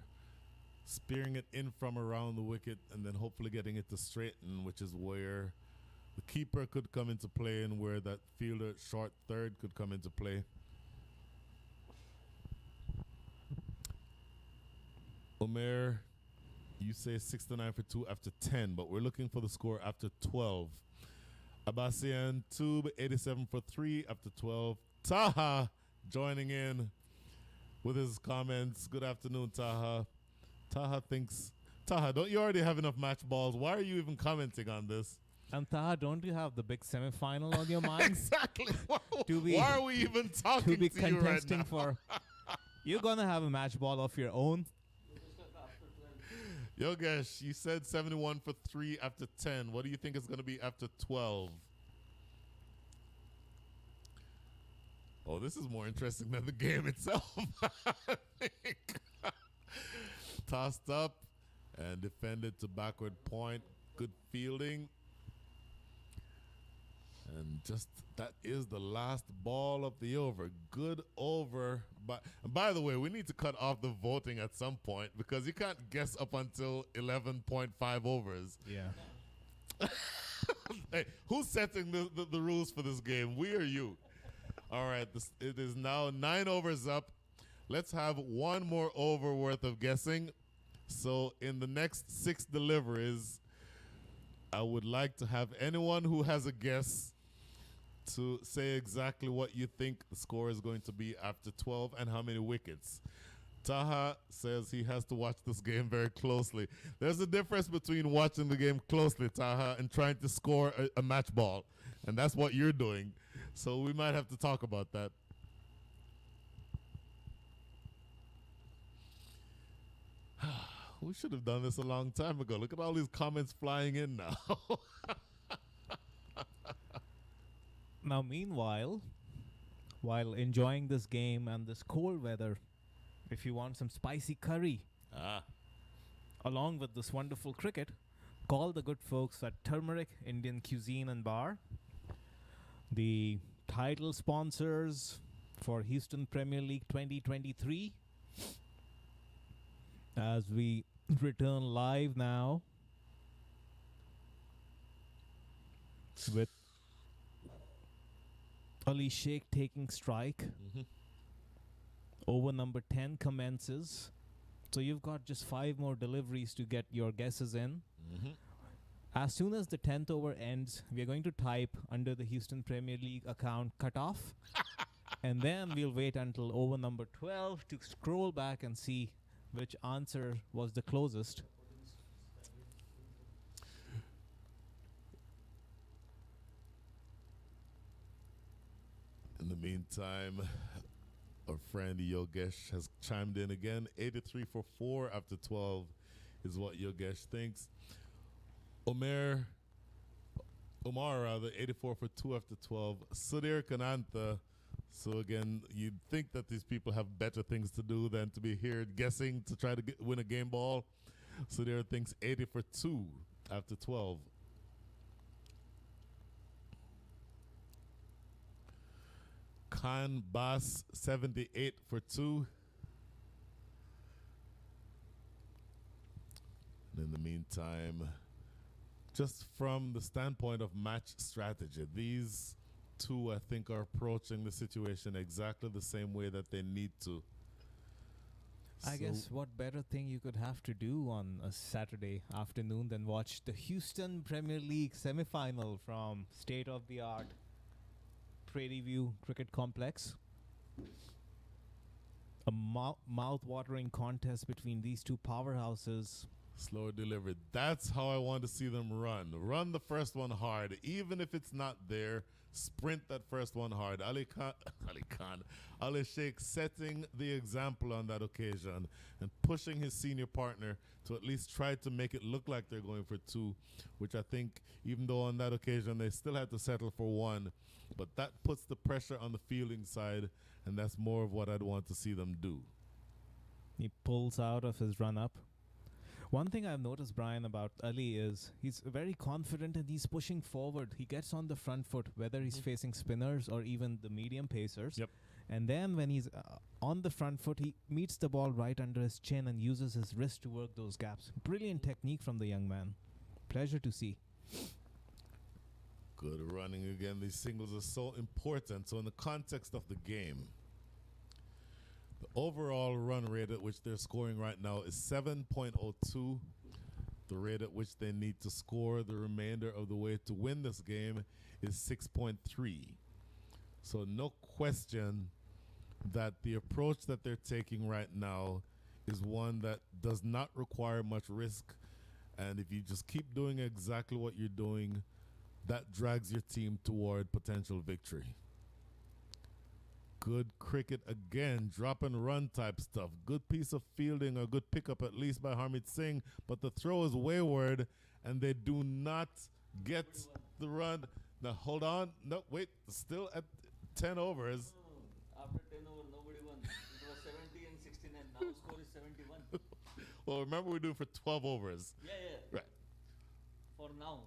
Spearing it in from around the wicket and then hopefully getting it to straighten, which is where the keeper could come into play and where that fielder short third could come into play. Omer, you say 69 for 2 after 10, but we're looking for the score after 12. Abbasian Tube, 87 for 3 after 12. Taha joining in with his comments. Good afternoon, Taha. Taha thinks, Taha, don't you already have enough match balls? Why are you even commenting on this? And Taha, don't you have the big semi-final on your mind? Exactly. Why are we even talking to be to you right contesting now? for? You're gonna have a match ball of your own. Yogesh, you said 71 for 3 after 10. What do you think is going to be after 12? Oh, this is more interesting than the game itself, I think. Tossed up and defended to backward point. Good fielding. And just that is the last ball of the over. Good over. But by the way, we need to cut off the voting at some point because you can't guess up until 11.5 overs. Yeah. Hey, who's setting the rules for this game? We or you? All right, it is now 9 overs up. Let's have one more over worth of guessing. So in the next 6 deliveries, I would like to have anyone who has a guess to say exactly what you think the score is going to be after 12 and how many wickets. Taha says he has to watch this game very closely. There's a difference between watching the game closely, Taha, and trying to score a match ball. And that's what you're doing. So we might have to talk about that. We should have done this a long time ago. Look at all these comments flying in now. Now, meanwhile, while enjoying this game and this cold weather, if you want some spicy curry, along with this wonderful cricket, call the good folks at Turmeric Indian Cuisine and Bar, the title sponsors for Houston Premier League 2023. As we return live now with Ali Sheikh taking strike. Over number 10 commences. So you've got just 5 more deliveries to get your guesses in. As soon as the 10th over ends, we are going to type under the Houston Premier League account cutoff. And then we'll wait until over number 12 to scroll back and see which answer was the closest. In the meantime, our friend Yogesh has chimed in again. 83 for 4 after 12 is what Yogesh thinks. Omar, 84 for 2 after 12. Sudhir Kanantha. So again, you'd think that these people have better things to do than to be here guessing to try to win a game ball. Sudhir thinks 80 for 2 after 12. Khan Bass 78 for 2. And in the meantime, just from the standpoint of match strategy, these two, I think, are approaching the situation exactly the same way that they need to. I guess what better thing you could have to do on a Saturday afternoon than watch the Houston Premier League semi-final from state-of-the-art Prairie View Cricket Complex. A mouth-watering contest between these two powerhouses. Slower delivery. That's how I want to see them run. Run the first one hard. Even if it's not there, sprint that first one hard. Ali Sheikh setting the example on that occasion and pushing his senior partner to at least try to make it look like they're going for 2, which I think, even though on that occasion they still had to settle for 1, but that puts the pressure on the fielding side, and that's more of what I'd want to see them do. He pulls out of his run-up. One thing I've noticed, Brian, about Ali is he's very confident and he's pushing forward. He gets on the front foot, whether he's facing spinners or even the medium pacers. Yep. And then when he's on the front foot, he meets the ball right under his chin and uses his wrist to work those gaps. Brilliant technique from the young man. Pleasure to see. Good running again. These singles are so important. So in the context of the game, the overall run rate at which they're scoring right now is 7.02. The rate at which they need to score the remainder of the way to win this game is 6.3. So no question that the approach that they're taking right now is one that does not require much risk. And if you just keep doing exactly what you're doing, that drags your team toward potential victory. Good cricket again, drop and run type stuff. Good piece of fielding, or good pickup at least by Harmeet Singh, but the throw is wayward and they do not get the run. Now hold on, no wait, still at 10 overs. After 10 over, nobody won. It was 70 and 69. Now score is 71. Well, remember we're doing for 12 overs. Yeah. Right. For now.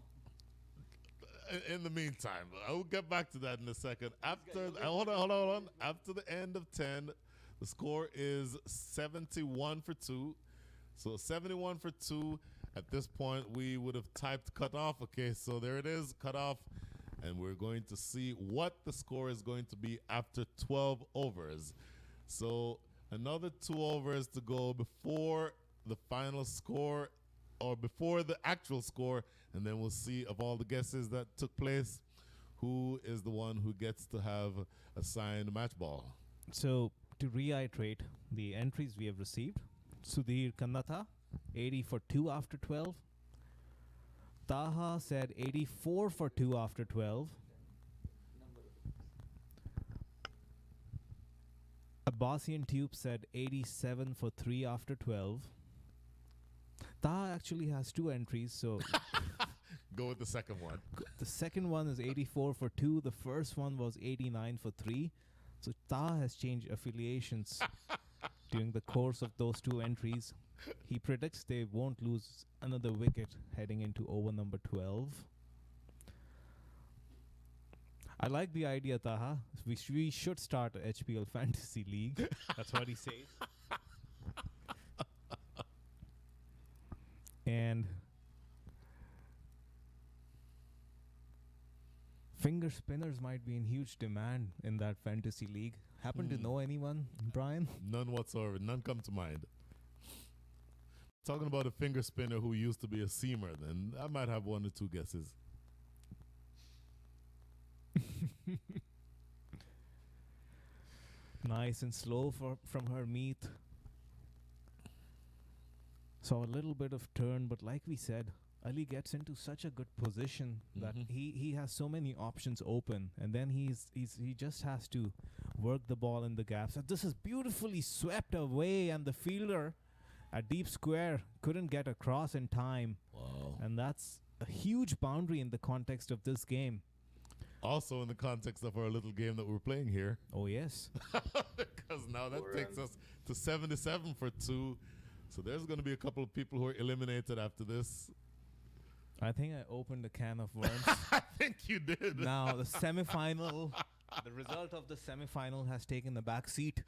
in the meantime, I will get back to that in a second. After hold on. After the end of 10, the score is 71 for 2. So 71 for 2. At this point, we would have typed cut off. Okay, so there it is, cut off. And we're going to see what the score is going to be after 12 overs. So another 2 overs to go before the final score or before the actual score. And then we'll see of all the guesses that took place, who is the one who gets to have assigned match ball. So, to reiterate the entries we have received, Sudhir Kannatha, 80 for 2 after 12. Taha said 84 for 2 after 12. Abbasian Tube said 87 for 3 after 12. Taha actually has 2 entries, so Go with the second one. the second one is 84 for 2. The first one was 89 for 3. So Taha has changed affiliations during the course of those 2 entries. He predicts they won't lose another wicket heading into over number 12. I like the idea, Taha. We should start a HPL Fantasy League. That's what he says. And finger spinners might be in huge demand in that fantasy league. Happen to know anyone, Brian? None whatsoever. None come to mind. Talking about a finger spinner who used to be a seamer, then I might have 1 or 2 guesses. Nice and slow from her meat. So a little bit of turn, but like we said, Ali gets into such a good position that he has so many options open, and then he just has to work the ball in the gaps. And this is beautifully swept away, and the fielder at deep square couldn't get across in time. Wow. And that's a huge boundary in the context of this game. Also in the context of our little game that we're playing here. Oh, yes. Because now that takes us to 77 for 2. So there's going to be a couple of people who are eliminated after this. I think I opened a can of worms. I think you did. Now the semifinal, the result of the semifinal has taken the back seat.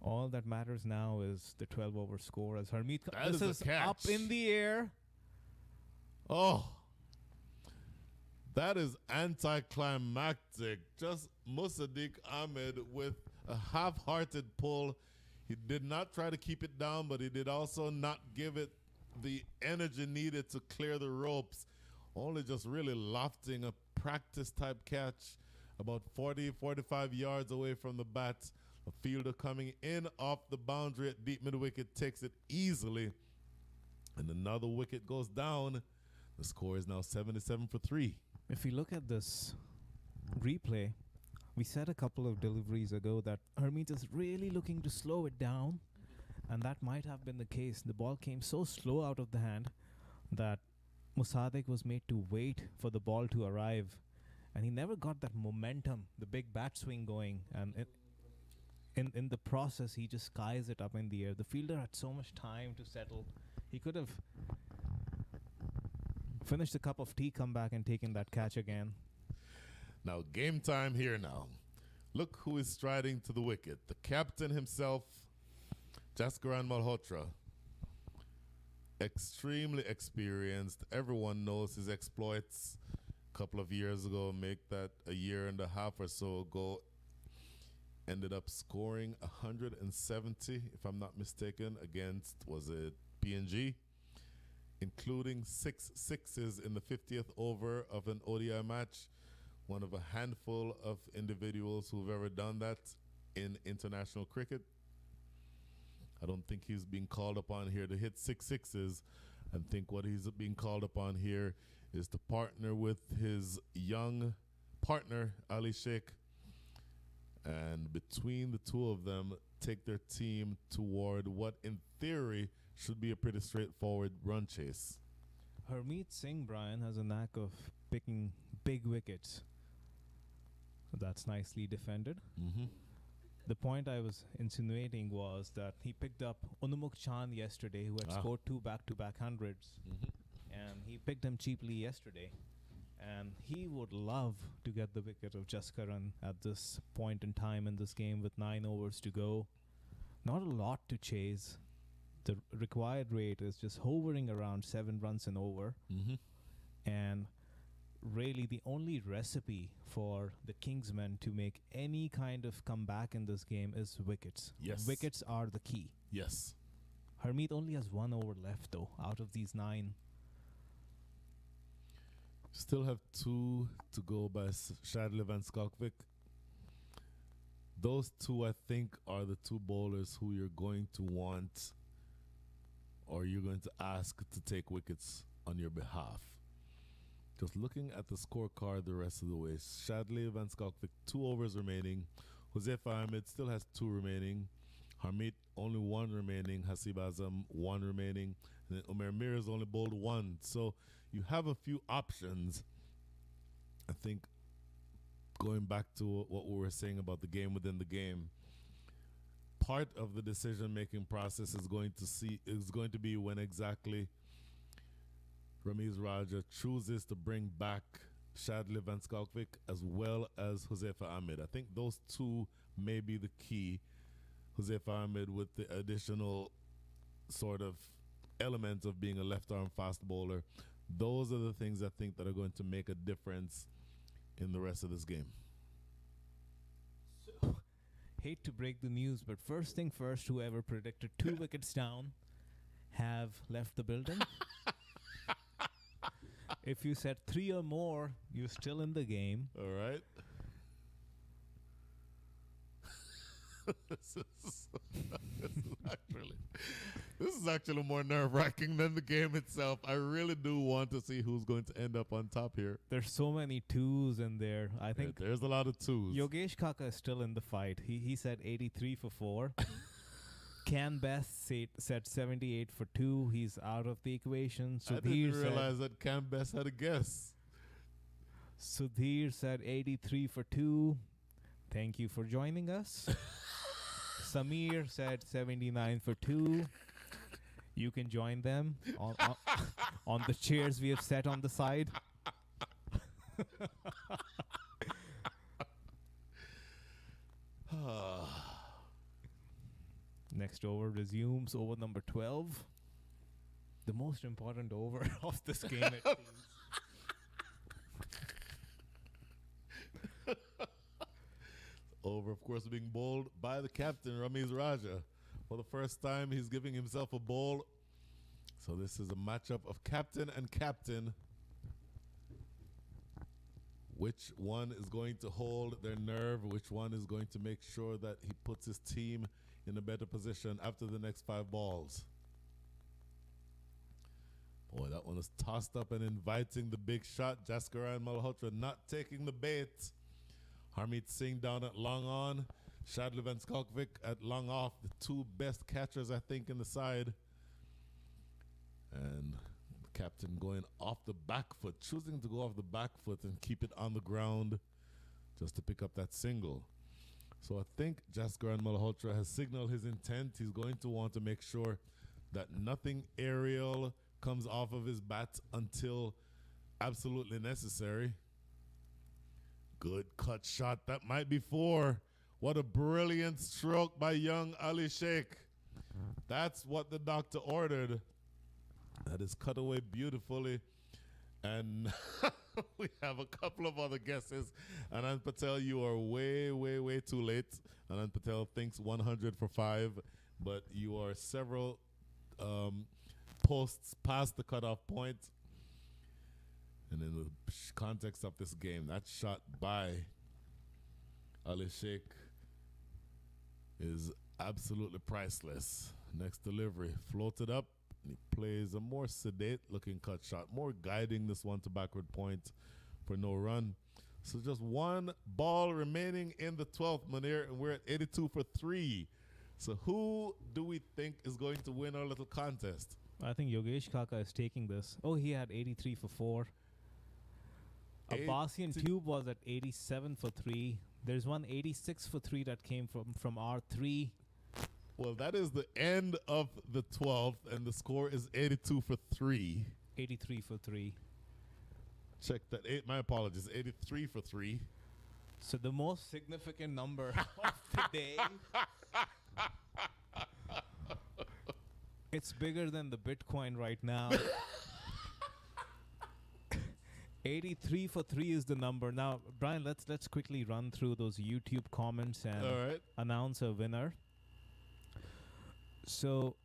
All that matters now is the 12-over score as Harmeet. That This is a is up catch. in the air. Oh, that is anticlimactic. Just Musaddiq Ahmed with a half-hearted pull. He did not try to keep it down, but he did also not give it the energy needed to clear the ropes. Only just really lofting a practice-type catch about 40, 45 yards away from the bat. A fielder coming in off the boundary at deep mid-wicket takes it easily. And another wicket goes down. The score is now 77 for 3. If you look at this replay, we said a couple of deliveries ago that Harmeet is really looking to slow it down, and that might have been the case. The ball came so slow out of the hand that Musaddiq was made to wait for the ball to arrive, and he never got that momentum, the big bat swing going, and in the process, he just skies it up in the air. The fielder had so much time to settle. He could have finished a cup of tea, come back and taken that catch again. Now, game time here now. Look who is striding to the wicket. The captain himself, Jaskaran Malhotra. Extremely experienced. Everyone knows his exploits. A couple of years ago, make that a year and a half or so ago, ended up scoring 170, if I'm not mistaken, against, was it PNG? Including 6 sixes in the 50th over of an ODI match. One of a handful of individuals who've ever done that in international cricket. I don't think he's being called upon here to hit 6 sixes. I think what he's being called upon here is to partner with his young partner, Ali Sheikh, and between the two of them, take their team toward what in theory should be a pretty straightforward run chase. Harmeet Singh, Brian, has a knack of picking big wickets. So that's nicely defended. The point I was insinuating was that he picked up Onumuk Chan yesterday, who had scored 2 back-to-back hundreds, and he picked him cheaply yesterday. And he would love to get the wicket of Jaskaran at this point in time in this game with 9 overs to go. Not a lot to chase. The required rate is just hovering around 7 runs an over. And really the only recipe for the Kingsmen to make any kind of comeback in this game is wickets. Yes. Wickets are the key. Yes. Harmeet only has 1 over left though out of these 9. Still have 2 to go by Shadlev and Skalkvik. Those 2, I think, are the 2 bowlers who you're going to want or you're going to ask to take wickets on your behalf. Just looking at the scorecard the rest of the way, Shadlev and Skalkvik, 2 overs remaining. Josefa Ahmed still has 2 remaining. Harmeet, only 1 remaining. Hasib Azam, 1 remaining. And then Umer Mir has only bowled 1. So you have a few options. I think going back to what we were saying about the game within the game, part of the decision-making process is going to be when exactly Ramiz Raja chooses to bring back Shadlev and Skalkvik as well as Josefa Ahmed. I think those 2 may be the key. Josefa Ahmed with the additional sort of element of being a left-arm fast bowler. Those are the things I think that are going to make a difference in the rest of this game. So, hate to break the news, but first thing first, whoever predicted 2 wickets down have left the building. If you said 3 or more, you're still in the game. All right. This is actually more nerve-wracking than the game itself. I really do want to see who's going to end up on top here. There's so many 2s in there. I think there's a lot of 2s. Yogesh Kaka is still in the fight. He said 83 for 4. Can Best said 78 for 2. He's out of the equation. I didn't realize that Cam Best had a guess. Sudhir said 83 for 2. Thank you for joining us. Samir said 79 for 2. You can join them on the chairs we have set on the side. Next over resumes, over number 12. The most important over of this game, it seems. Over, of course, being bowled by the captain, Ramiz Raja. For the first time, he's giving himself a bowl. So this is a matchup of captain and captain. Which one is going to hold their nerve? Which one is going to make sure that he puts his team in a better position after the next 5 balls? Boy, that one is tossed up and inviting the big shot. Jaskaran Malhotra not taking the bait. Harmeet Singh down at long on. Shadlev and Skalkvik at long off. The 2 best catchers, I think, in the side. And the captain going off the back foot, choosing to go off the back foot and keep it on the ground just to pick up that single. So I think Jaskaran Malhotra has signaled his intent. He's going to want to make sure that nothing aerial comes off of his bat until absolutely necessary. Good cut shot. That might be 4. What a brilliant stroke by young Ali Sheikh. That's what the doctor ordered. That is cut away beautifully. And we have a couple of other guesses. Anand Patel, you are way, way, way too late. Anand Patel thinks 100 for 5, but you are several posts past the cutoff point. And in the context of this game, that shot by Ali Sheikh is absolutely priceless. Next delivery, floated up. And he plays a more sedate looking cut shot, more guiding this one to backward point for no run. So just 1 ball remaining in the 12th, Munir, and we're at 82 for 3. So who do we think is going to win our little contest? I think Yogesh Kaka is taking this. Oh, he had 83 for 4. Abbasian Tube was at 87 for 3. There's one 86 for 3 that came from R3. Well, that is the end of the 12th, and the score is 82 for 3. 83 for 3. Check that. My apologies. 83 for 3. So the most significant number of the day. It's bigger than the Bitcoin right now. 83 for 3 is the number. Now, Brian, let's quickly run through those YouTube comments and All right. announce a winner. So,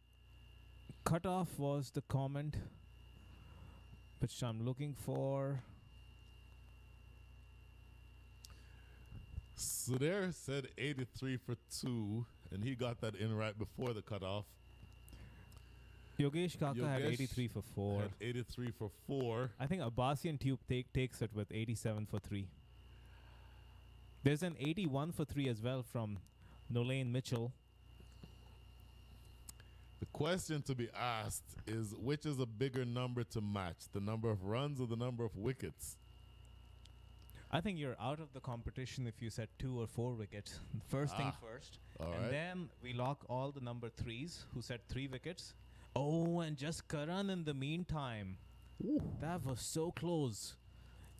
cutoff was the comment which I'm looking for. Sudair said 83 for 2, and he got that in right before the cutoff. Yogesh Kaka had Yogesh 83 for 4. Had 83 for 4. I think Abbasian Tube takes it with 87 for 3. There's an 81 for 3 as well from Nolaine Mitchell. The question to be asked is, which is a bigger number to match, the number of runs or the number of wickets? I think you're out of the competition if you set 2 or 4 wickets. First thing first. All And right. then we lock all the number 3s who set 3 wickets. Oh, and just Karan in the meantime. That was so close.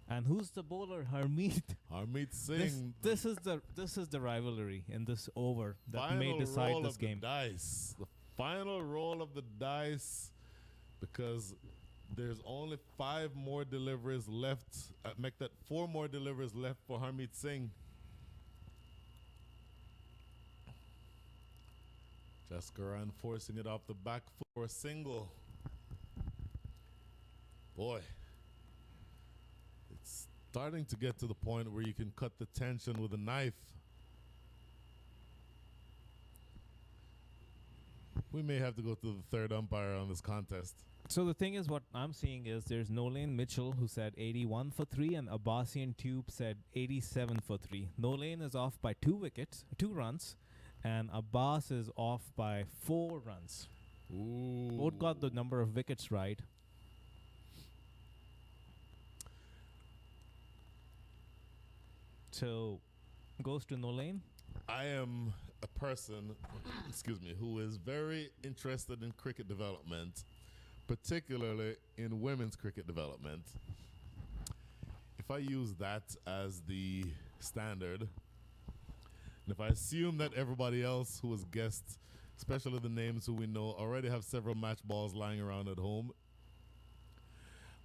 And who's the bowler? Harmeet. Harmeet Singh. This is the rivalry in this over that may final decide roll this of game. The dice. The final roll of the dice, because there's only 5 more deliveries left. Make that 4 more deliveries left for Harmeet Singh. Jaskaran forcing it off the back foot for a single. Boy, it's starting to get to the point where you can cut the tension with a knife. We may have to go to the third umpire on this contest. So the thing is, what I'm seeing is there's Nolaine Mitchell who said 81 for 3 and Abbasian Tube said 87 for 3. Nolaine is off by 2 runs, and Abbas is off by 4 runs. Ooh. Both got the number of wickets right. So, goes to Nolaine. I am a person, excuse me, who is very interested in cricket development, particularly in women's cricket development. If I use that as the standard, and if I assume that everybody else who has guessed, especially the names who we know, already have several match balls lying around at home,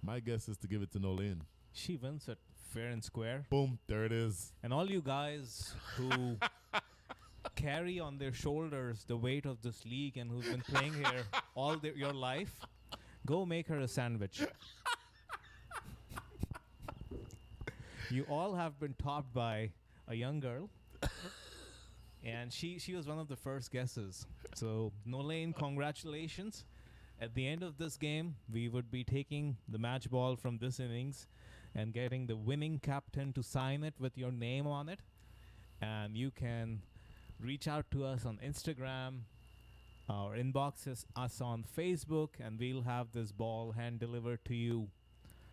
my guess is to give it to Nolaine. She wins it fair and square. Boom, there it is. And all you guys who carry on their shoulders the weight of this league and who've been playing here all your life, go make her a sandwich. You all have been topped by a young girl. And she was one of the first guesses. So, Nolaine, congratulations. At the end of this game, we would be taking the match ball from this innings and getting the winning captain to sign it with your name on it. And you can reach out to us on Instagram or inbox us on Facebook, and we'll have this ball hand delivered to you.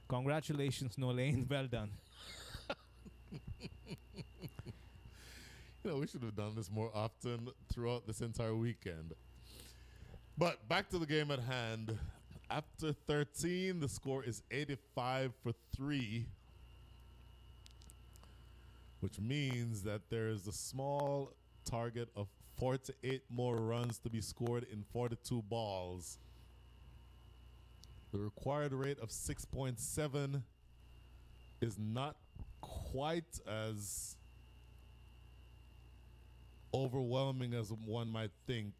Congratulations, Nolaine. Well done. You know, we should have done this more often throughout this entire weekend. But back to the game at hand. After 13, the score is 85 for 3, which means that there is a small target of 48 more runs to be scored in 42 balls. The required rate of 6.7 is not quite as overwhelming as one might think,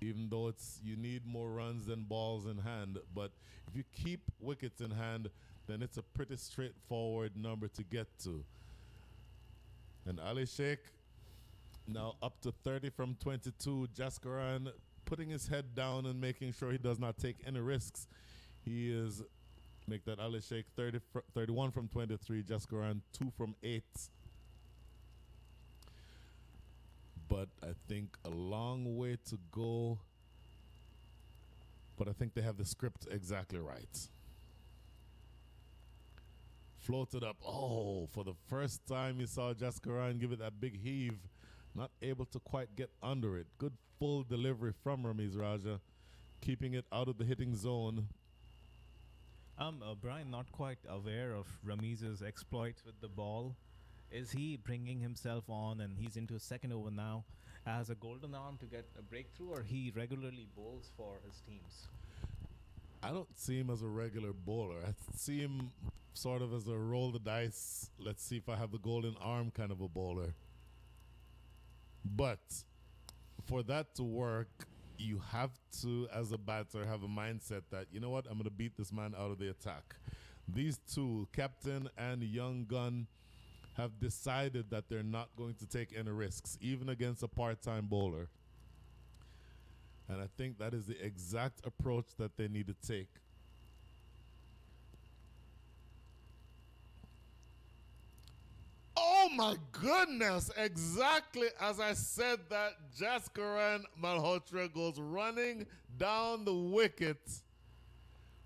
even though you need more runs than balls in hand. But if you keep wickets in hand, then it's a pretty straightforward number to get to. And Ali Sheikh now up to 30 from 22. Jaskaran putting his head down and making sure he does not take any risks. He is make that Ali Sheikh 31 from 23. Jaskaran 2 from 8. But I think a long way to go. But I think they have the script exactly right. floated up. Oh, for the first time you saw Jaskaran give it that big heave. Not able to quite get under it. Good full delivery from Ramiz Raja, keeping it out of the hitting zone. Brian, not quite aware of Ramiz's exploits with the ball. Is he bringing himself on and he's into his second over now as a golden arm to get a breakthrough, or he regularly bowls for his teams? I don't see him as a regular bowler. I see him sort of as a roll the dice, let's see if I have the golden arm kind of a bowler. But for that to work, you have to, as a batter, have a mindset that, you know what, I'm going to beat this man out of the attack. These two, captain and young gun, have decided that they're not going to take any risks, even against a part-time bowler. And I think that is the exact approach that they need to take. Oh my goodness! Exactly as I said that, Jaskaran Malhotra goes running down the wicket,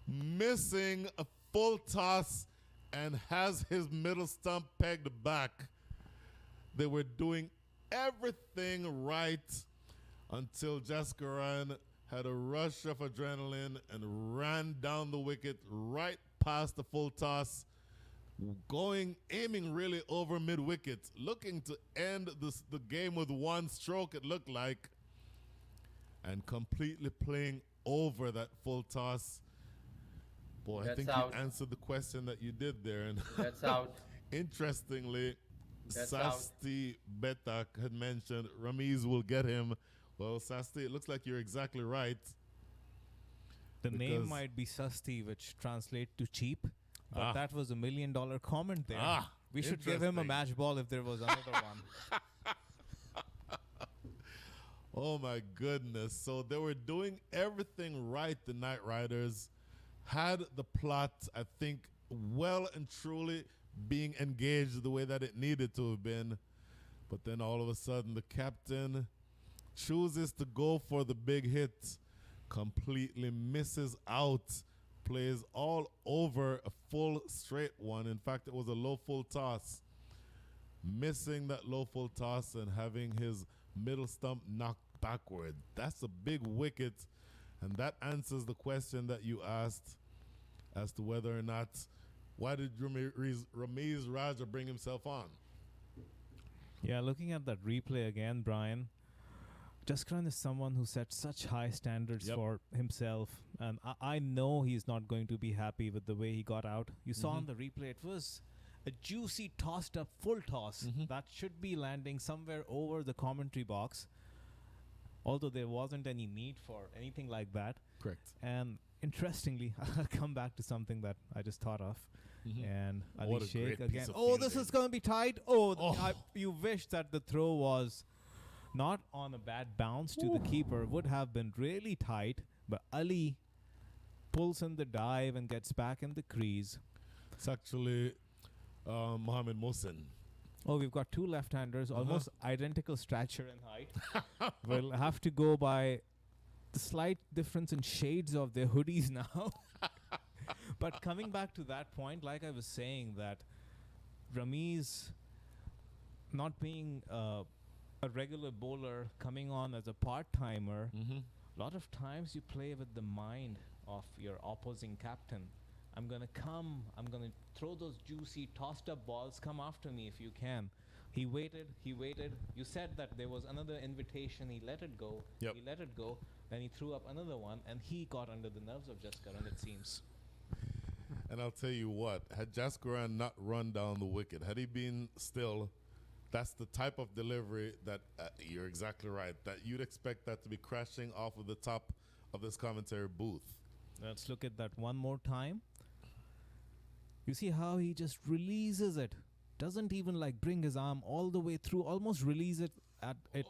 missing a full toss, and has his middle stump pegged back. They were doing everything right until Jaskaran had a rush of adrenaline and ran down the wicket right past the full toss, aiming really over mid-wicket, looking to end the game with one stroke, it looked like, and completely playing over that full toss. Boy, I think out. you answered the question that you did there. And That's out. interestingly, That's out. Sasti Betak had mentioned Ramiz will get him. Well, Sasti, it looks like you're exactly right. The name Because- might be Susti, which translates to cheap, but Ah. that was $1 million comment there. Ah, We should give him a interesting. match ball if there was another one. Oh my goodness. So they were doing everything right, the Knight Riders. Had the plot, I think, well and truly being engaged the way that it needed to have been. But then all of a sudden the captain chooses to go for the big hit, completely misses out, plays all over a full straight one. In fact, it was a low full toss. Missing that low full toss and having his middle stump knocked backward. That's a big wicket, and that answers the question that you asked as to whether or not, why did Ramiz Raja bring himself on? Yeah, looking at that replay again, Brian, Jaskaran is someone who set such high standards Yep. for himself, and I know he's not going to be happy with the way he got out. You saw on the replay, it was a juicy tossed up full toss that should be landing somewhere over the commentary box, although there wasn't any need for anything like that. Correct. And interestingly, I'll come back to something that I just thought of. And What Ali a Sheikh great again. piece of Oh, this fielding. is going to be tight. Oh, Oh. you wish that the throw was not on a bad bounce to the keeper. Would have been really tight. But Ali pulls in the dive and gets back in the crease. It's actually Mohammed Mohsen. Oh, we've got two left-handers, almost identical stature and height. We'll have to go by the slight difference in shades of their hoodies now. But coming back to that point, like I was saying, that Ramiz not being a regular bowler, coming on as a part-timer, a lot of times you play with the mind of your opposing captain. I'm going to to throw those juicy tossed up balls, come after me if you can. He waited. You said that there was another invitation, he let it go. Yep. He let it go, then he threw up another one, and he got under the nerves of Jaskaran, it seems. And I'll tell you what, had Jaskaran not run down the wicket, had he been still, that's the type of delivery that, you're exactly right, that you'd expect that to be crashing off of the top of this commentary booth. Let's look at that one more time. You see how he just releases it. Doesn't even like bring his arm all the way through, almost release it at it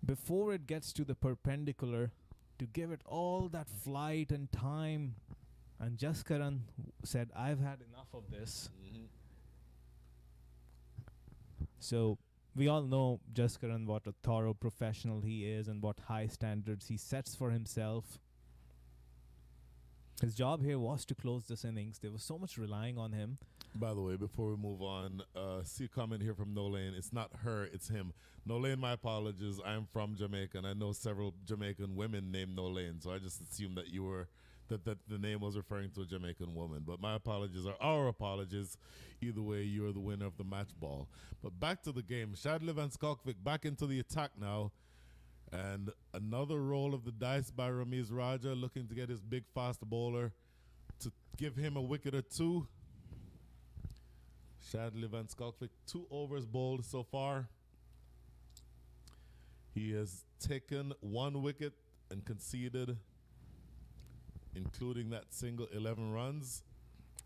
before it gets to the perpendicular to give it all that flight and time. And Jaskaran said, I've had enough of this. So we all know Jaskaran, what a thorough professional he is and what high standards he sets for himself. His job here was to close this innings. There was so much relying on him. By the way, before we move on, see a comment here from Nolane. It's not her, it's him. Nolane, my apologies. I'm from Jamaica, and I know several Jamaican women named Nolane, so I just assumed that you were that the name was referring to a Jamaican woman. But my apologies are our apologies. Either way, you're the winner of the match ball. But back to the game. Shadley Van Skalkvik back into the attack now. And another roll of the dice by Ramiz Raja, looking to get his big fast bowler to give him a wicket or two. Shadley Van Skalkvik, 2 overs bowled so far. He has taken 1 wicket and conceded, including that single, 11 runs.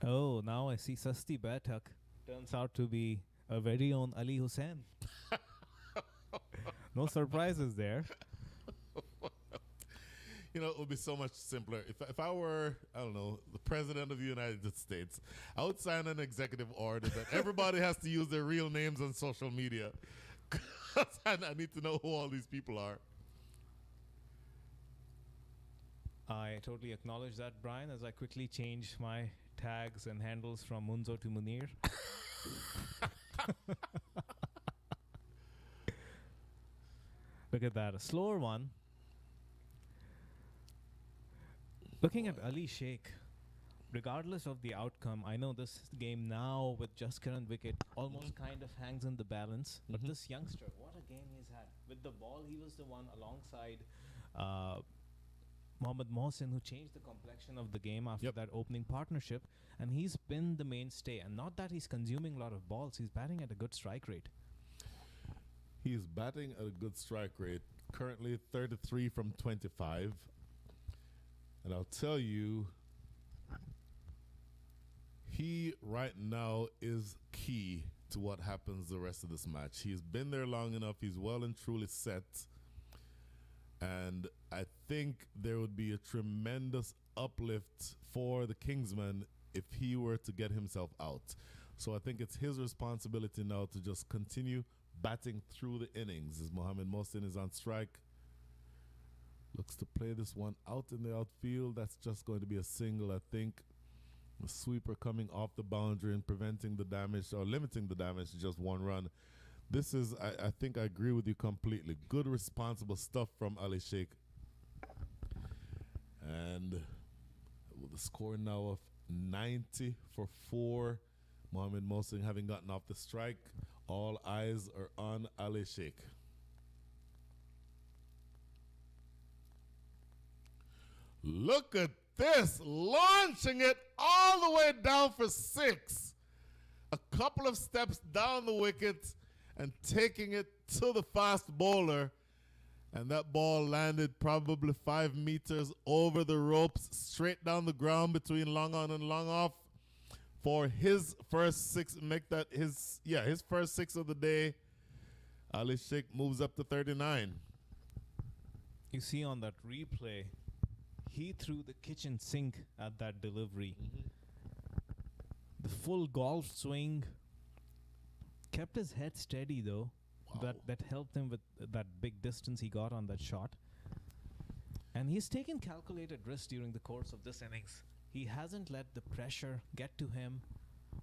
Oh, now I see Sasti Batak turns out to be a very own Ali Hussain. No surprises there. You know, it would be so much simpler. If I were, I don't know, the president of the United States, I would sign an executive order that everybody has to use their real names on social media. 'Cause I need to know who all these people are. I totally acknowledge that, Brian, as I quickly change my tags and handles from Munzo to Munir. Look at that, a slower one. Looking at Ali Sheikh, regardless of the outcome, I know this game now with just current wicket almost kind of hangs in the balance. But this youngster, what a game he's had. With the ball, he was the one alongside Mohammad Mohsin who changed the complexion of the game after that opening partnership. And he's been the mainstay. And not that he's consuming a lot of balls, he's batting at a good strike rate. He's batting at a good strike rate. Currently 33 from 25. And I'll tell you, he right now is key to what happens the rest of this match. He's been there long enough. He's well and truly set. And I think there would be a tremendous uplift for the Kingsmen if he were to get himself out. So I think it's his responsibility now to just continue batting through the innings. As Mohammad Mohsin is on strike, looks to play this one out in the outfield. That's just going to be a single, I think. The sweeper coming off the boundary and preventing the damage or limiting the damage to just 1 run. This is, I think I agree with you completely. Good, responsible stuff from Ali Sheikh. And with the score now of 90 for 4, Mohammad Mohsin having gotten off the strike, all eyes are on Ali Sheikh. Look at this, launching it all the way down for 6. A couple of steps down the wicket and taking it to the fast bowler. And that ball landed probably 5 meters over the ropes, straight down the ground between long on and long off for his first 6. Make that his first 6 of the day. Ali Sheikh moves up to 39. You see on that replay, he threw the kitchen sink at that delivery. The full golf swing. Kept his head steady though. Wow. That helped him with that big distance he got on that shot. And he's taken calculated risks during the course of this innings. He hasn't let the pressure get to him.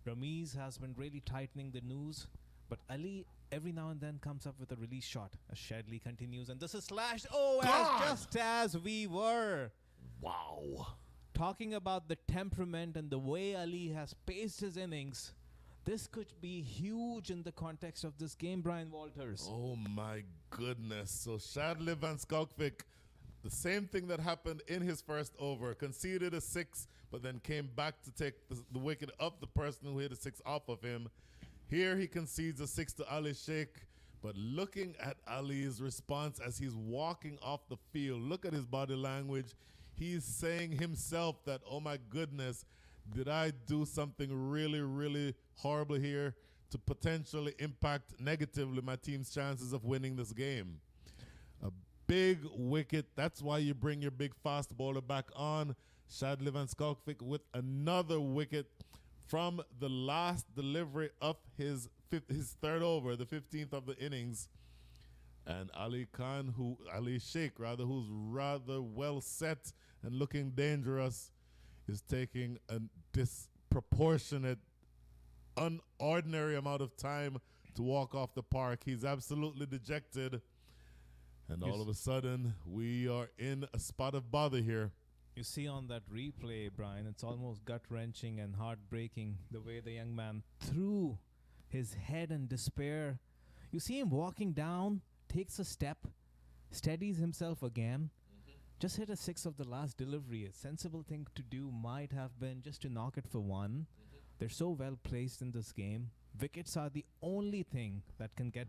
Ramiz has been really tightening the noose. But Ali every now and then comes up with a release shot as Shadley continues. And this is slashed. Oh, just as we were. Wow. Talking about the temperament and the way Ali has paced his innings. This could be huge in the context of this game, Brian Walters. Oh my goodness. So Shadley Van Skalkvik, the same thing that happened in his first over, conceded a 6, but then came back to take the wicket of the person who hit a 6 off of him. Here he concedes a 6 to Ali Sheikh, but looking at Ali's response as he's walking off the field, look at his body language. He's saying himself that, oh my goodness, did I do something really, really horrible here to potentially impact negatively my team's chances of winning this game? A big wicket. That's why you bring your big fast bowler back on. Shadley Van Skalkvik with another wicket from the last delivery of his third over, the 15th of the innings. And Ali Sheikh, who's rather well set and looking dangerous, is taking a disproportionate, unordinary amount of time to walk off the park. He's absolutely dejected. And all of a sudden, we are in a spot of bother here. You see on that replay, Brian, it's almost gut-wrenching and heartbreaking the way the young man threw his head in despair. You see him walking down, takes a step, steadies himself again. Just hit a six of the last delivery. A sensible thing to do might have been just to knock it for one. They're so well placed in this game. Wickets are the only thing that can get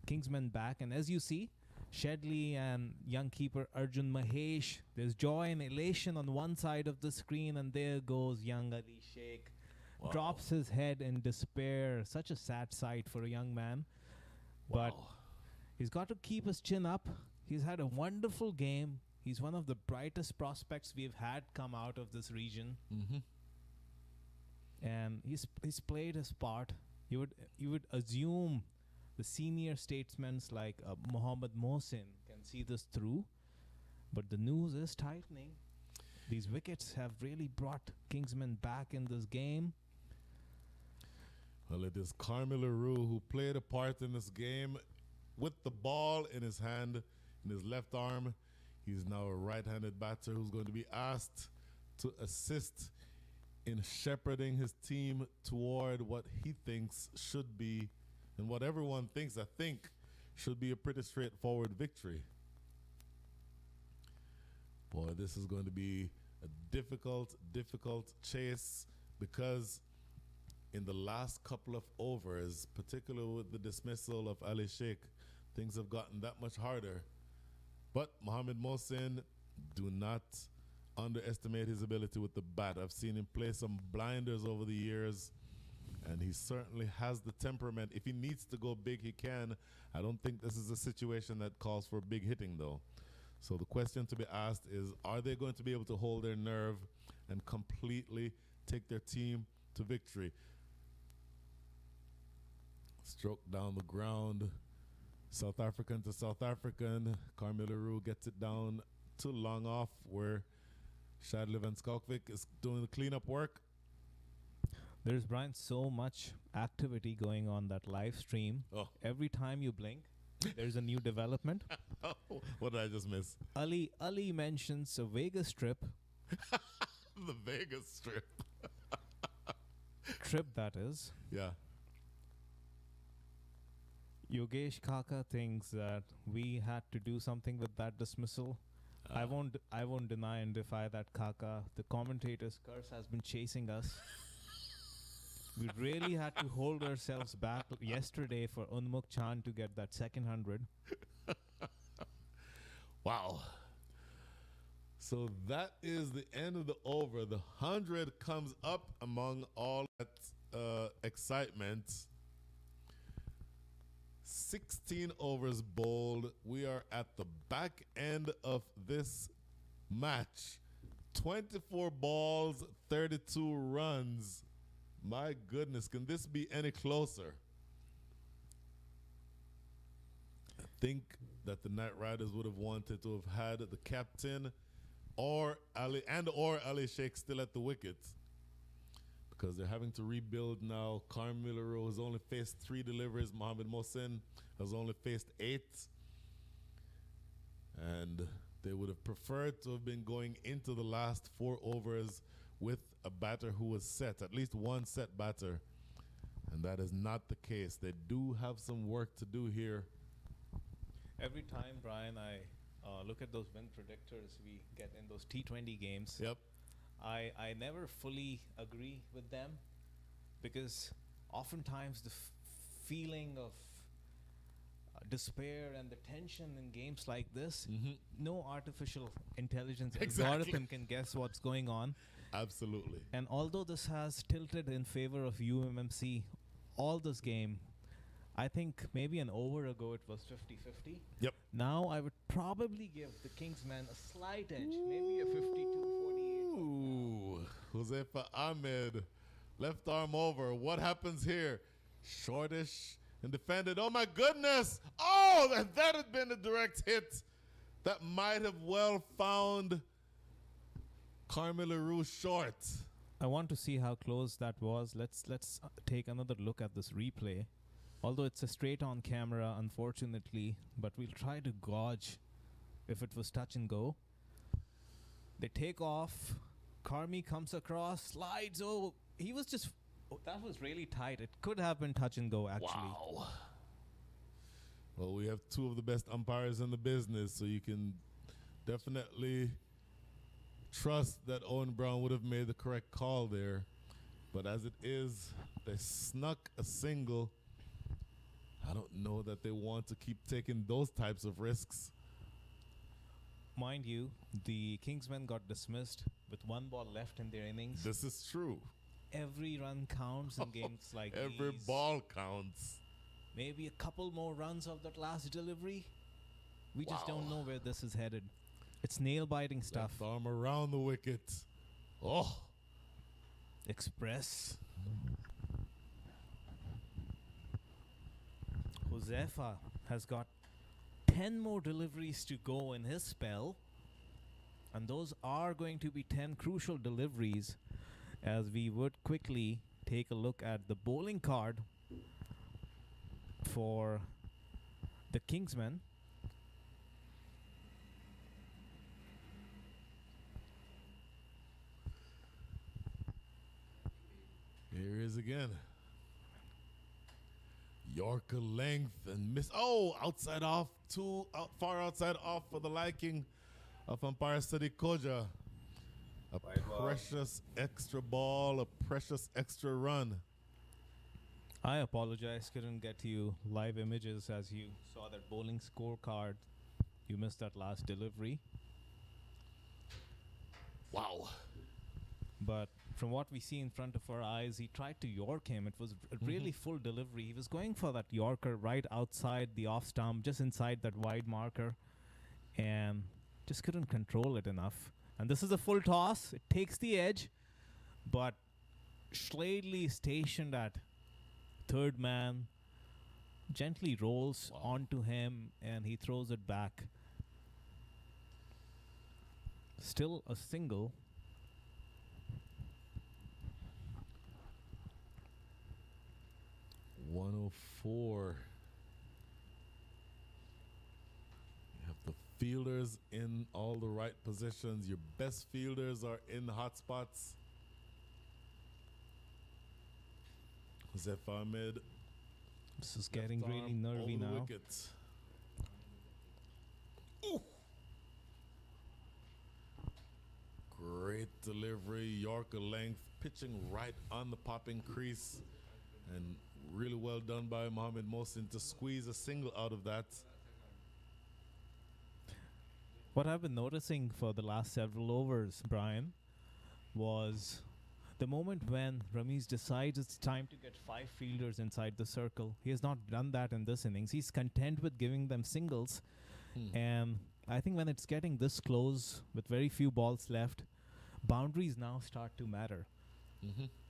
Kingsmen back. And as you see, Shedley and young keeper Arjun Mahesh, there's joy and elation on one side of the screen, and there goes young Ali Sheikh. Wow. Drops his head in despair. Such a sad sight for a young man. But he's got to keep his chin up. He's had a wonderful game. He's one of the brightest prospects we've had come out of this region. And he's played his part. You would assume the senior statesmen like Mohammad Mohsin can see this through, but the news is tightening. These wickets have really brought Kingsmen back in this game. Well, it is Carmelo Rue who played a part in this game with the ball in his hand, in his left arm. He's now a right-handed batter who's going to be asked to assist in shepherding his team toward what he thinks should be, and what everyone thinks, I think, should be a pretty straightforward victory. Boy, this is going to be a difficult chase, because in the last couple of overs, particularly with the dismissal of Ali Sheikh, things have gotten that much harder. But Mohammad Mohsin, do not underestimate his ability with the bat. I've seen him play some blinders over the years, and he certainly has the temperament. If he needs to go big, he can. I don't think this is a situation that calls for big hitting, though. So the question to be asked is, are they going to be able to hold their nerve and completely take their team to victory? Stroke down the ground. South African to South African. Carmelo Rue gets it down to long off, where Shadley Van Skalkvik is doing the cleanup work. There's, Brian, so much activity going on that live stream. Every time you blink, there's a new development. What did I just miss? Ali mentions a Vegas trip. The Vegas Strip. Trip, that is. Yeah. Yogesh Kaka thinks that we had to do something with that dismissal. I won't deny and defy that, Kaka. The commentator's curse has been chasing us. We really had to hold ourselves back yesterday for Unmukh Chand to get that second 100. Wow. So that is the end of the over. The 100 comes up among all that excitement. 16 overs bowled. We are at the back end of this match. 24 balls, 32 runs. My goodness, can this be any closer? I think that the Knight Riders would have wanted to have had the captain or Ali Sheikh still at the wicket, because they're having to rebuild now. Carmelo Rue has only faced 3 deliveries. Mohammad Mohsin has only faced 8. And they would have preferred to have been going into the last 4 overs with a batter who was set, at least one set batter. And that is not the case. They do have some work to do here. Every time, Brian, I look at those win predictors we get in those T20 games. Yep. I never fully agree with them, because oftentimes the feeling of despair and the tension in games like this, no artificial intelligence algorithm can guess what's going on. Absolutely. And although this has tilted in favor of UMMC all this game, I think maybe an over ago it was 50-50. Yep. Now I would probably give the Kingsmen a slight edge, maybe a 52-48. Ooh, Josefa Ahmed, left arm over. What happens here? Shortish and defended. Oh my goodness! Oh, that had been a direct hit. That might have well found Carmela Rue short. I want to see how close that was. Let's take another look at this replay. Although it's a straight on camera, unfortunately, but we'll try to gauge if it was touch and go. They take off. Carmi comes across, slides. Oh, he was just. Oh, that was really tight. It could have been touch and go, actually. Wow. Well, we have two of the best umpires in the business, so you can definitely trust that Owen Brown would have made the correct call there. But as it is, they snuck a single. I don't know that they want to keep taking those types of risks. Mind you, the Kingsmen got dismissed with 1 ball left in their innings. This is true. Every run counts in games like Every these. ball counts. Maybe a couple more runs of that last delivery. We just don't know where this is headed. It's nail-biting stuff. Left arm around the wicket. Oh. Express. Josefa has got 10 more deliveries to go in his spell. And those are going to be 10 crucial deliveries, as we would quickly take a look at the bowling card for the Kingsmen. Here he is again. Yorker length and miss. Oh, outside off. Far outside off for the liking of umpire Sadiq Koja. A precious extra ball, a precious extra run. I apologize, couldn't get you live images as you saw that bowling scorecard. You missed that last delivery. Wow. But from what we see in front of our eyes, he tried to york him. It was a really full delivery. He was going for that yorker right outside the off stump, just inside that wide marker, and just couldn't control it enough. And this is a full toss. It takes the edge, but Schladley stationed at third man, gently rolls onto him, and he throws it back. Still a single. .104. You have the fielders in all the right positions. Your best fielders are in the hot spots. Josef Ahmed. This is getting really nervy now. Ooh. Great delivery, Yorker length, pitching right on the popping crease, and really well done by Mohamed Mohsin to squeeze a single out of that. What I've been noticing for the last several overs, Brian, was the moment when Ramiz decides it's time to get 5 fielders inside the circle. He has not done that in this innings. He's content with giving them singles. And I think when it's getting this close with very few balls left, boundaries now start to matter.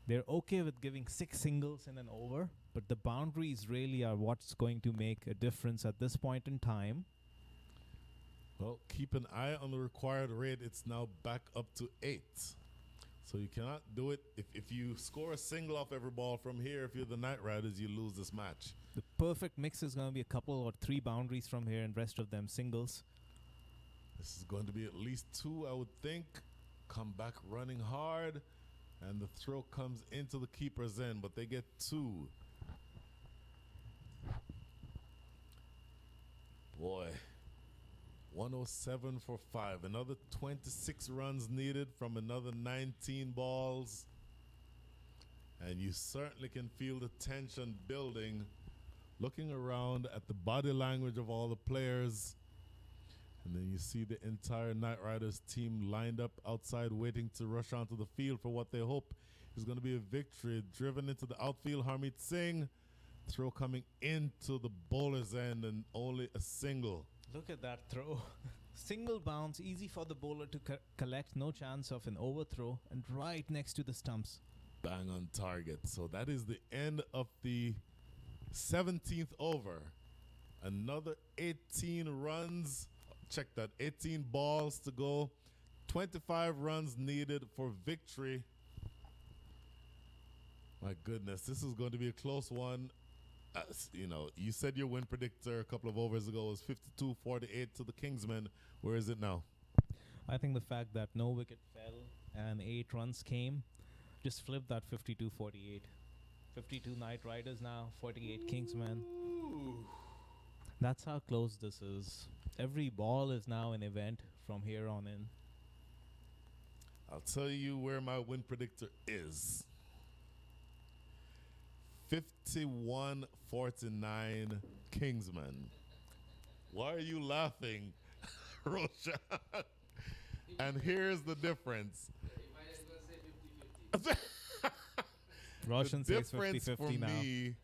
They're okay with giving 6 singles in an over, but the boundaries really are what's going to make a difference at this point in time. Well, keep an eye on the required rate. It's now back up to 8. So you cannot do it. If you score a single off every ball from here, if you're the Knight Riders, you lose this match. The perfect mix is going to be a couple or 3 boundaries from here and rest of them singles. This is going to be at least 2, I would think. Come back running hard, and the throw comes into the keeper's end, but they get 2. Boy, 107 for 5. Another 26 runs needed from another 19 balls. And you certainly can feel the tension building, looking around at the body language of all the players. And then you see the entire Knight Riders team lined up outside waiting to rush onto the field for what they hope is going to be a victory. Driven into the outfield, Harmeet Singh. Throw coming into the bowler's end and only a single. Look at that throw. Single bounce, easy for the bowler to collect, no chance of an overthrow, and right next to the stumps. Bang on target. So that is the end of the 17th over. Another 18 runs. Check that, 18 balls to go. 25 runs needed for victory. My goodness, this is going to be a close one. You know, you said your win predictor a couple of overs ago was 52-48 to the Kingsmen. Where is it now? I think the fact that no wicket fell and 8 runs came just flipped that 52-48. 52 Knight Riders now, 48 Kingsmen. That's how close this is. Every ball is now an event from here on in. I'll tell you where my win predictor is. 51-49 Kingsmen. Why are you laughing, Roshan? And here's the difference. Roshan The says difference 50-50 for now. me,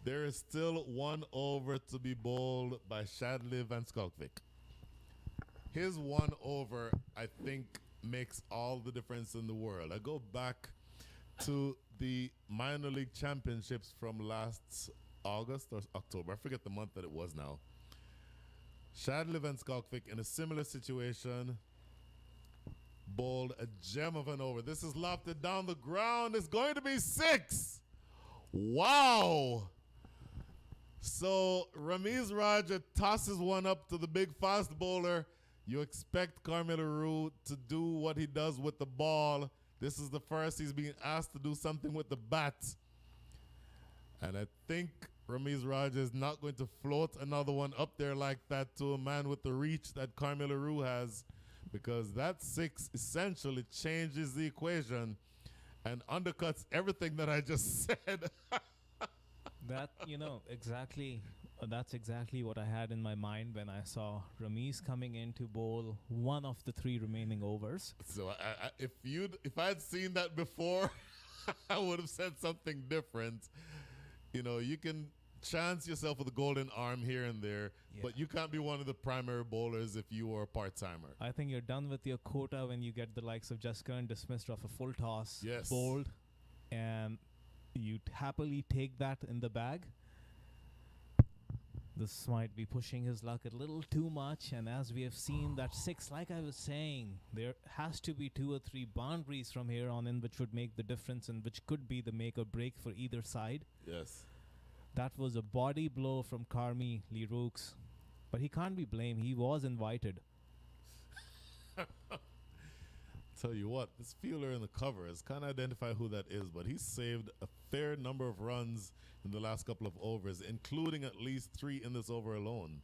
there is still 1 over to be bowled by Shadley Van Skalkvik. His 1 over, I think, makes all the difference in the world. I go back to the minor league championships from last August or October. I forget the month that it was now. Shadley Van Skalkvik in a similar situation bowled a gem of an over. This is lofted down the ground. It's going to be 6. Wow. So Ramiz Raja tosses one up to the big fast bowler. You expect Carmelo Rue to do what he does with the ball. This is the first he's being asked to do something with the bat. And I think Ramiz Raja is not going to float another one up there like that to a man with the reach that Carmelo Rue has, because that 6 essentially changes the equation and undercuts everything that I just said. That, exactly. That's exactly what I had in my mind when I saw Ramiz coming in to bowl one of the 3 remaining overs. So if I had seen that before, I would have said something different. You know, you can chance yourself with a golden arm here and there, but you can't be one of the primary bowlers if you are a part-timer. I think you're done with your quota when you get the likes of Jaskaran dismissed off a full toss, bowled, and you'd happily take that in the bag. This might be pushing his luck a little too much, and as we have seen that 6, like I was saying, there has to be 2 or 3 boundaries from here on in which would make the difference and which could be the make or break for either side. Yes. That was a body blow from Carmi Leroux, but he can't be blamed. He was invited. Tell you what, this fielder in the covers can't identify who that is, but he saved a fair number of runs in the last couple of overs, including at least 3 in this over alone.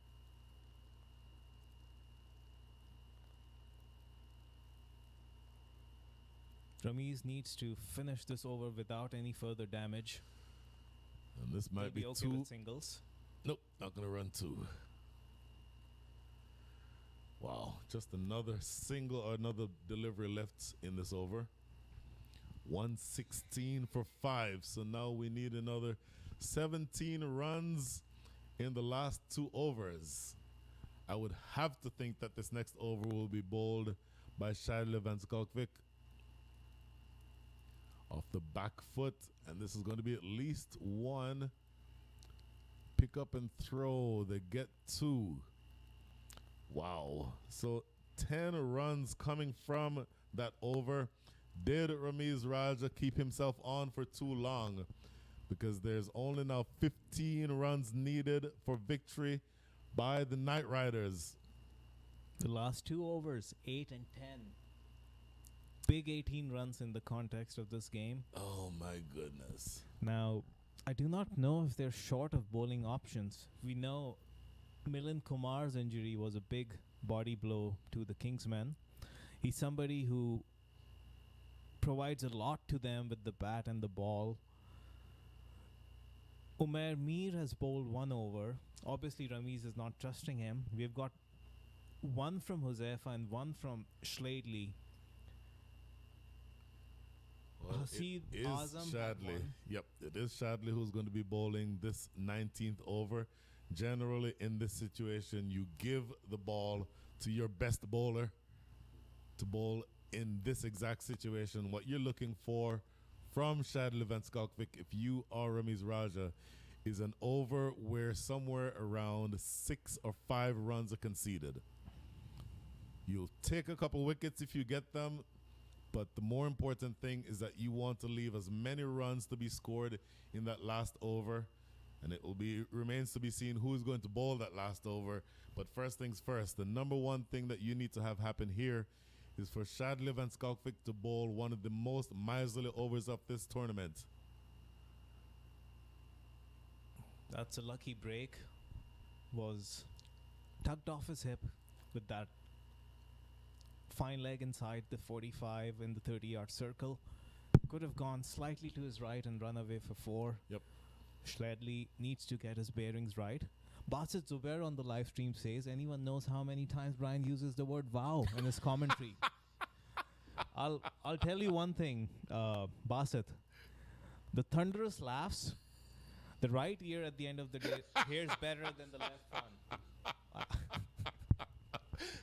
Ramiz needs to finish this over without any further damage. And this might be okay 2 with singles. Nope, not going to run 2. Wow, just another single or another delivery left in this over. 116 for 5. So now we need another 17 runs in the last 2 overs. I would have to think that this next over will be bowled by Shadley Van Skalkvik off the back foot. And this is going to be at least 1 pick up and throw. They get 2. Wow. So 10 runs coming from that over. Did Ramiz Raja keep himself on for too long? Because there's only now 15 runs needed for victory by the Knight Riders. The last 2 overs, 8 and 10. Big 18 runs in the context of this game. Oh my goodness. Now, I do not know if they're short of bowling options. We know Milind Kumar's injury was a big body blow to the Kingsmen. He's somebody who provides a lot to them with the bat and the ball. Umair Mir has bowled 1 over. Obviously, Ramiz is not trusting him. We've got 1 from Josefa and 1 from Schladley. Well, it is Shadley. Yep, it is Shadley who's going to be bowling this 19th over. Generally, in this situation, you give the ball to your best bowler to bowl in this exact situation. What you're looking for from Shadley Van Skalkvik, if you are Ramiz Raja, is an over where somewhere around 6 or 5 runs are conceded. You'll take a couple wickets if you get them, but the more important thing is that you want to leave as many runs to be scored in that last over, and it will be remains to be seen who is going to bowl that last over. But first things first, the number one thing that you need to have happen here is for Shadley Van Skalkvik to bowl one of the most miserly overs of this tournament. That's a lucky break. Was tugged off his hip with that fine leg inside the 45 in the 30-yard circle. Could have gone slightly to his right and run away for 4. Yep. Schledley needs to get his bearings right. Basit Zubair on the live stream says, anyone knows how many times Brian uses the word wow in his commentary? I'll tell you one thing, Basit. The thunderous laughs, the right ear at the end of the day hears better than the left one.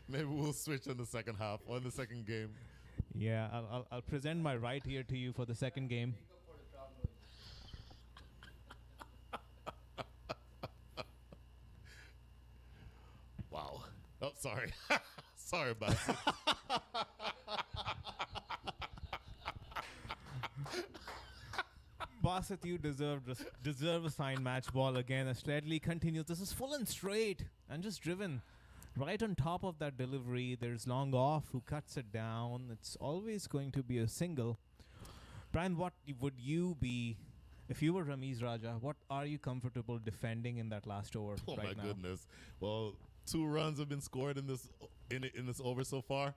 Maybe we'll switch in the second half or in the second game. Yeah, I'll present my right ear to you for the second game. Wow. Oh, sorry. Sorry, Basit. Basit, you deserve a signed match ball again as Schledley continues. This is full and straight and just driven. Right on top of that delivery, there's long off who cuts it down. It's always going to be a single. Brian, what would you be, if you were Ramiz Raja, what are you comfortable defending in that last over Oh right my now? goodness. Well, 2 runs have been scored in this over so far.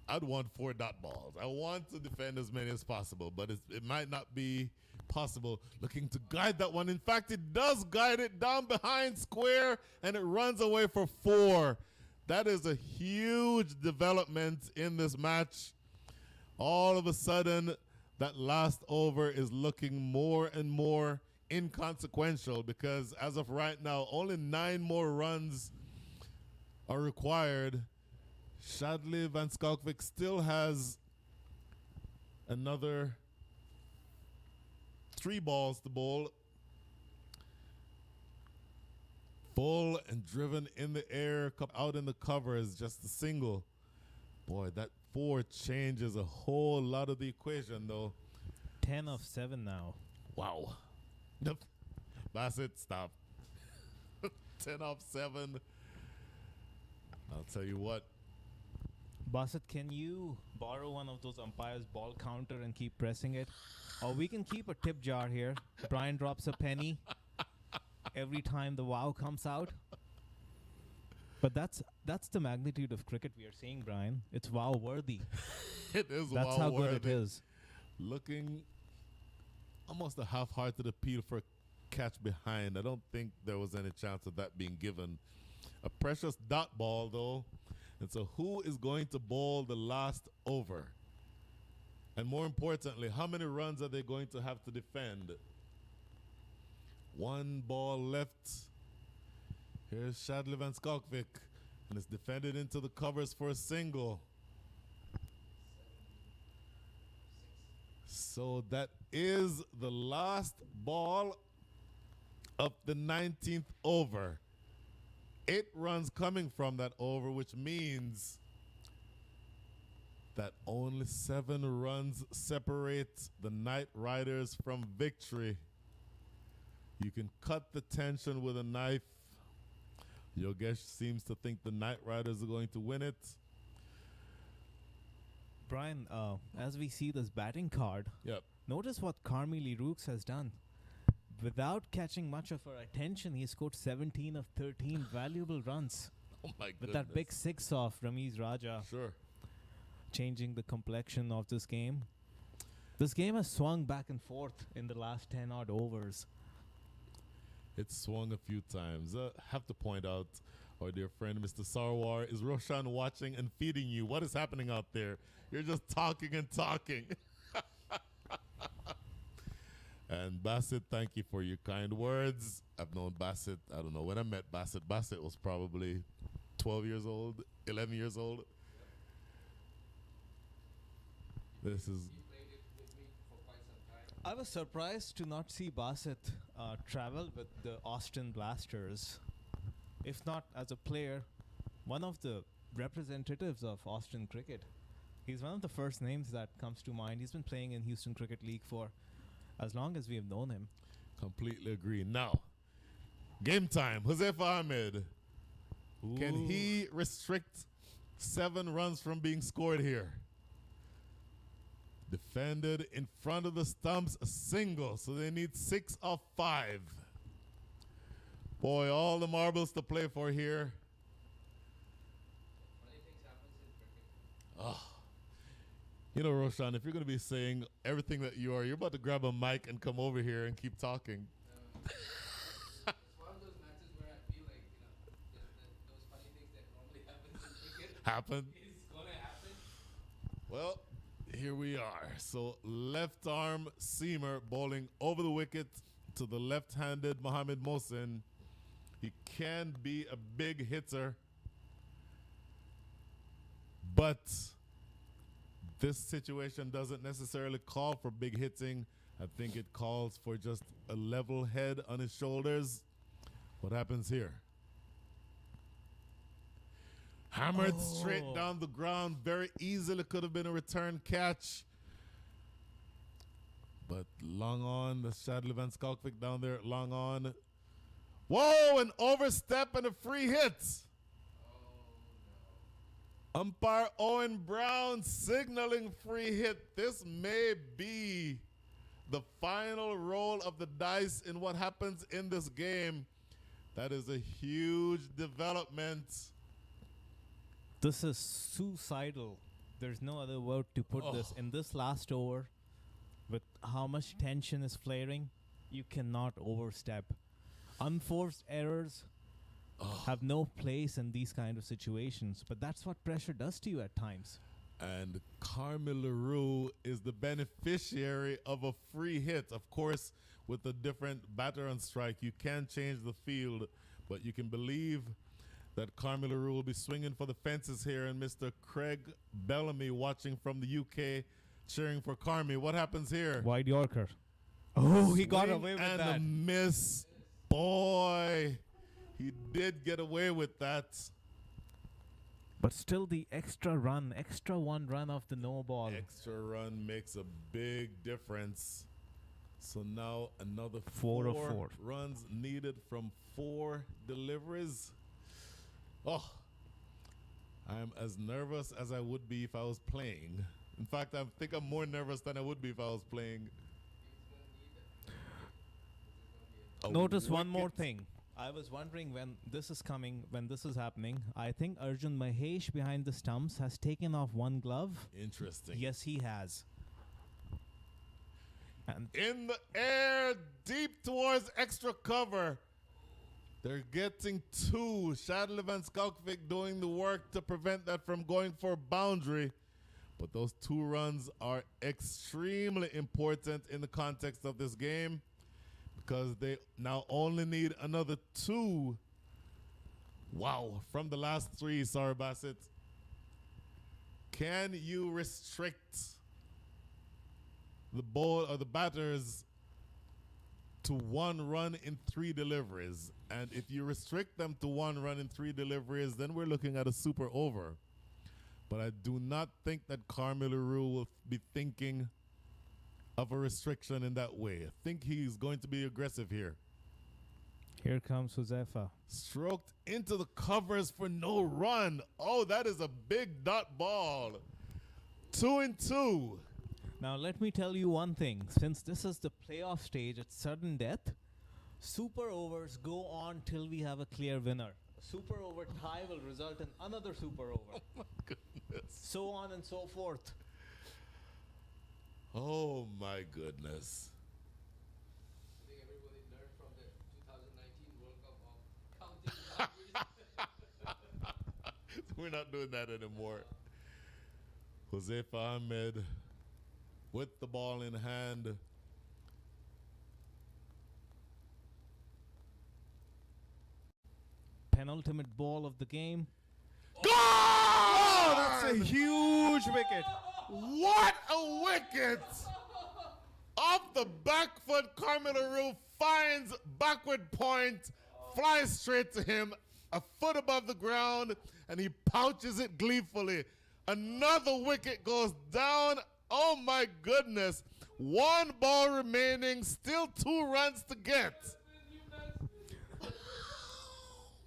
I'd want 4 dot balls. I want to defend as many as possible, but it might not be possible. Looking to guide that one. In fact, it does guide it down behind square, and it runs away for 4. That is a huge development in this match. All of a sudden, that last over is looking more and more inconsequential because as of right now, only 9 more runs are required. Shadley Van Skalkvik still has another 3 balls to bowl. Full and driven in the air, out in the cover is just a single. Boy, that 4 changes a whole lot of the equation, though. 10 of 7 now. Wow. Nope. Basit, stop. 10 off 7. I'll tell you what. Basit, can you borrow one of those umpires' ball counter and keep pressing it? Or we can keep a tip jar here. Brian drops a penny every time the wow comes out. But that's the magnitude of cricket we are seeing, Brian. It's wow worthy. It is wow. That's how good it is. Looking almost a half-hearted appeal for a catch behind. I don't think there was any chance of that being given. A precious dot ball, though. And so who is going to bowl the last over? And more importantly, how many runs are they going to have to defend? 1 ball left. Here's Shadley Van Skalkvik. And it's defended into the covers for a single. So that is the last ball of the 19th over. 8 runs coming from that over, which means that only 7 runs separate the Knight Riders from victory. You can cut the tension with a knife. Yogesh seems to think the Knight Riders are going to win it. Brian, as we see this batting card, Yep. notice what Carmely Rooks has done. Without catching much of our attention, he scored 17 of 13 valuable runs. Oh my With goodness. that big 6 off Ramiz Raja, Sure. changing the complexion of this game. This game has swung back and forth in the last 10 odd overs. It's swung a few times. Have to point out, our dear friend Mr. Sarwar, is Roshan watching and feeding you? What is happening out there? You're just talking and talking. And Basit, thank you for your kind words. I've known Basit, I don't know, when I met Basit was probably 12 years old, 11 years old. This is... I was surprised to not see Basit travel with the Austin Blasters. If not as a player, one of the representatives of Australian cricket. He's one of the first names that comes to mind. He's been playing in Houston Cricket League for as long as we have known him. Completely agree. Now, game time. Josefa Ahmed. Can he restrict 7 runs from being scored here? Defended in front of the stumps, a single. So they need 6 of 5. Boy, all the marbles to play for here. Oh. You know, Roshan, if you're going to be saying everything that you are, you're about to grab a mic and come over here and keep talking. It's one of those matches where I feel like, those funny things that normally happen in cricket Happen. is going to happen. Well, here we are. So left arm seamer bowling over the wicket to the left-handed Mohamed Mohsin. He can be a big hitter, but this situation doesn't necessarily call for big hitting. I think it calls for just a level head on his shoulders. What happens here? Hammered straight down the ground. Very easily could have been a return catch. But long on, the Shadley Van Skalkvik down there, long on. Whoa, an overstep and a free hit. Umpire Owen Brown signaling free hit. This may be the final roll of the dice in what happens in this game. That is a huge development. This is suicidal. There's no other word to put this. In this last over, with how much tension is flaring, you cannot overstep. Unforced errors have no place in these kind of situations, but that's what pressure does to you at times. And Carmi LaRue is the beneficiary of a free hit. Of course, with a different batter on strike, you can change the field, but you can believe that Carmi LaRue will be swinging for the fences here, and Mr. Craig Bellamy watching from the UK, cheering for Carmi. What happens here? Wide Yorker. Oh, he got Swing away with and that. a miss. Boy, he did get away with that. But still the extra 1 run of the no ball. Extra run makes a big difference. So now another 4 of 4 runs needed from 4 deliveries. Oh, I'm as nervous as I would be if I was playing. In fact, I think I'm more nervous than I would be if I was playing. Notice one more thing. I was wondering when this is coming, when this is happening. I think Arjun Mahesh behind the stumps has taken off 1 glove. Interesting. Yes, he has. And In the air, deep towards extra cover. They're getting 2. Shadley Van Skalkvik doing the work to prevent that from going for a boundary. But those 2 runs are extremely important in the context of this game, because they now only need another 2. Wow, from the last 3, sorry, Bassett. Can you restrict the ball or the batters to 1 run in 3 deliveries? And if you restrict them to 1 run in 3 deliveries, then we're looking at a super over. But I do not think that Carmi LaRue will be thinking of a restriction in that way. I think he's going to be aggressive here. here comes Josefa. Stroked into the covers for no run. Oh, that is a big dot ball. 2 and 2. Now let me tell you one thing. Since this is the playoff stage at sudden death, super overs go on till we have a clear winner. A super over tie will result in another super over. Oh my goodness. So on and so forth. Oh my goodness. I think everybody learned from the 2019 World Cup of counting. We're not doing that anymore. Josefa Ahmed with the ball in hand. Penultimate ball of the game. Oh, That's a huge wicket. What a wicket! Off the back foot, Carmi LaRue finds backward point, flies straight to him. a foot above the ground, and he pouches it gleefully. Another wicket goes down. Oh my goodness. One ball remaining, still 2 runs to get.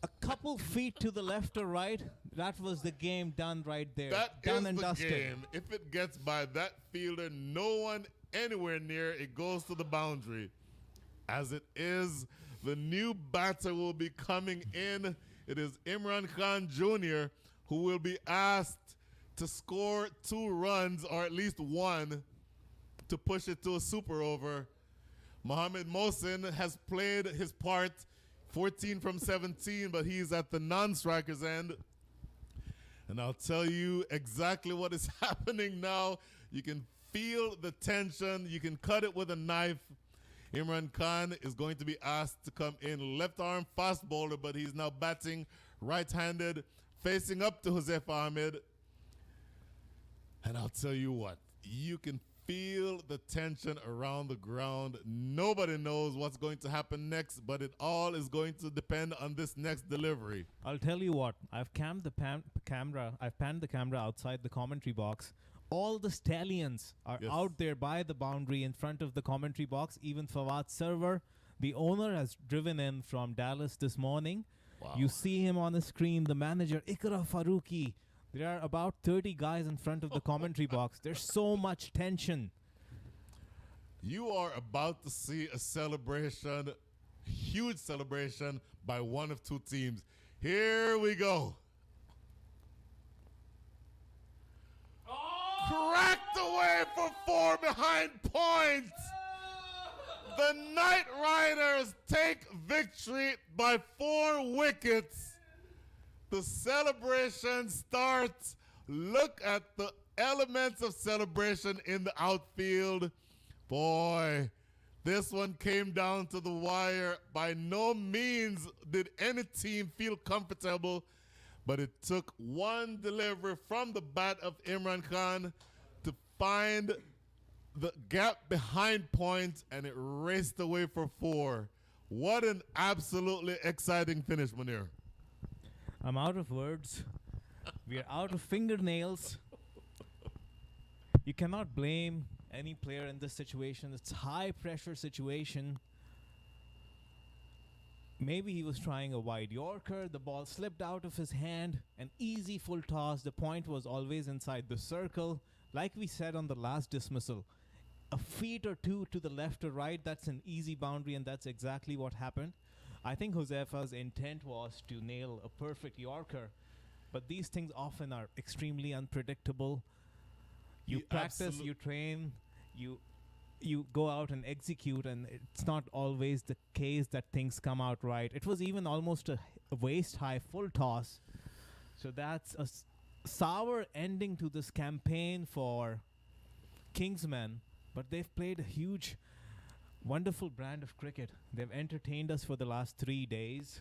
A couple feet to the left or right, that was the game done right there. That done is and the dusted. game. If it gets by that fielder, no one anywhere near, it goes to the boundary. As it is, the new batter will be coming in. It is Imran Khan Jr., who will be asked to score 2 runs, or at least 1, to push it to a super over. Mohamed Mohsin has played his part, 14 from 17, but he's at the non-striker's end. And I'll tell you exactly what is happening now. You can feel the tension. You can cut it with a knife. Imran Khan is going to be asked to come in, left arm fast bowler, but he's now batting right-handed, facing up to Joseph Ahmed. And I'll tell you what, you can feel the tension around the ground. Nobody knows what's going to happen next, but it all is going to depend on this next delivery. I'll tell you what, I've panned the camera outside the commentary box. All the stallions are Yes. out there by the boundary in front of the commentary box. Even Fawad Server, the owner, has driven in from Dallas this morning. Wow. You see him on the screen, the manager, Ikra Faruqi. There are about 30 guys in front of the commentary box. There's so much tension. You are about to see a celebration, huge celebration by one of 2 teams. Here we go. Cracked away for 4 behind points. The Knight Riders take victory by 4 wickets. The celebration starts. Look at the elements of celebration in the outfield. Boy, this one came down to the wire. By no means did any team feel comfortable, but it took one delivery from the bat of Imran Khan to find the gap behind points, and it raced away for 4. What an absolutely exciting finish, Munir. I'm out of words. We are out of fingernails. You cannot blame any player in this situation. It's high pressure situation. Maybe he was trying a wide Yorker. The ball slipped out of his hand. An easy full toss. The point was always inside the circle. Like we said on the last dismissal, a feet or 2 to the left or right, that's an easy boundary, and that's exactly what happened. I think Josefa's intent was to nail a perfect Yorker, but these things often are extremely unpredictable. You practice, you train, you go out and execute, and it's not always the case that things come out right. It was even almost a waist-high full toss. So that's a sour ending to this campaign for Kingsmen, but they've played a huge, wonderful brand of cricket. They've entertained us for the last 3 days.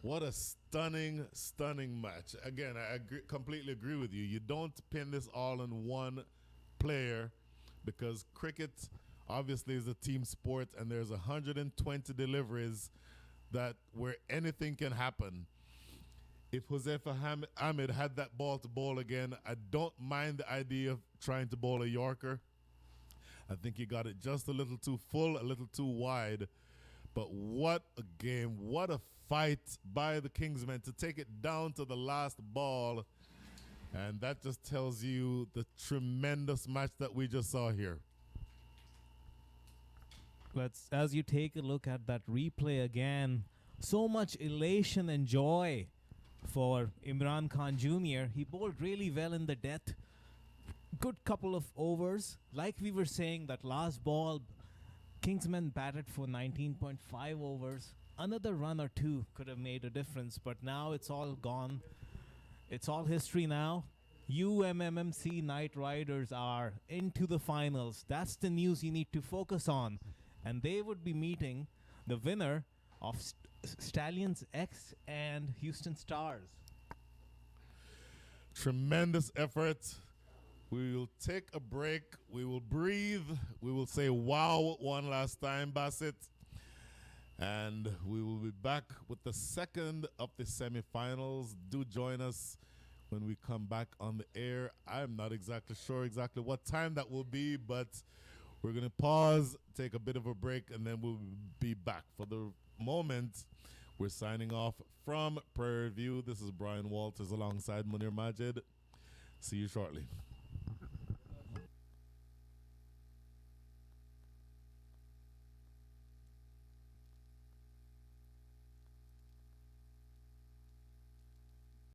What a stunning, stunning match. Again, I completely agree with you. You don't pin this all on one player, because cricket obviously is a team sport, and there's 120 deliveries that where anything can happen. If Josefa Ahmed had that ball to bowl again, I don't mind the idea of trying to bowl a Yorker. I think he got it just a little too full, a little too wide. But what a game, what a fight by the Kingsmen to take it down to the last ball. And that just tells you the tremendous match that we just saw here. As you take a look at that replay again, so much elation and joy for Imran Khan Jr. He bowled really well in the death. Good couple of overs. Like we were saying, that last ball, Kingsmen batted for 19.5 overs. Another run or 2 could have made a difference, but now it's all gone. It's all history now. UMMC Knight Riders are into the finals. That's the news you need to focus on. And they would be meeting the winner of Stallions X and Houston Stars. Tremendous effort. We will take a break. We will breathe. We will say wow one last time, Bassett. And we will be back with the second of the semifinals. Do join us when we come back on the air. I'm not exactly sure exactly what time that will be, but we're going to pause, take a bit of a break, and then we'll be back. For the moment, we're signing off from Prairie View. This is Brian Walters alongside Munir Majid. See you shortly.